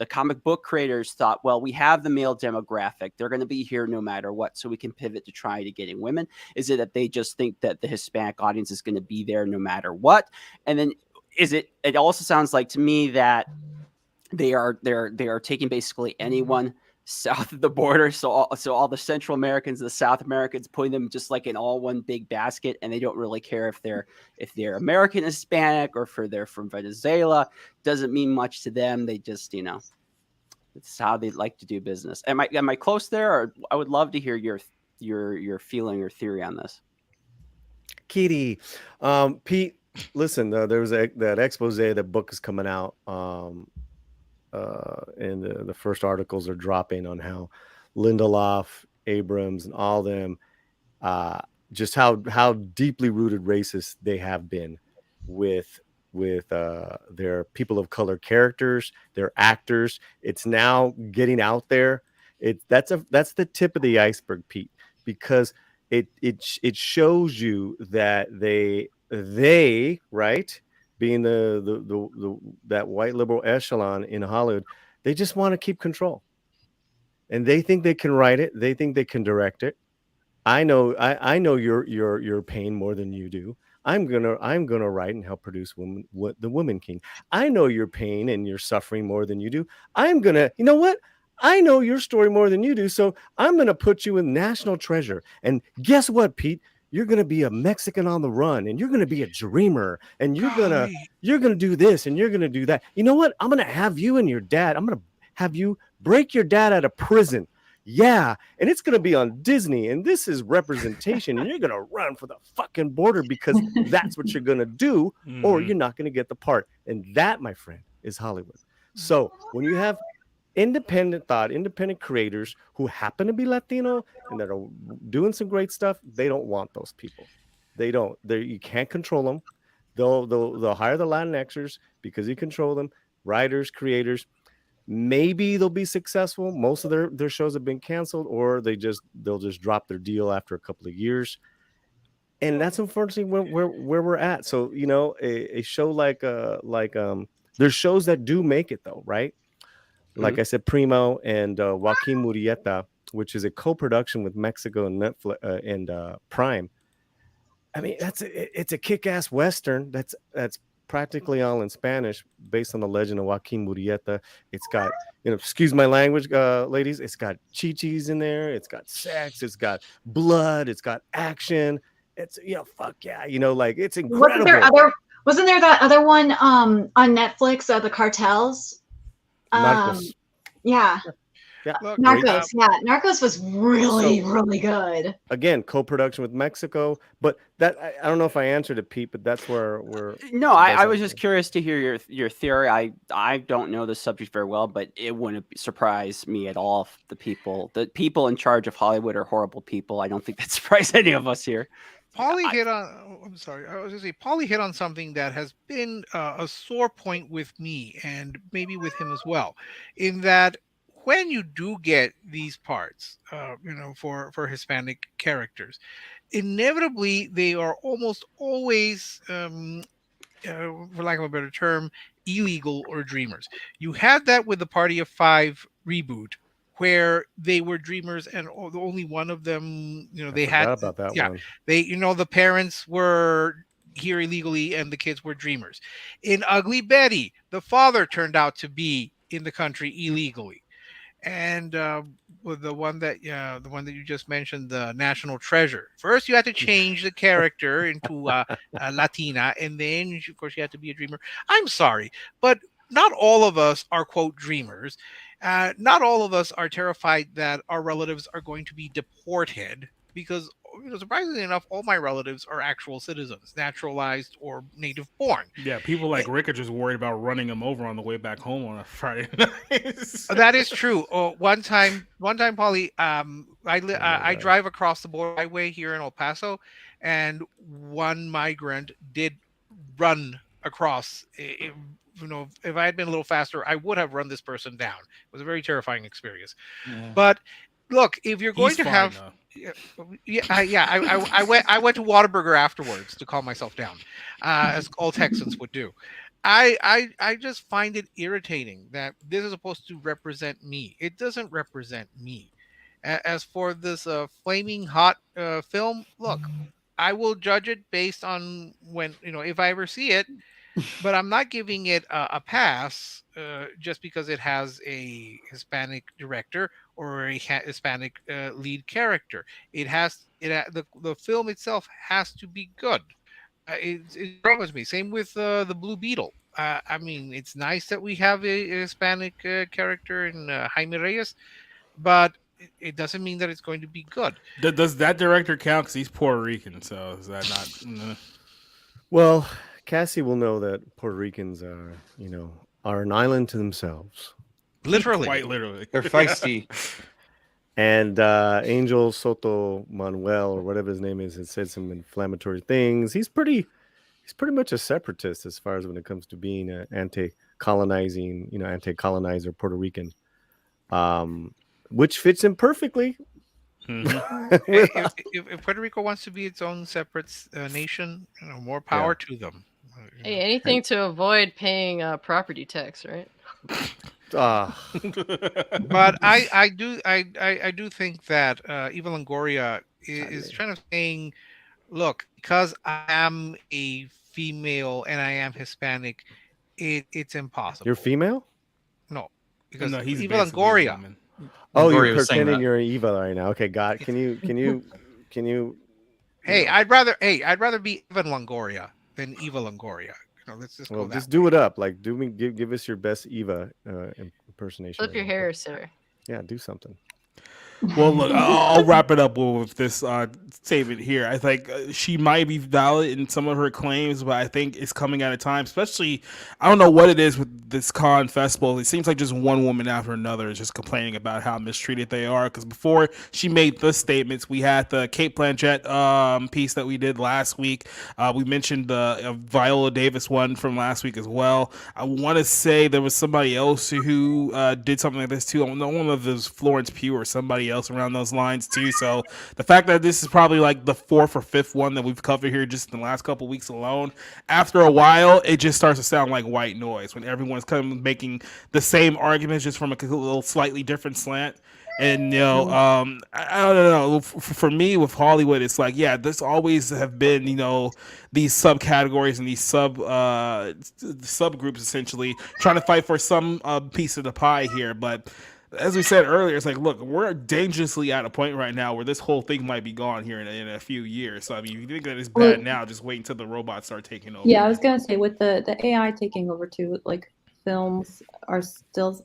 H: comic book creators thought, well, we have the male demographic. They're going to be here no matter what, so we can pivot to try to getting women. Is it that they just think that the Hispanic audience is going to be there no matter what? And then it also sounds like to me that they are taking basically anyone south of the border. So all the Central Americans, the South Americans, putting them just like in all one big basket, and they don't really care if they're American Hispanic or if they're from Venezuela. Doesn't mean much to them. They just, it's how they like to do business. Am I close there? Or I would love to hear your feeling or theory on this.
L: Kitty, Pete, listen, there was that expose. That book is coming out. And the first articles are dropping on how Lindelof, Abrams, and all them, just how deeply rooted racist they have been with their people of color characters, their actors. It's now getting out there. That's the tip of the iceberg, Pete, because it shows you that they right, being that white liberal echelon in Hollywood, they just want to keep control, and they think they can write it. They think they can direct it. I know your pain more than you do. I'm gonna write and help produce the Woman King. I know your pain and your suffering more than you do. I'm gonna, you know what? I know your story more than you do, so I'm gonna put you in National Treasure. And guess what, Pete? You're gonna be a Mexican on the run, and you're gonna be a dreamer, and you're gonna do this, and you're gonna do that. You know what? I'm gonna have you and your dad. I'm gonna have you break your dad out of prison. Yeah, and it's gonna be on Disney, and this is representation, and you're gonna run for the fucking border because that's what you're gonna do, or you're not gonna get the part. And that, my friend, is Hollywood. So when you have independent creators who happen to be Latino and that are doing some great stuff, they don't want those people. You can't control them. They'll hire the Latinxers because you control them. Writers, creators. Maybe they'll be successful. Most of their shows have been canceled, or they'll just drop their deal after a couple of years. And that's unfortunately where we're at. So a show like there's shows that do make it though, right? Like I said, Primo and Joaquin Murrieta, which is a co-production with Mexico and Netflix and Prime. I mean, it's a kick-ass Western that's practically all in Spanish, based on the legend of Joaquin Murrieta. It's got, excuse my language, ladies, it's got chichis in there, it's got sex, it's got blood, it's got action. It's fuck yeah, like it's incredible.
G: Wasn't there that other one on Netflix, the cartels?
L: Narcos.
G: Yeah.
L: Look,
G: Narcos. Yeah, Narcos was really good.
L: Again, co-production with Mexico, but that I don't know if I answered it, Pete, but that's where we're.
H: No, I was just curious to hear your theory. I don't know the subject very well, but it wouldn't surprise me at all if the people in charge of Hollywood are horrible people. I don't think that surprised any of us here.
J: Paulie hit on. I'm sorry. I was going to say Paulie hit on something that has been a sore point with me, and maybe with him as well, in that when you do get these parts, for Hispanic characters, inevitably they are almost always, for lack of a better term, illegal or dreamers. You had that with the Party of Five reboot, where they were dreamers, and only one of them, they had,
L: about that one.
J: the parents were here illegally and the kids were dreamers. In Ugly Betty, the father turned out to be in the country illegally. And with the one that you just mentioned, the National Treasure. First, you had to change the character into a Latina, and then, of course, you had to be a dreamer. I'm sorry, but not all of us are, quote, dreamers. Not all of us are terrified that our relatives are going to be deported, because, surprisingly enough, all my relatives are actual citizens, naturalized or native born.
C: Yeah, people like Rick are just worried about running him over on the way back home on a Friday night.
J: That is true. One time, Polly, I drive across the border highway here in El Paso, and one migrant did run across. If I had been a little faster, I would have run this person down. It was a very terrifying experience. Yeah. But look, if you're going to have, I went to Whataburger afterwards to calm myself down, as all Texans would do. I just find it irritating that this is supposed to represent me. It doesn't represent me. As for this flaming hot film, look, I will judge it based on if I ever see it, but I'm not giving it a pass just because it has a Hispanic director or a Hispanic lead character. The film itself has to be good. It bothers me. Same with the Blue Beetle. I mean, it's nice that we have a Hispanic character in Jaime Reyes, but it doesn't mean that it's going to be good.
C: Does that director count? Because he's Puerto Rican, so is that not?
L: Well, Cassie will know that Puerto Ricans are an island to themselves.
J: Literally,
C: quite literally,
D: they're feisty.
L: And Angel Soto Manuel, or whatever his name is, has said some inflammatory things. He's pretty much a separatist as far as when it comes to being an anti-colonizer Puerto Rican, which fits him perfectly.
J: Mm-hmm. if Puerto Rico wants to be its own separate nation, more power to them.
F: Hey, anything to avoid paying property tax, right?
J: But I do think that Eva Longoria is trying to saying, look, because I am a female and I am Hispanic, it's impossible.
L: You're female?
J: No, because
C: he's
J: Eva Longoria.
L: Oh, you're pretending you're Eva right now. Okay, God, can you?
J: Hey, I'd rather be Evan Longoria than Eva Longoria. Let's just go.
L: Just do it up. Like, give us your best Eva impersonation.
F: Flip your hair, sir.
L: Yeah, do something.
C: Well, look, I'll wrap it up with this statement here. I think she might be valid in some of her claims, but I think it's coming at a time, especially, I don't know what it is with this con festival. It seems like just one woman after another is just complaining about how mistreated they are. Because before she made the statements, we had the Kate Blanchett piece that we did last week. We mentioned the Viola Davis one from last week as well. I want to say there was somebody else who did something like this too. I don't know, one of those Florence Pugh or somebody else around those lines too. So the fact that this is probably like the fourth or fifth one that we've covered here just in the last couple weeks alone, after a while it just starts to sound like white noise when everyone's kind of making the same arguments just from a little slightly different slant. And I don't know, for me with Hollywood, it's like, yeah, this always have been these subcategories and these subgroups essentially trying to fight for some piece of the pie here. But as we said earlier, it's like, look, we're dangerously at a point right now where this whole thing might be gone here in a few years. So, I mean, if you think that it's bad now, just wait until the robots start taking over.
K: Yeah, I was going to say, with the AI taking over too, like, films are still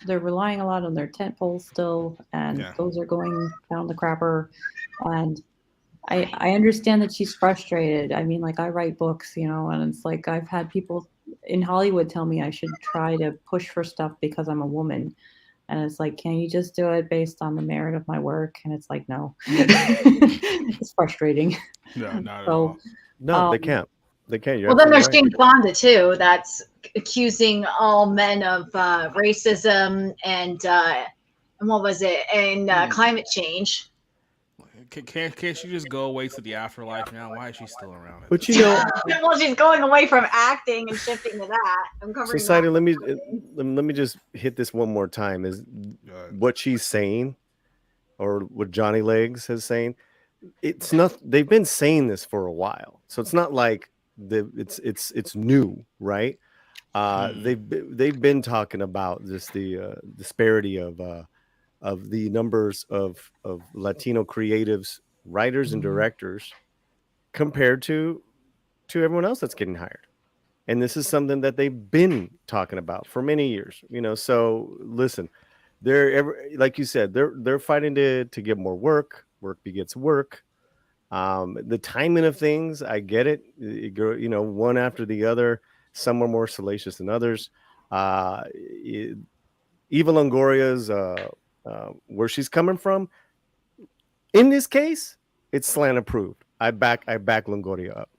K: they're relying a lot on their tentpoles still, and those are going down the crapper. And I understand that she's frustrated. I mean, like, I write books, and it's like I've had people in Hollywood tell me I should try to push for stuff because I'm a woman. And it's like, can you just do it based on the merit of my work? And it's like, no. It's frustrating.
C: No, not at all.
L: No, they can't. They can't.
G: Well, then there's Jane Fonda, too, that's accusing all men of racism and what was it? And climate change.
C: can't she just go away to the afterlife now? Why is she still around?
L: But you know,
G: well, she's going away from acting and shifting to that. I'm covering
L: society.
G: that.
L: Let me just hit this one more time. Is what she's saying, or what Johnny Legs is saying? It's not. They've been saying this for a while, so it's not like it's new, right? They've been talking about just the disparity of the numbers of Latino creatives, writers, and directors compared to everyone else that's getting hired. And this is something that they've been talking about for many years. So listen, like you said, they're fighting to get more work. Work begets work. The timing of things, I get it. One after the other. Some are more salacious than others. Eva Longoria's where she's coming from. In this case, it's slant approved. I back Longoria up.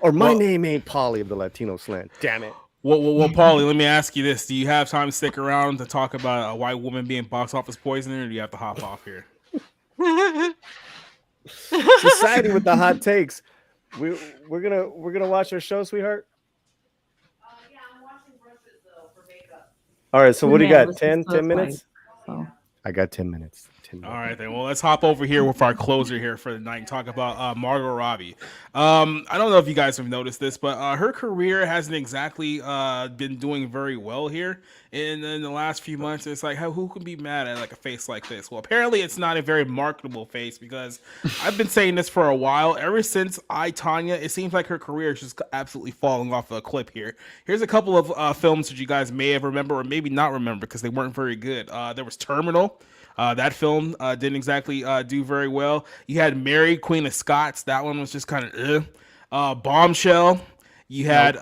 L: Or my name ain't Polly of the Latino slant. Damn it.
C: Well, Paulie, let me ask you this: do you have time to stick around to talk about a white woman being box office poisoner, or do you have to hop off here?
L: Society with the hot takes. We're gonna watch our show, sweetheart.
M: Yeah, I'm watching brushes though for makeup.
L: All right, so what do you got? 10 minutes?
K: So.
L: I got 10 minutes.
C: All right, then. Well, let's hop over here with our closer here for the night and talk about Margot Robbie. I don't know if you guys have noticed this, but her career hasn't exactly been doing very well here in the last few months. It's like, who can be mad at like a face like this? Well, apparently it's not a very marketable face, because I've been saying this for a while. Ever since I, Tonya, it seems like her career is just absolutely falling off a cliff here. Here's a couple of films that you guys may have remembered or maybe not remember because they weren't very good. There was Terminal. That film didn't exactly do very well. You had Mary, Queen of Scots. That one was just kind of Bombshell. You had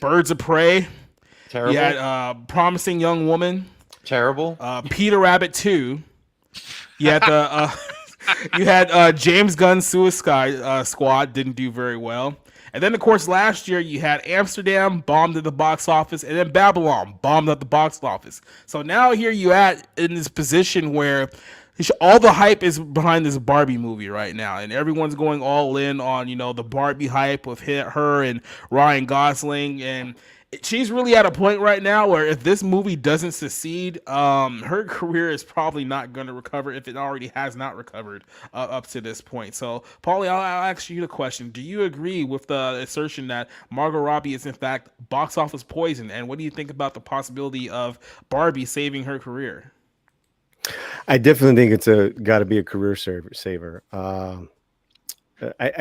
C: Birds of Prey.
D: Terrible.
C: You had Promising Young Woman.
D: Terrible.
C: Peter Rabbit 2. You had you had James Gunn's Suicide Squad. Didn't do very well. And then, of course, last year you had Amsterdam, bombed at the box office, and then Babylon, bombed at the box office. So now here you at in this position where all the hype is behind this Barbie movie right now, and everyone's going all in on, the Barbie hype with her and Ryan Gosling, and she's really at a point right now where if this movie doesn't succeed, her career is probably not going to recover if it already has not recovered up to this point. So, Paulie, I'll ask you the question. Do you agree with the assertion that Margot Robbie is in fact box office poison? And what do you think about the possibility of Barbie saving her career?
L: I definitely think it's got to be a career saver. I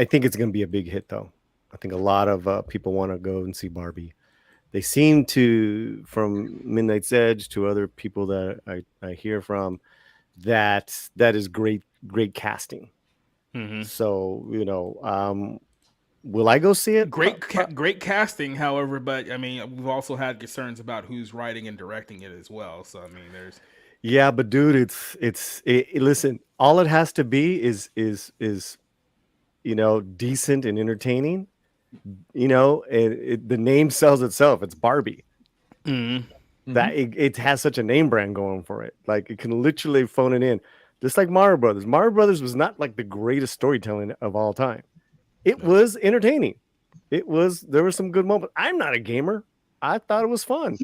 L: think it's going to be a big hit, though. I think a lot of people want to go and see Barbie. They seem to, from Midnight's Edge to other people that I hear from, that is great casting. Mm-hmm. So, will I go see it?
C: Great casting, however, but I mean, we've also had concerns about who's writing and directing it as well. So, I mean, there's.
L: Yeah, but dude, listen, all it has to be is decent and entertaining. The name sells itself. It's Barbie. Mm-hmm. That it has such a name brand going for it. Like, it can literally phone it in, just like Mario Brothers. Mario Brothers was not like the greatest storytelling of all time. It was entertaining. There were some good moments. I'm not a gamer. I thought it was fun.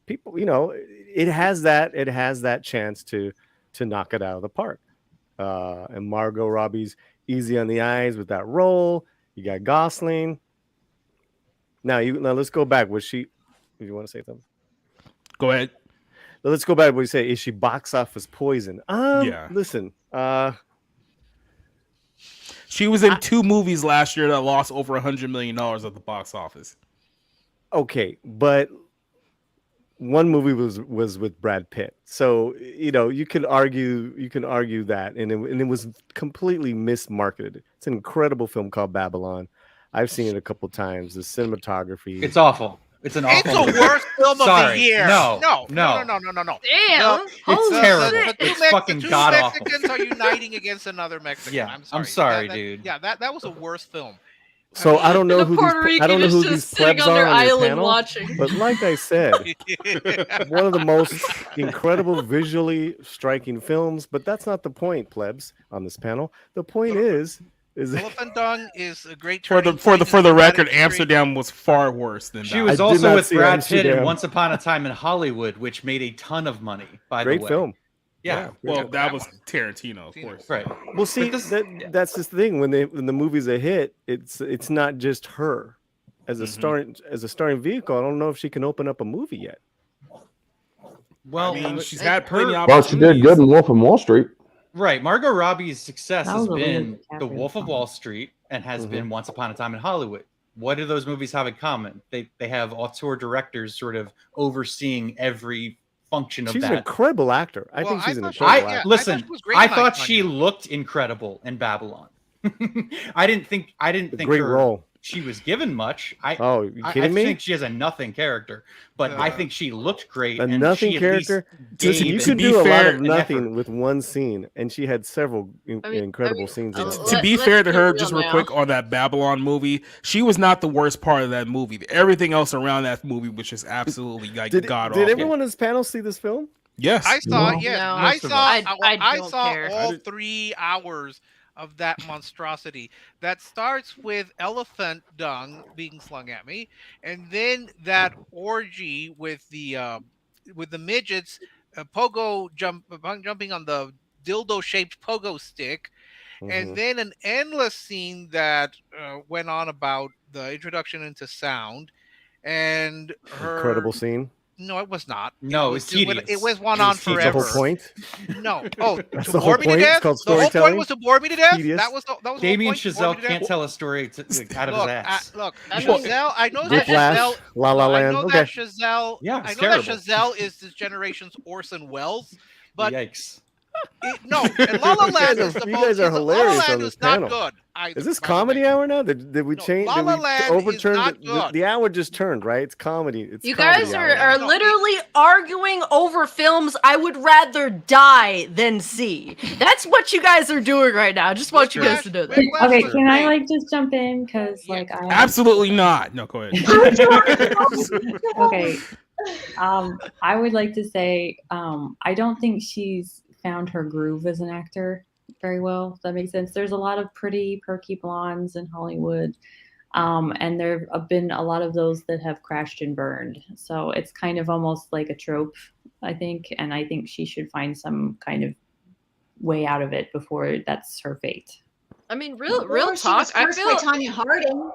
L: People, it has that chance to knock it out of the park. And Margot Robbie's easy on the eyes with that role. You got Gosling. Now let's go back. Was she? Do you want to say something?
C: Go ahead.
L: Let's go back. What you say? Is she box office poison? Yeah. Listen.
C: She was in 2 movies last year that lost over $100 million at the box office.
L: Okay, but one movie was with Brad Pitt, so you can argue that, and it was completely mismarketed. It's an incredible film called Babylon. I've seen it a couple times. The cinematography,
D: it's awful. It's an awful.
J: It's the worst film of the year.
D: No.
J: Damn.
D: It's terrible. It's fucking god awful.
J: Mexicans are uniting against another Mexican.
D: Yeah,
J: I'm sorry,
D: dude.
J: Yeah, that was the worst film.
L: So I don't know
F: The
L: who
F: Puerto
L: these I don't
F: Rican
L: know
F: is
L: who
F: just
L: these
F: sitting
L: plebs
F: on
L: are
F: their
L: on your
F: island
L: panel.
F: watching.
L: But like I said, one of the most incredible visually striking films. But that's not the point, plebs, on this panel. The point is
J: Elephant Dung is a great
C: For
J: turning
C: the for the
J: point
C: for
J: in
C: the
J: cinematic
C: record,
J: history.
C: Amsterdam was far worse than
D: She
C: that.
D: was
L: I did
D: also
L: not
D: with
L: see
D: Brad Pitt in
L: Amsterdam.
D: Once Upon a Time in Hollywood, which made a ton of money. By
L: great
D: the way,
L: film.
D: yeah.
C: Well,
J: Yeah,
C: that was
J: one.
C: Tarantino, of course.
D: Right.
L: Well, see,
D: this-
L: that's the thing. When the movie's a hit, it's not just her as a starring vehicle. I don't know if she can open up a movie yet.
D: Well,
C: I mean, she's had plenty of
E: Well, she did good in Wolf of Wall Street.
D: Right. Margot Robbie's success
K: That
D: has
K: was a
D: been
K: Leonardo
D: The
K: DiCaprio
D: Wolf of
K: film.
D: Wall Street and has been Once Upon a Time in Hollywood. What do those movies have in common? They have auteur directors sort of overseeing every function of
L: She's
D: that.
L: an incredible actor. I
J: Well,
L: think she's an
J: I thought she-
L: incredible
J: yeah,
L: actor.
D: Listen,
J: she was great
D: I
J: in
D: thought
J: Icon,
D: she
J: yeah.
D: looked incredible in Babylon. I didn't think
L: Great role.
D: she was given much.
L: Oh, you
D: I
L: kidding me?
D: think she has a nothing character, but I think she looked great.
L: A
D: and
L: nothing
D: she at least
L: character. Listen,
D: gave
L: you
D: it
L: can
C: be
L: do a lot
C: fair,
L: of
C: an
L: nothing
D: effort.
L: with one scene, and she had several incredible scenes in it.
C: To be
F: Let's
C: fair to
F: be
C: her,
F: real
C: just real
F: now.
C: quick on that Babylon movie, she was not the worst part of that movie. Everything else around that movie was just absolutely like god awful.
L: Did everyone in this panel see this film?
C: Yes,
J: I saw
E: No.
J: yes,
F: No.
J: I
D: Most of
J: saw
D: us.
J: I
F: don't
J: saw
F: care.
J: all 3 hours of that monstrosity. That starts with elephant dung being slung at me, and then that orgy with the midgets jumping on the dildo shaped pogo stick, and then an endless scene that went on about the introduction into sound, and her
L: Incredible scene.
J: No, it was not.
D: No,
J: it
D: it's tedious.
J: It was one
D: It
J: on
D: was tedious.
J: forever.
L: That's the whole point.
J: No. Oh,
L: That's
J: to
L: the
J: bore
L: whole
J: me to
L: point? It's
J: death.
L: called
J: The whole point
L: storytelling?
J: was to bore me to death.
L: Tedious.
J: That was the whole
D: Damien
J: point. to bore me
D: Chazelle
J: to death?
D: can't tell a story out of his ass.
J: Look,
F: I mean,
J: Giselle. I know that
L: Whiplash,
J: Giselle.
L: La La
J: I
L: Land.
J: know
L: Okay.
J: that Giselle.
D: Yeah,
J: I
D: it's
J: know that
D: terrible.
J: Giselle is this generation's Orson Welles, but
D: Yikes.
J: no. And La La
L: You
J: Land
L: guys
J: is
L: are- you guys are
J: La La
L: hilarious
J: Land
L: on this
J: is not
L: panel.
J: good. Either,
L: Is this
J: by the way.
L: comedy hour now? Did we
J: No,
L: change?
J: La
L: Did
J: La
L: we
J: Land is
L: overturn
J: not
L: the
J: good.
L: hour just turned, right? It's comedy. It's
F: You
L: comedy
F: guys
L: hour.
F: are literally arguing over films I would rather die than see. That's what you guys are doing right now. I just want you guys to know that.
J: Whiplash
K: Okay,
J: was
K: can I
J: great.
K: like just jump in because like I
C: absolutely not. No, go ahead.
K: okay. I would like to say I don't think she's found her groove as an actor very well. If that makes sense. There's a lot of pretty perky blondes in Hollywood. And there have been a lot of those that have crashed and burned. So it's kind of almost like a trope, I think. And I think she should find some kind of way out of it before that's her fate.
F: I mean,
G: Or
F: real
G: she
F: talk.
G: was
F: I
G: cursed
F: feel.
G: by Tanya Harding.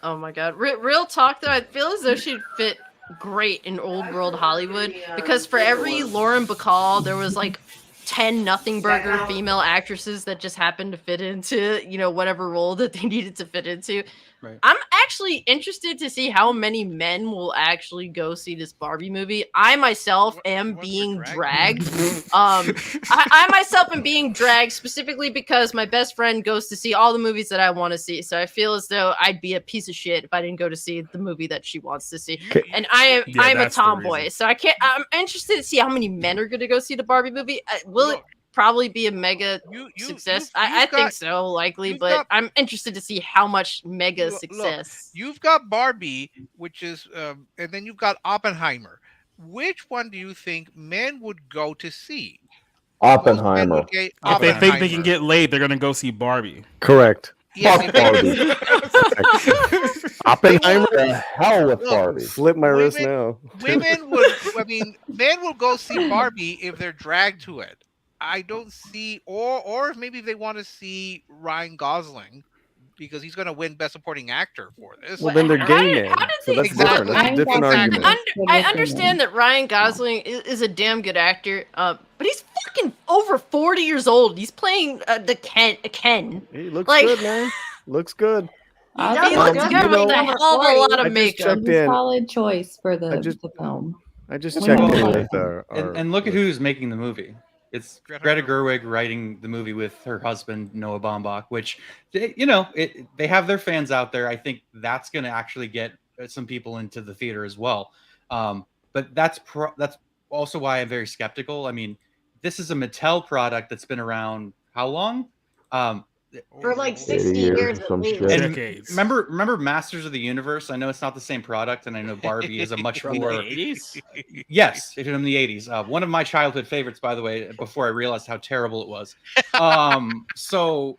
F: Oh my god, real talk though. I feel as though she'd fit great in old world Hollywood because for every Lauren Bacall, there was like 10 nothing burger female actresses that just happened to fit into, whatever role that they needed to fit into.
D: Right.
F: I'm actually interested to see how many men will actually go see this Barbie movie. I myself am being dragged. I myself am being dragged specifically because my best friend goes to see all the movies that I want to see. So I feel as though I'd be a piece of shit if I didn't go to see the movie that she wants to see. And I'm a
C: that's the
F: tomboy,
C: reason.
F: so I'm interested to see how many men are going to go see the Barbie movie. Will it probably be a mega success? I think so, likely, but I'm interested to see how much mega success.
J: You've got Barbie, which is, and then you've got Oppenheimer. Which one do you think men would go to see?
E: Oppenheimer.
C: If they think they can get laid, they're gonna go see Barbie.
L: Correct.
J: Yes,
E: Fuck Barbie.
L: Oppenheimer.
E: The hell with Barbie.
L: Flip my wrist now.
J: Women would. I mean, men will go see Barbie if they're dragged to it. I don't see, or maybe if they want to see Ryan Gosling because he's going to win Best Supporting Actor for this.
L: Well, then they're gay men. So that's different. That's a
J: Exactly.
L: different argument.
F: I understand that Ryan Gosling is a damn good actor, but he's fucking over 40 years old. He's playing the Ken.
L: He looks
F: Like-
L: good, man. Looks good.
F: He looks good with a hell of a lot
L: I
F: of
L: just
F: makeup.
L: checked in.
K: Solid choice for the film.
L: I just
K: When
L: checked
K: you
L: in
K: look
L: with our
D: And look at who's making the movie. It's Greta Gerwig writing the movie with her husband Noah Baumbach, which they have their fans out there. I think that's going to actually get some people into the theater as well. But that's also why I'm very skeptical. I mean, this is a Mattel product that's been around how long?
G: for like 60
E: 80 years
G: years
E: or
G: at
E: some
G: least.
E: shit.
D: And
C: Decades.
D: remember Masters of the Universe? I know it's not the same product, and I know Barbie is a much
H: From the
D: more
H: 80s?
D: Yes, from the 80s. One of my childhood favorites, by the way, before I realized how terrible it was. So,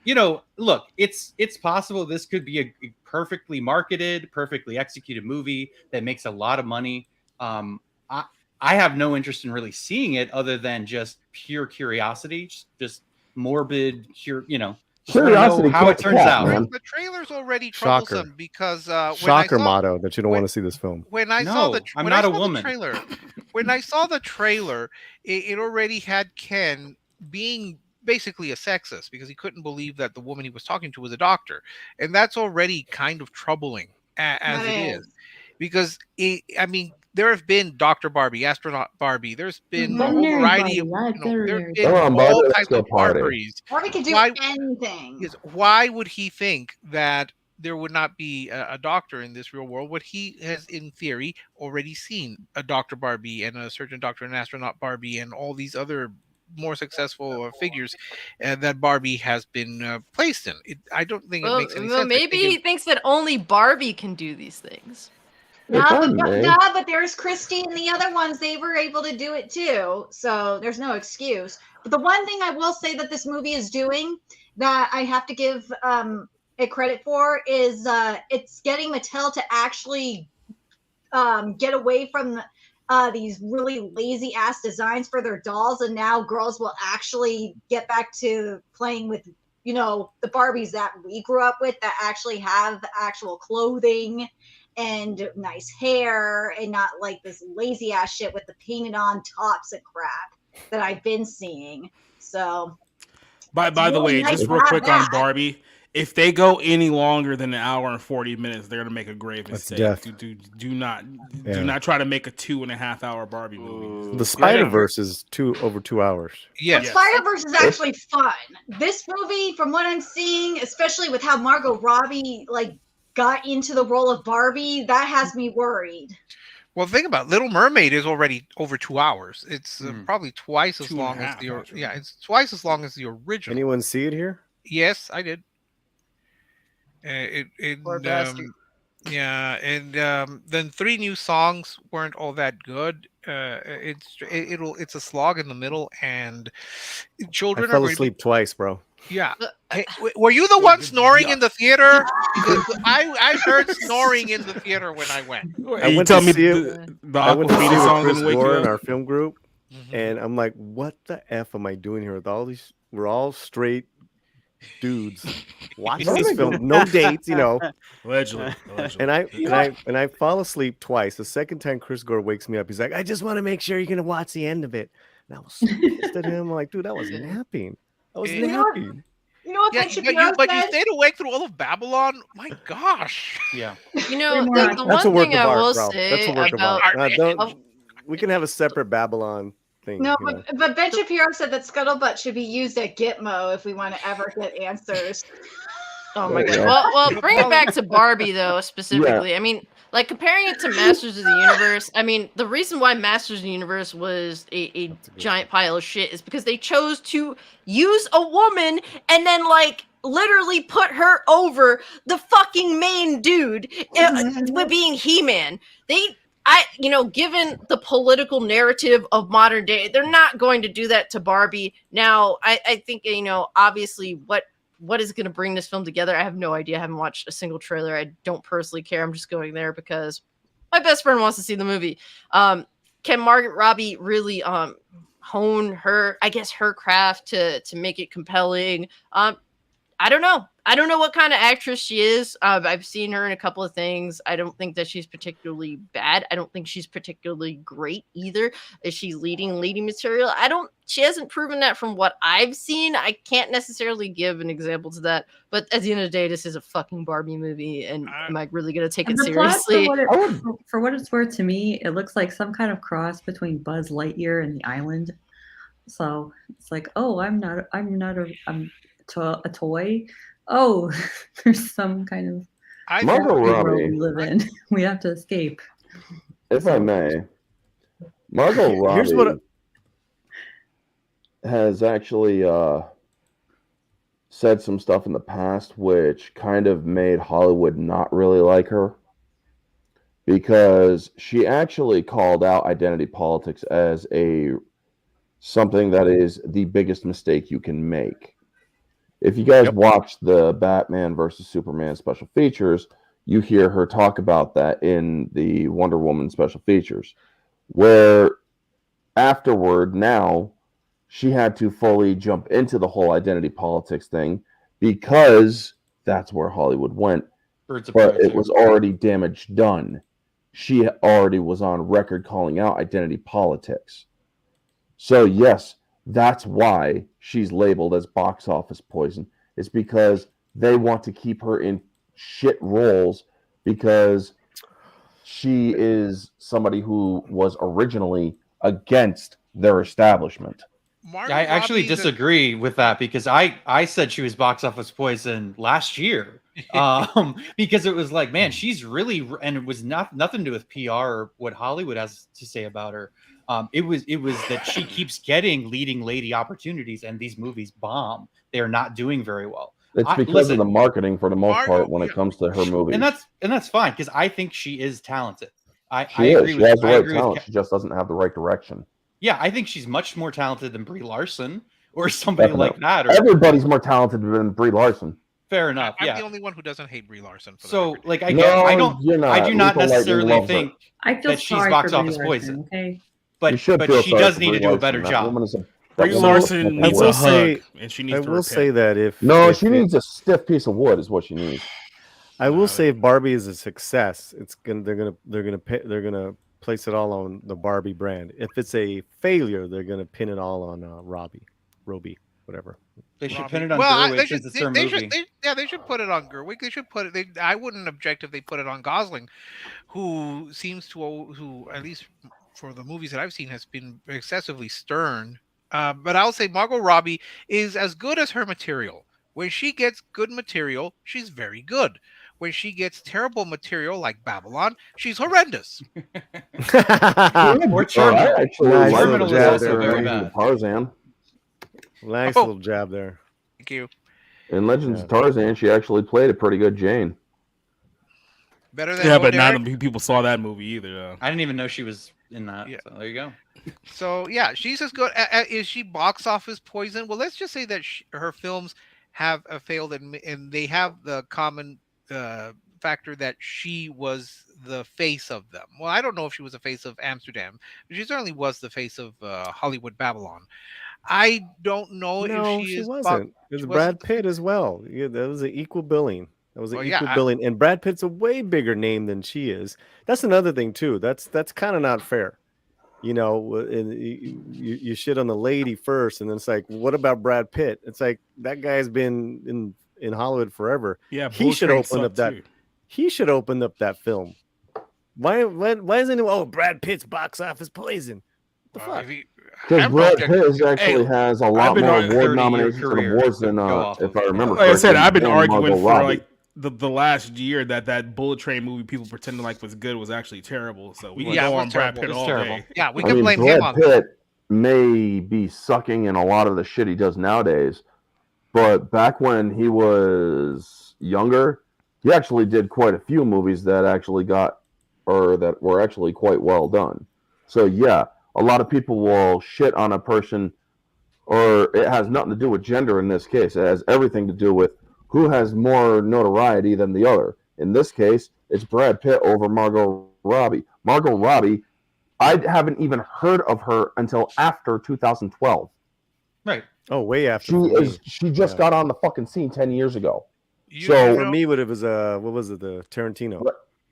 D: look, it's possible this could be a perfectly marketed, perfectly executed movie that makes a lot of money. I have no interest in really seeing it other than just pure curiosity, just morbid, just
E: Curiosity
D: know how it
E: kicks
D: turns
E: cat,
D: out.
E: man.
J: The trailer's already
L: Shocker.
J: troublesome because
L: Shocker motto that you don't want to see this film.
J: when I
D: No,
J: saw the
D: I'm
J: when
D: not
J: I
D: a
J: saw
D: woman.
J: the trailer, when I saw the trailer, it already had Ken being basically a sexist because he couldn't believe that the woman he was talking to was a doctor, and that's already kind of troubling as
G: That
J: it
G: is.
J: is, because I mean, there have been Dr. Barbie, Astronaut Barbie. There's been a whole
K: Veterinary
J: variety of
K: Barbie, yeah,
J: there's
K: veterinary
J: been
E: Come on,
J: all
E: Barbie, let's
J: types
E: go
J: of
E: party.
J: Barbies.
G: Barbie can do
J: Why-
G: anything.
J: Why would he think that there would not be a doctor in this real world when he has, in theory, already seen a Dr. Barbie and a Surgeon Doctor and Astronaut Barbie and all these other more successful figures that Barbie has been placed in? I don't think it makes any sense. I
F: Maybe
J: think
F: he thinks that only Barbie can do these things.
E: If I may.
G: But there's Christy and the other ones. They were able to do it too. So there's no excuse. But the one thing I will say that this movie is doing that I have to give it credit for is it's getting Mattel to actually get away from these really lazy ass designs for their dolls, and now girls will actually get back to playing with the Barbies that we grew up with that actually have actual clothing and nice hair and not like this lazy ass shit with the painted on tops and crap that I've been seeing. So
C: By the way, just real quick on Barbie, if they go any longer than an hour and 40 minutes, they're gonna make a grave mistake.
L: death.
C: Do not try to make a 2.5 hour Barbie movie.
L: The Spider-Verse is over 2 hours.
G: But Spider-Verse is actually fun. This movie, from what I'm seeing, especially with how Margot Robbie got into the role of Barbie, that has me worried.
J: Well, think about it. Little Mermaid is already over 2 hours. It's probably twice as long as it's twice as long as the original.
L: Anyone see it here?
J: Yes, I did.
F: Poor bastard.
J: Yeah, and then 3 new songs weren't all that good. It's a slog in the middle, and children
L: I fell
J: are going to
L: asleep twice, bro.
J: Yeah. Hey, were you the one snoring in the theater? Because I heard snoring in the theater when I went.
L: I went to see it. I went to see it with
C: song
L: Chris
C: didn't wake you
L: Gore in
C: up?
L: our film group, and I'm like, "What the f am I doing here with all these? We're all straight dudes watching this film, no dates,
C: Allegedly.
L: And I fall asleep twice. The second time, Chris Gore wakes me up. He's like, "I just want to make sure you're gonna watch the end of it." And I was so pissed at him. I'm like, "Dude, I was napping. I was napping."
G: You know what Ben Shapiro
J: but you
G: said?
J: stayed awake through all of Babylon? My gosh.
D: Yeah.
F: The
L: That's a
F: one
L: work
F: thing
L: of
F: I will
L: art, bro.
F: say
L: That's a work
F: about
L: of art. We can have a separate Babylon thing.
G: No, but Ben Shapiro said that Scuttlebutt should be used at Gitmo if we want to ever get answers.
F: Oh my god. Well, bring it back to Barbie though, specifically. Yeah. I mean, comparing it to Masters of the Universe. I mean, the reason why Masters of the Universe was a giant pile of shit is because they chose to use a woman and then literally put her over the fucking main dude with being He-Man. Given the political narrative of modern day, they're not going to do that to Barbie. Now, I think, obviously what is going to bring this film together? I have no idea. I haven't watched a single trailer. I don't personally care. I'm just going there because my best friend wants to see the movie. Can Margot Robbie really hone her craft to make it compelling? I don't know. I don't know what kind of actress she is. I've seen her in a couple of things. I don't think that she's particularly bad. I don't think she's particularly great either. Is she leading material? She hasn't proven that from what I've seen. I can't necessarily give an example to that. But at the end of the day, this is a fucking Barbie movie. And am I really going to take it seriously?
K: For what it's worth, to me, it looks like some kind of cross between Buzz Lightyear and the Island. So it's like, oh, I'm a toy. Oh, there's some kind of
E: Margot
K: world
E: Robbie.
K: we live in. We have to escape.
E: If I may, Margot Robbie
L: Here's what
E: has actually said some stuff in the past which kind of made Hollywood not really like her, because she actually called out identity politics as something that is the biggest mistake you can make. If you guys watch the Batman versus Superman special features, you hear her talk about that in the Wonder Woman special features, where afterward now she had to fully jump into the whole identity politics thing because that's where Hollywood went. But it was already damage done. She already was on record calling out identity politics. So yes, that's why she's labeled as box office poison. It's because they want to keep her in shit roles because she is somebody who was originally against their establishment.
D: I actually disagree with that because I said she was box office poison last year. Because it was like, man, she's really, and it was nothing to do with PR or what Hollywood has to say about her. It was that she keeps getting leading lady opportunities, and these movies bomb. They are not doing very well.
E: It's because of the marketing for the most part when it comes to her movies.
D: And that's fine because I think she is talented.
E: She has the right talent. She just doesn't have the right direction.
D: Yeah, I think she's much more talented than Brie Larson or somebody like that.
E: Everybody's more talented than Brie Larson.
D: Fair enough.
J: I'm the only one who doesn't hate Brie Larson.
D: So, like, I do not necessarily think
K: that she's box office poison. Okay,
D: but she does need to do a better job.
C: Brie Larson needs a hug, and she needs to repent.
L: I will say that if
E: she needs a stiff piece of wood, is what she needs.
L: I will say if Barbie is a success, they're gonna place it all on the Barbie brand. If it's a failure, they're gonna pin it all on Robbie, whatever.
D: They should pin it on Gerwig since it's their movie.
J: They should put it on Gerwig. They should put it. I wouldn't object if they put it on Gosling, who at least for the movies that I've seen has been excessively stern. But I'll say Margot Robbie is as good as her material. When she gets good material, she's very good. When she gets terrible material like Babylon, she's horrendous.
D: Or Charmin.
E: I actually like
D: Charmin was also very
E: Legends
D: bad.
E: of Tarzan.
L: Nice little jab there.
J: Thank you.
E: In Legends of Tarzan, she actually played a pretty good Jane.
J: Better than
C: but not many people saw that movie either.
D: I didn't even know she was in that. Yeah. So there you go.
J: So yeah, she's as good. Is she box office poison? Well, let's just say that her films have failed, and they have the common factor that she was the face of them. Well, I don't know if she was the face of Amsterdam, but she certainly was the face of Hollywood Babylon. I don't know if she
L: wasn't. It was Brad Pitt as well. Yeah, that was an equal billing. Billing, and Brad Pitt's a way bigger name than she is. That's another thing too. That's kind of not fair. You know, and you shit on the lady first, and then it's like, what about Brad Pitt? It's like that guy's been in Hollywood forever.
C: Yeah,
L: he should open up that. He should open up that film. Why isn't it? Oh, Brad Pitt's box office poison. What the fuck?
E: Because Brad Pitt actually has a lot more award nominations and awards than, if I remember correctly.
C: Like I said, I've been arguing for like the last year that Bullet Train movie people pretended like was good was actually terrible. So we can go on Brad Pitt all day.
J: Yeah, we can blame him on that.
E: Brad Pitt may be sucking in a lot of the shit he does nowadays, but back when he was younger, he actually did quite a few movies that actually that were actually quite well done. So yeah, a lot of people will shit on a person, or it has nothing to do with gender in this case. It has everything to do with who has more notoriety than the other. In this case, it's Brad Pitt over Margot Robbie. Margot Robbie, I haven't even heard of her until after 2012.
D: Right.
L: Oh, way after.
E: She just got on the fucking scene 10 years ago.
L: For me, it was what was it? The Tarantino.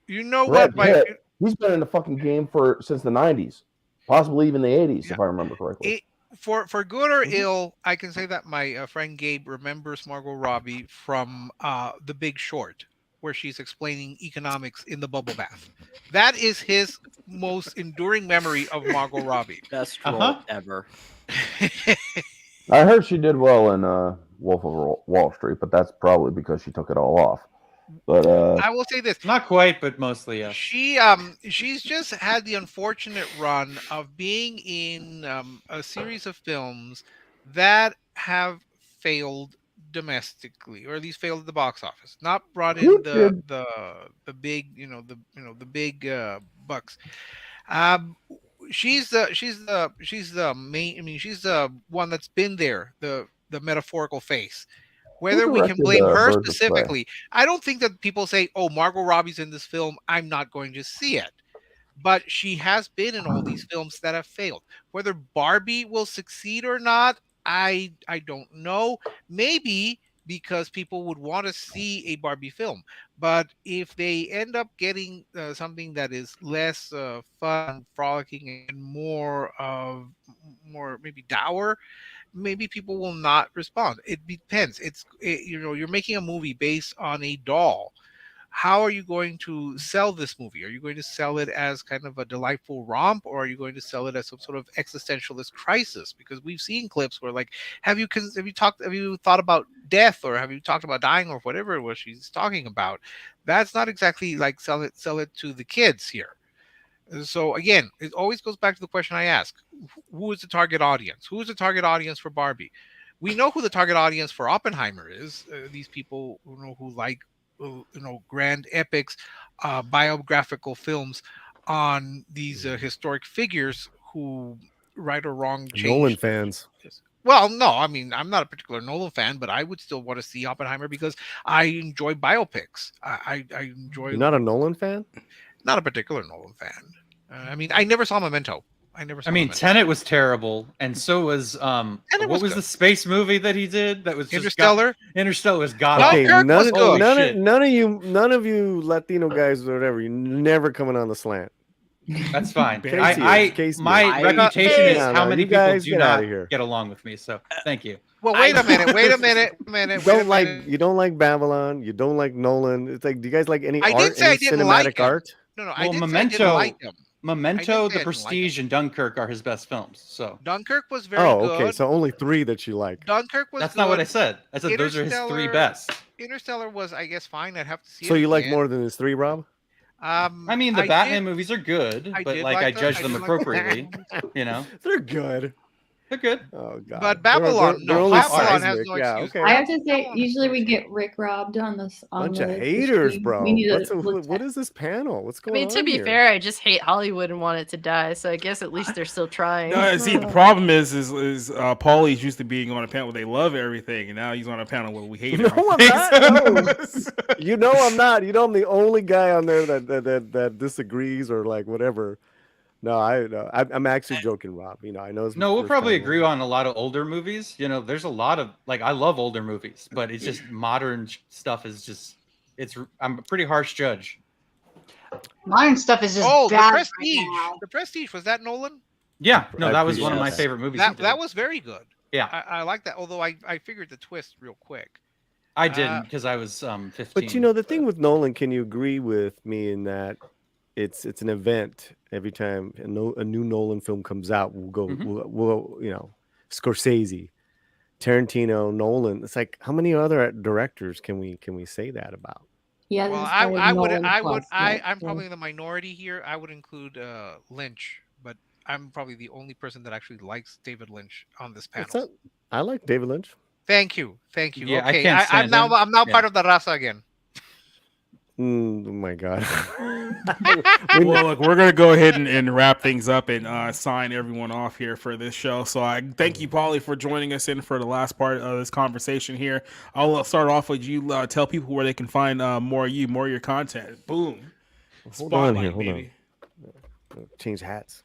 J: You know
E: Brad
J: what?
E: Pitt, he's been in the fucking game since the 90s, possibly even the 80s, if I remember correctly.
J: For good or ill, I can say that my friend Gabe remembers Margot Robbie from The Big Short, where she's explaining economics in the bubble bath. That is his most enduring memory of Margot Robbie.
H: Best role ever.
E: I heard she did well in Wolf of Wall Street, but that's probably because she took it all off. But
J: I will say this:
D: not quite, but mostly, yeah.
J: She's just had the unfortunate run of being in a series of films that have failed domestically, or at least failed at the box office. Not brought in
E: Who
J: the
E: did?
J: the big, the big bucks. Um, she's the main. I mean, she's the one that's been there, the metaphorical face.
E: Who
J: Whether we can
E: directed
J: blame her
E: Birds of Prey?
J: specifically, I don't think that people say, "Oh, Margot Robbie's in this film, I'm not going to see it." But she has been in all these films that have failed. Whether Barbie will succeed or not, I don't know. Maybe because people would want to see a Barbie film. But if they end up getting something that is less fun, frolicking, and more maybe dour, maybe people will not respond. It depends. You're making a movie based on a doll. How are you going to sell this movie? Are you going to sell it as kind of a delightful romp, or are you going to sell it as some sort of existentialist crisis? Because we've seen clips where, like, have you thought about death, or have you talked about dying, or whatever it was she's talking about? That's not exactly like sell it to the kids here. So again, it always goes back to the question I ask: who is the target audience? Who is the target audience for Barbie? We know who the target audience for Oppenheimer is. These people who like grand epics, biographical films on these historic figures who, right or wrong,
L: Nolan
J: change.
L: fans.
J: Well, no, I mean, I'm not a particular Nolan fan, but I would still want to see Oppenheimer because I enjoy biopics. I enjoy.
L: You're not a Nolan fan?
J: Not a particular Nolan fan. I mean, I never saw Memento. I mean,
D: Memento. Tenet was terrible, and so was what was the space movie that he did? That was just
J: Interstellar.
D: Interstellar was god.
L: Okay,
J: Dunkirk
L: none of you Latino guys or whatever, you're never coming on the slant.
D: That's fine.
L: Casey
D: my reputation is how many people
L: guys
D: do
L: get
D: not
L: out of here.
D: get along with me. So thank you.
J: Well, wait a minute.
L: You don't like Babylon. You don't like Nolan. It's like, do you guys like any
J: I
L: art?
J: didn't say
L: any
J: I didn't
L: cinematic
J: like
L: art?
J: No,
D: well, Memento, The Prestige, and Dunkirk are his best films. So
J: Dunkirk was very good.
L: Okay, so only 3 that you like.
J: Dunkirk was.
D: That's
J: good.
D: not what I said. I said those are his 3 best.
J: Interstellar was, I guess, fine. I'd have to see.
L: So you like more than his 3, Rob?
D: I mean, the Batman movies are good, but I judge them appropriately.
L: They're good.
D: They're good.
L: Oh god.
J: But Babylon, Babylon has no excuse.
K: I have to say, usually we get Rick robbed on this.
L: Bunch of haters, bro.
K: We need
L: what is this panel? What's going on?
F: I mean, to be
L: here?
F: fair, I just hate Hollywood and want it to die. So I guess at least they're still trying.
C: No, see, the problem is Paulie's used to being on a panel where they love everything, and now he's on a panel where we hate everything.
L: No, I'm not. No. You know I'm not. You know I'm the only guy on there that disagrees or like whatever. No, I'm actually joking, Rob. I know.
D: No, we'll probably agree on a lot of older movies. There's a lot of I love older movies, but it's just modern stuff is just I'm a pretty harsh judge.
G: Modern stuff is just
J: The
G: bad.
J: Prestige.
G: Right now.
J: The Prestige, was that Nolan?
D: Yeah, no, that was one of my favorite movies.
J: That was very good.
D: Yeah,
J: I like that. Although I figured the twist real quick.
D: I didn't because I was 15.
L: But the thing with Nolan, can you agree with me in that it's an event every time a new Nolan film comes out? We'll go, we'll Scorsese, Tarantino, Nolan. It's like, how many other directors can we say that about?
K: Yeah,
J: well, I'm probably in the minority here. I would include Lynch, but I'm probably the only person that actually likes David Lynch on this panel.
L: I like David Lynch.
J: Thank you.
D: Yeah,
J: okay,
D: I'm
J: now part of the raza again.
L: Oh my god.
C: Well, look, we're gonna go ahead and wrap things up and sign everyone off here for this show. So I thank you, Paulie, for joining us in for the last part of this conversation here. I'll start off with you. Tell people where they can find more of your content. Boom.
L: Hold on here. Hold on. Change hats.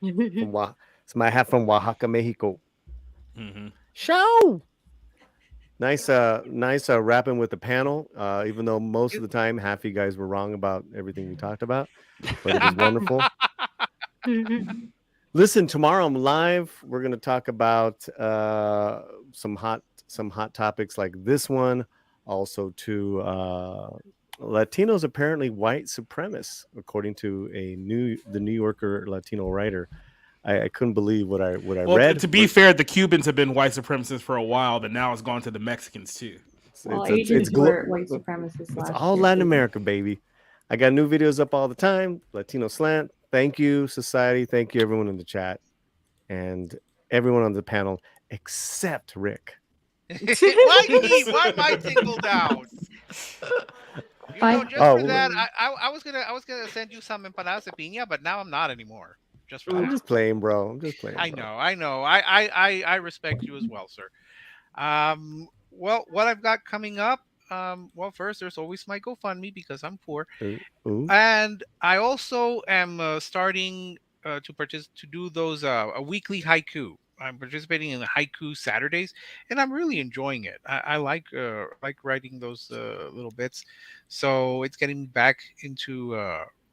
L: It's my hat from Oaxaca, Mexico.
C: Mm-hmm.
L: Show. Nice rapping with the panel. Even though most of the time half you guys were wrong about everything we talked about, but it was wonderful. Listen, tomorrow I'm live. We're gonna talk about some hot topics like this one. Also, to Latinos apparently white supremacists, according to the New Yorker Latino writer. I couldn't believe what I read.
C: To be fair, the Cubans have been white supremacists for a while, but now it's gone to the Mexicans too.
K: Asians were white supremacists last
L: It's all
K: year.
L: Latin America, baby. I got new videos up all the time. Latino Slant. Thank you, society. Thank you, everyone in the chat, and everyone on the panel except Rick.
J: Why my tingle down? You know, just for that, I was gonna send you some empanadas de piña, but now I'm not anymore. Just for
L: I'm
J: that.
L: just playing, bro. I'm just playing.
J: I
L: bro.
J: know. I respect you as well, sir. Well, what I've got coming up. Well, first, there's always my GoFundMe because I'm poor,
L: Ooh.
J: and I also am starting to do those a weekly haiku. I'm participating in the haiku Saturdays, and I'm really enjoying it. I like writing those little bits, so it's getting me back into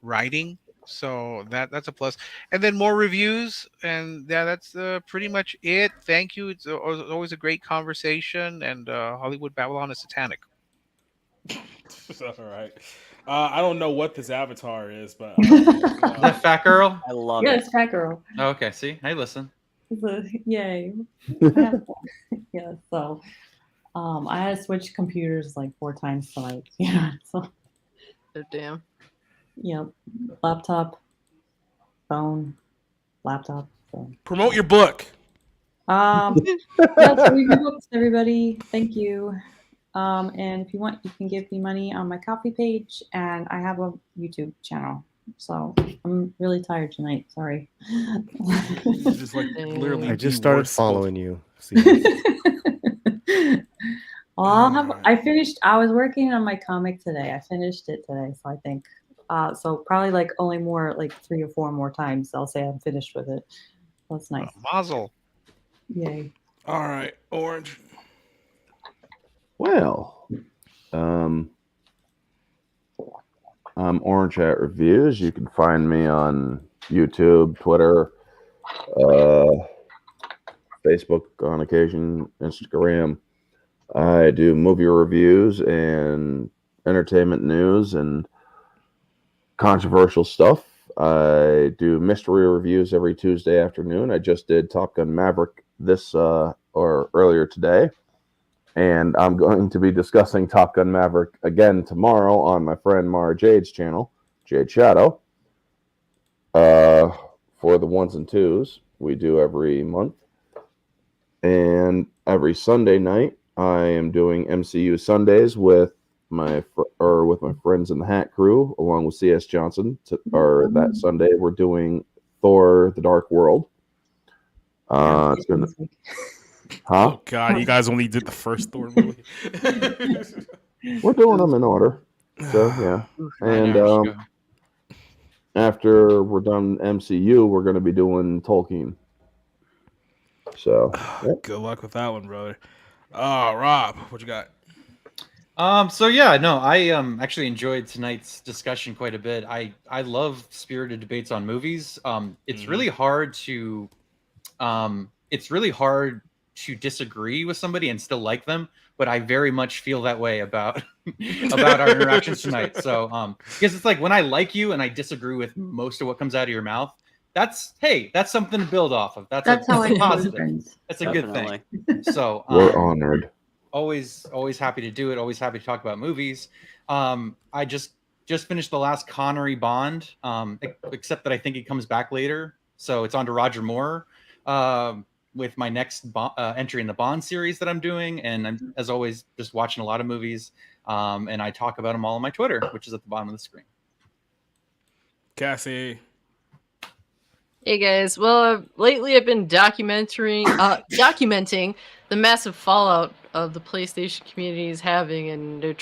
J: writing. So that's a plus. And then more reviews, and yeah, that's pretty much it. Thank you. It's always a great conversation, and Hollywood Babylon is satanic.
C: All right. I don't know what this avatar is, but
D: The fat girl.
H: I love
K: Yeah,
H: it.
K: it's Fat Girl.
D: Oh, okay, see, I listen.
K: Yay. Yeah, so I had to switch computers like 4 times tonight. Yeah, so
F: Oh, damn.
K: yeah, laptop, phone, laptop. So.
C: Promote your book.
K: Yeah, so review books, everybody. Thank you. And if you want, you can give me money on my coffee page, and I have a YouTube channel. So I'm really tired tonight. Sorry.
C: Just like literally.
L: I just started following you.
K: Well, I finished. I was working on my comic today. I finished it today, so I think. So probably like only more like 3 or 4 more times I'll say I'm finished with it. That's nice.
J: Mazel.
K: Yay.
C: All right, Orange.
E: Well, I'm Orange at Reviews. You can find me on YouTube, Twitter, Facebook on occasion, Instagram. I do movie reviews and entertainment news and controversial stuff. I do mystery reviews every Tuesday afternoon. I just did Top Gun Maverick or earlier today. And I'm going to be discussing Top Gun Maverick again tomorrow on my friend Mara Jade's channel, Jade Shadow. For the 1s and 2s, we do every month. And every Sunday night, I am doing MCU Sundays with my friends in the Hat Crew, along with CS Johnson. That Sunday, we're doing Thor: The Dark World. It's gonna. Huh?
C: Oh God, you guys only did the first Thor movie.
E: We're doing them in order. So yeah. And after we're done MCU, we're going to be doing Tolkien. So
C: good luck with that one, brother. Rob, what you got?
D: So yeah, no, I actually enjoyed tonight's discussion quite a bit. I love spirited debates on movies. It's really hard to disagree with somebody and still like them, but I very much feel that way about our interactions tonight. So because it's like when I like you and I disagree with most of what comes out of your mouth, that's something to build off of. That's
K: how I
D: positive. That's a good thing. So
E: we're honored.
D: Always happy to do it. Always happy to talk about movies. I just finished the last Connery Bond, except that I think he comes back later. So it's on to Roger Moore with my next entry in the Bond series that I'm doing. And I'm, as always, just watching a lot of movies. And I talk about them all on my Twitter, which is at the bottom of the screen.
C: Cassie.
F: Hey guys, well, lately I've been documenting the massive fallout of the PlayStation community is having, and they're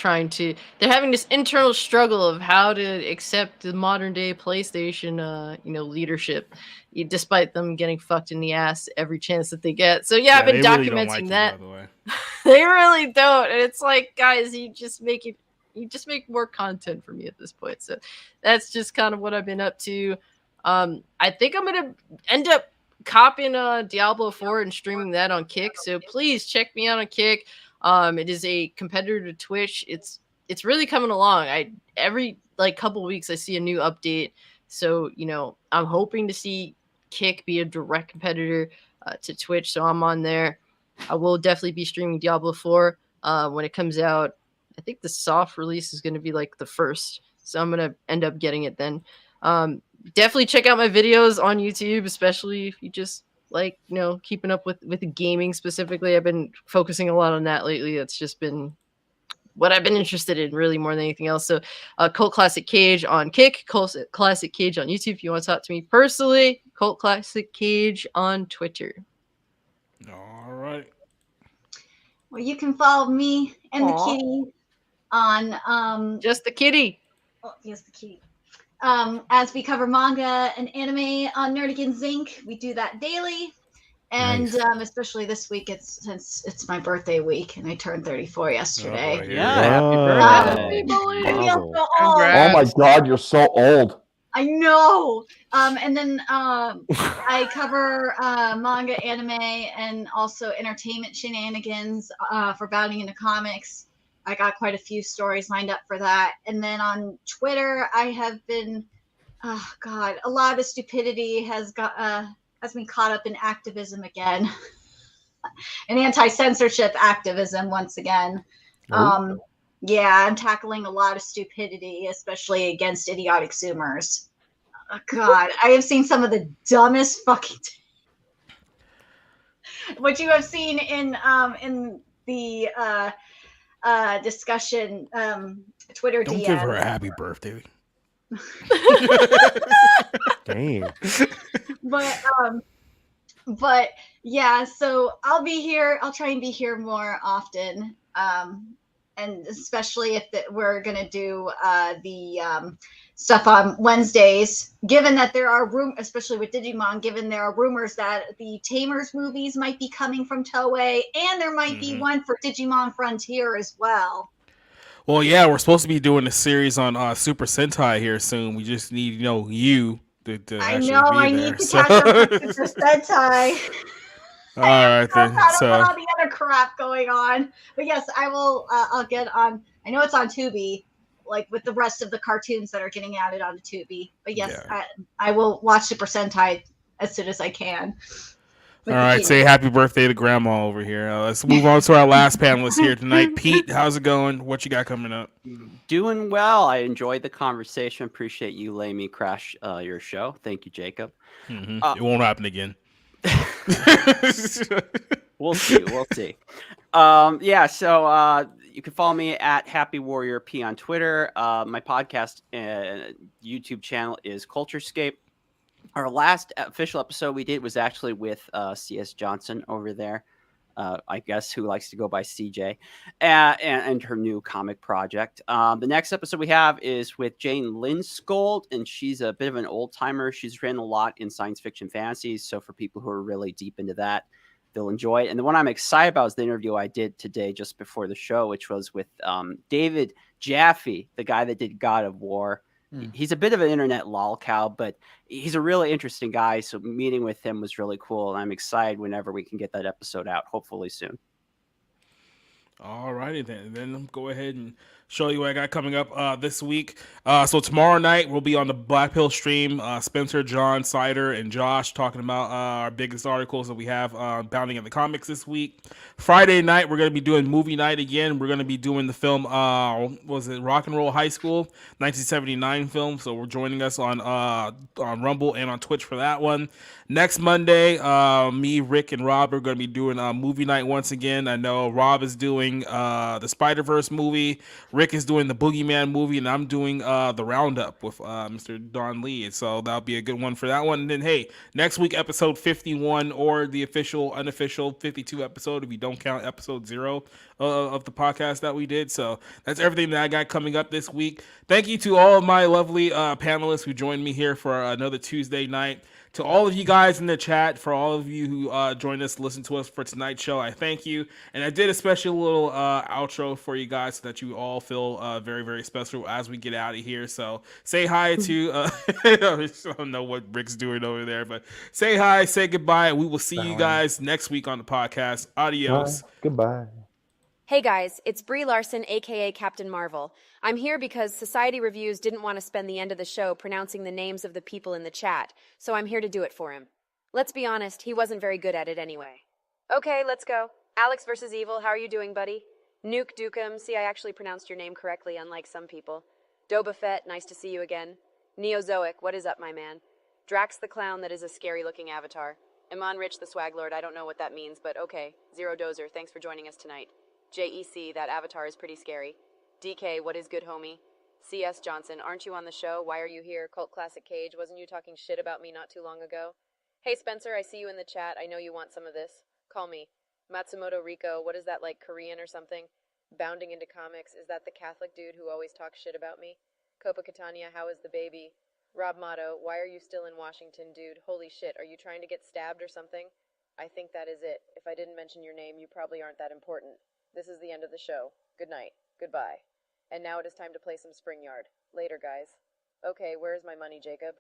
F: having this internal struggle of how to accept the modern day PlayStation, leadership, despite them getting fucked in the ass every chance that they get. So yeah, I've been documenting that.
C: You, by the way.
F: They really don't, and it's like, guys, you just make more content for me at this point. So that's just kind of what I've been up to. I think I'm gonna end up copying Diablo 4 and streaming that on Kick. So please check me out on Kick. It is a competitor to Twitch. It's really coming along. Every couple weeks I see a new update. So I'm hoping to see Kick be a direct competitor to Twitch. So I'm on there. I will definitely be streaming Diablo 4 when it comes out. I think the soft release is going to be the 1st. So I'm going to end up getting it then. Definitely check out my videos on YouTube, especially if you just like, keeping up with gaming specifically. I've been focusing a lot on that lately. That's just been what I've been interested in really more than anything else. So Cult Classic Cage on Kick, Cult Classic Cage on YouTube. If you want to talk to me personally, Cult Classic Cage on Twitter.
C: All right.
G: Well, you can follow me and the kitty on
F: just the kitty.
G: Oh, yes, the kitty. As we cover manga and anime on Nerdigans Inc. We do that daily. And
L: Nice.
G: Especially this week, since it's my birthday week and I turned 34 yesterday.
C: boy,
H: Yeah, happy birthday.
G: I feel
L: Mazel.
G: so old.
E: Oh my God, you're so old.
G: I know. And then I cover manga, anime, and also entertainment shenanigans for Bounding into Comics. I got quite a few stories lined up for that. And then on Twitter, I have been, oh God, a lot of stupidity has been caught up in activism again, and anti-censorship activism once again. Yeah, I'm tackling a lot of stupidity, especially against idiotic Zoomers. Oh, God, I have seen some of the dumbest fucking. What you have seen in the discussion Twitter
C: Don't
G: DM.
C: give her a happy birthday.
L: Dang.
G: But yeah, so I'll be here. I'll try and be here more often. And especially if we're going to do the stuff on Wednesdays, given that there are especially with Digimon, given there are rumors that the Tamers movies might be coming from Toei, and there might be one for Digimon Frontier as well.
C: Well, yeah, we're supposed to be doing a series on Super Sentai here soon. We just need, you to
G: I
C: actually
G: know,
C: be
G: I
C: there.
G: need to catch up with Super Sentai.
C: All right, then.
G: I don't
C: So,
G: know all the other crap going on. But yes, I will. I'll get on. I know it's on Tubi, like with the rest of the cartoons that are getting added onto Tubi. But yes,
C: yeah.
G: I will watch Super Sentai as soon as I can.
C: All right, say happy birthday to Grandma over here. Let's move on to our last panelist here tonight. Pete, how's it going? What you got coming up?
H: Doing well. I enjoyed the conversation. Appreciate you letting me crash your show. Thank you, Jacob.
C: It won't happen again.
H: We'll see. We'll see. Yeah, so you can follow me at Happy Warrior P on Twitter. My podcast YouTube channel is Culturescape. Our last official episode we did was actually with C.S. Johnson over there, I guess, who likes to go by CJ, and her new comic project. The next episode we have is with Jane Lindskold, and she's a bit of an old timer. She's written a lot in science fiction fantasies, so for people who are really deep into that, they'll enjoy it. And the one I'm excited about is the interview I did today just before the show, which was with David Jaffe, the guy that did God of War. He's a bit of an internet lolcow, but he's a really interesting guy. So meeting with him was really cool. And I'm excited whenever we can get that episode out, hopefully soon.
C: All righty then. Then go ahead and show you what I got coming up this week. So tomorrow night we'll be on the Black Pill stream. Spencer, John, Sider, and Josh talking about our biggest articles that we have bounding in the comics this week. Friday night we're going to be doing movie night again. We're going to be doing the film was it Rock and Roll High School 1979 film. So we're joining us on Rumble and on Twitch for that one. Next Monday, me, Rick, and Rob are going to be doing a movie night once again. I know Rob is doing the Spider-Verse movie. Rick is doing the Boogeyman movie, and I'm doing the Roundup with Mr. Don Lee. So that'll be a good one for that one. And then, hey, next week, episode 51, or the unofficial 52 episode, if you don't count episode 0 of the podcast that we did. So that's everything that I got coming up this week. Thank you to all of my lovely panelists who joined me here for another Tuesday night. To all of you guys in the chat, for all of you who joined us, listen to us for tonight's show, I thank you. And I did a special little outro for you guys so that you all feel very, very special as we get out of here. So say hi to, I don't know what Rick's doing over there, but say hi, say goodbye. We will see you guys next week on the podcast. Adios.
E: Goodbye.
N: Hey guys, it's Brie Larson, aka Captain Marvel. I'm here because Society Reviews didn't want to spend the end of the show pronouncing the names of the people in the chat, so I'm here to do it for him. Let's be honest, he wasn't very good at it anyway. Okay, let's go. Alex versus Evil, how are you doing, buddy? Nuke Dukem, see, I actually pronounced your name correctly, unlike some people. Doba Fett, nice to see you again. Neozoic, what is up, my man? Drax the Clown, that is a scary-looking avatar. Iman Rich the Swag Lord, I don't know what that means, but okay. Zero Dozer, thanks for joining us tonight. JEC, that avatar is pretty scary. DK, what is good, homie? CS Johnson, aren't you on the show? Why are you here? Cult Classic Cage, wasn't you talking shit about me not too long ago? Hey Spencer, I see you in the chat. I know you want some of this. Call me. Matsumoto Rico, what is that, like Korean or something? Bounding into comics, is that the Catholic dude who always talks shit about me? Copa Catania, how is the baby? Rob Motto, why are you still in Washington, dude? Holy shit, are you trying to get stabbed or something? I think that is it. If I didn't mention your name, you probably aren't that important. This is the end of the show. Good night. Goodbye. And now it is time to play some Spring Yard. Later, guys. Okay, where's my money, Jacob?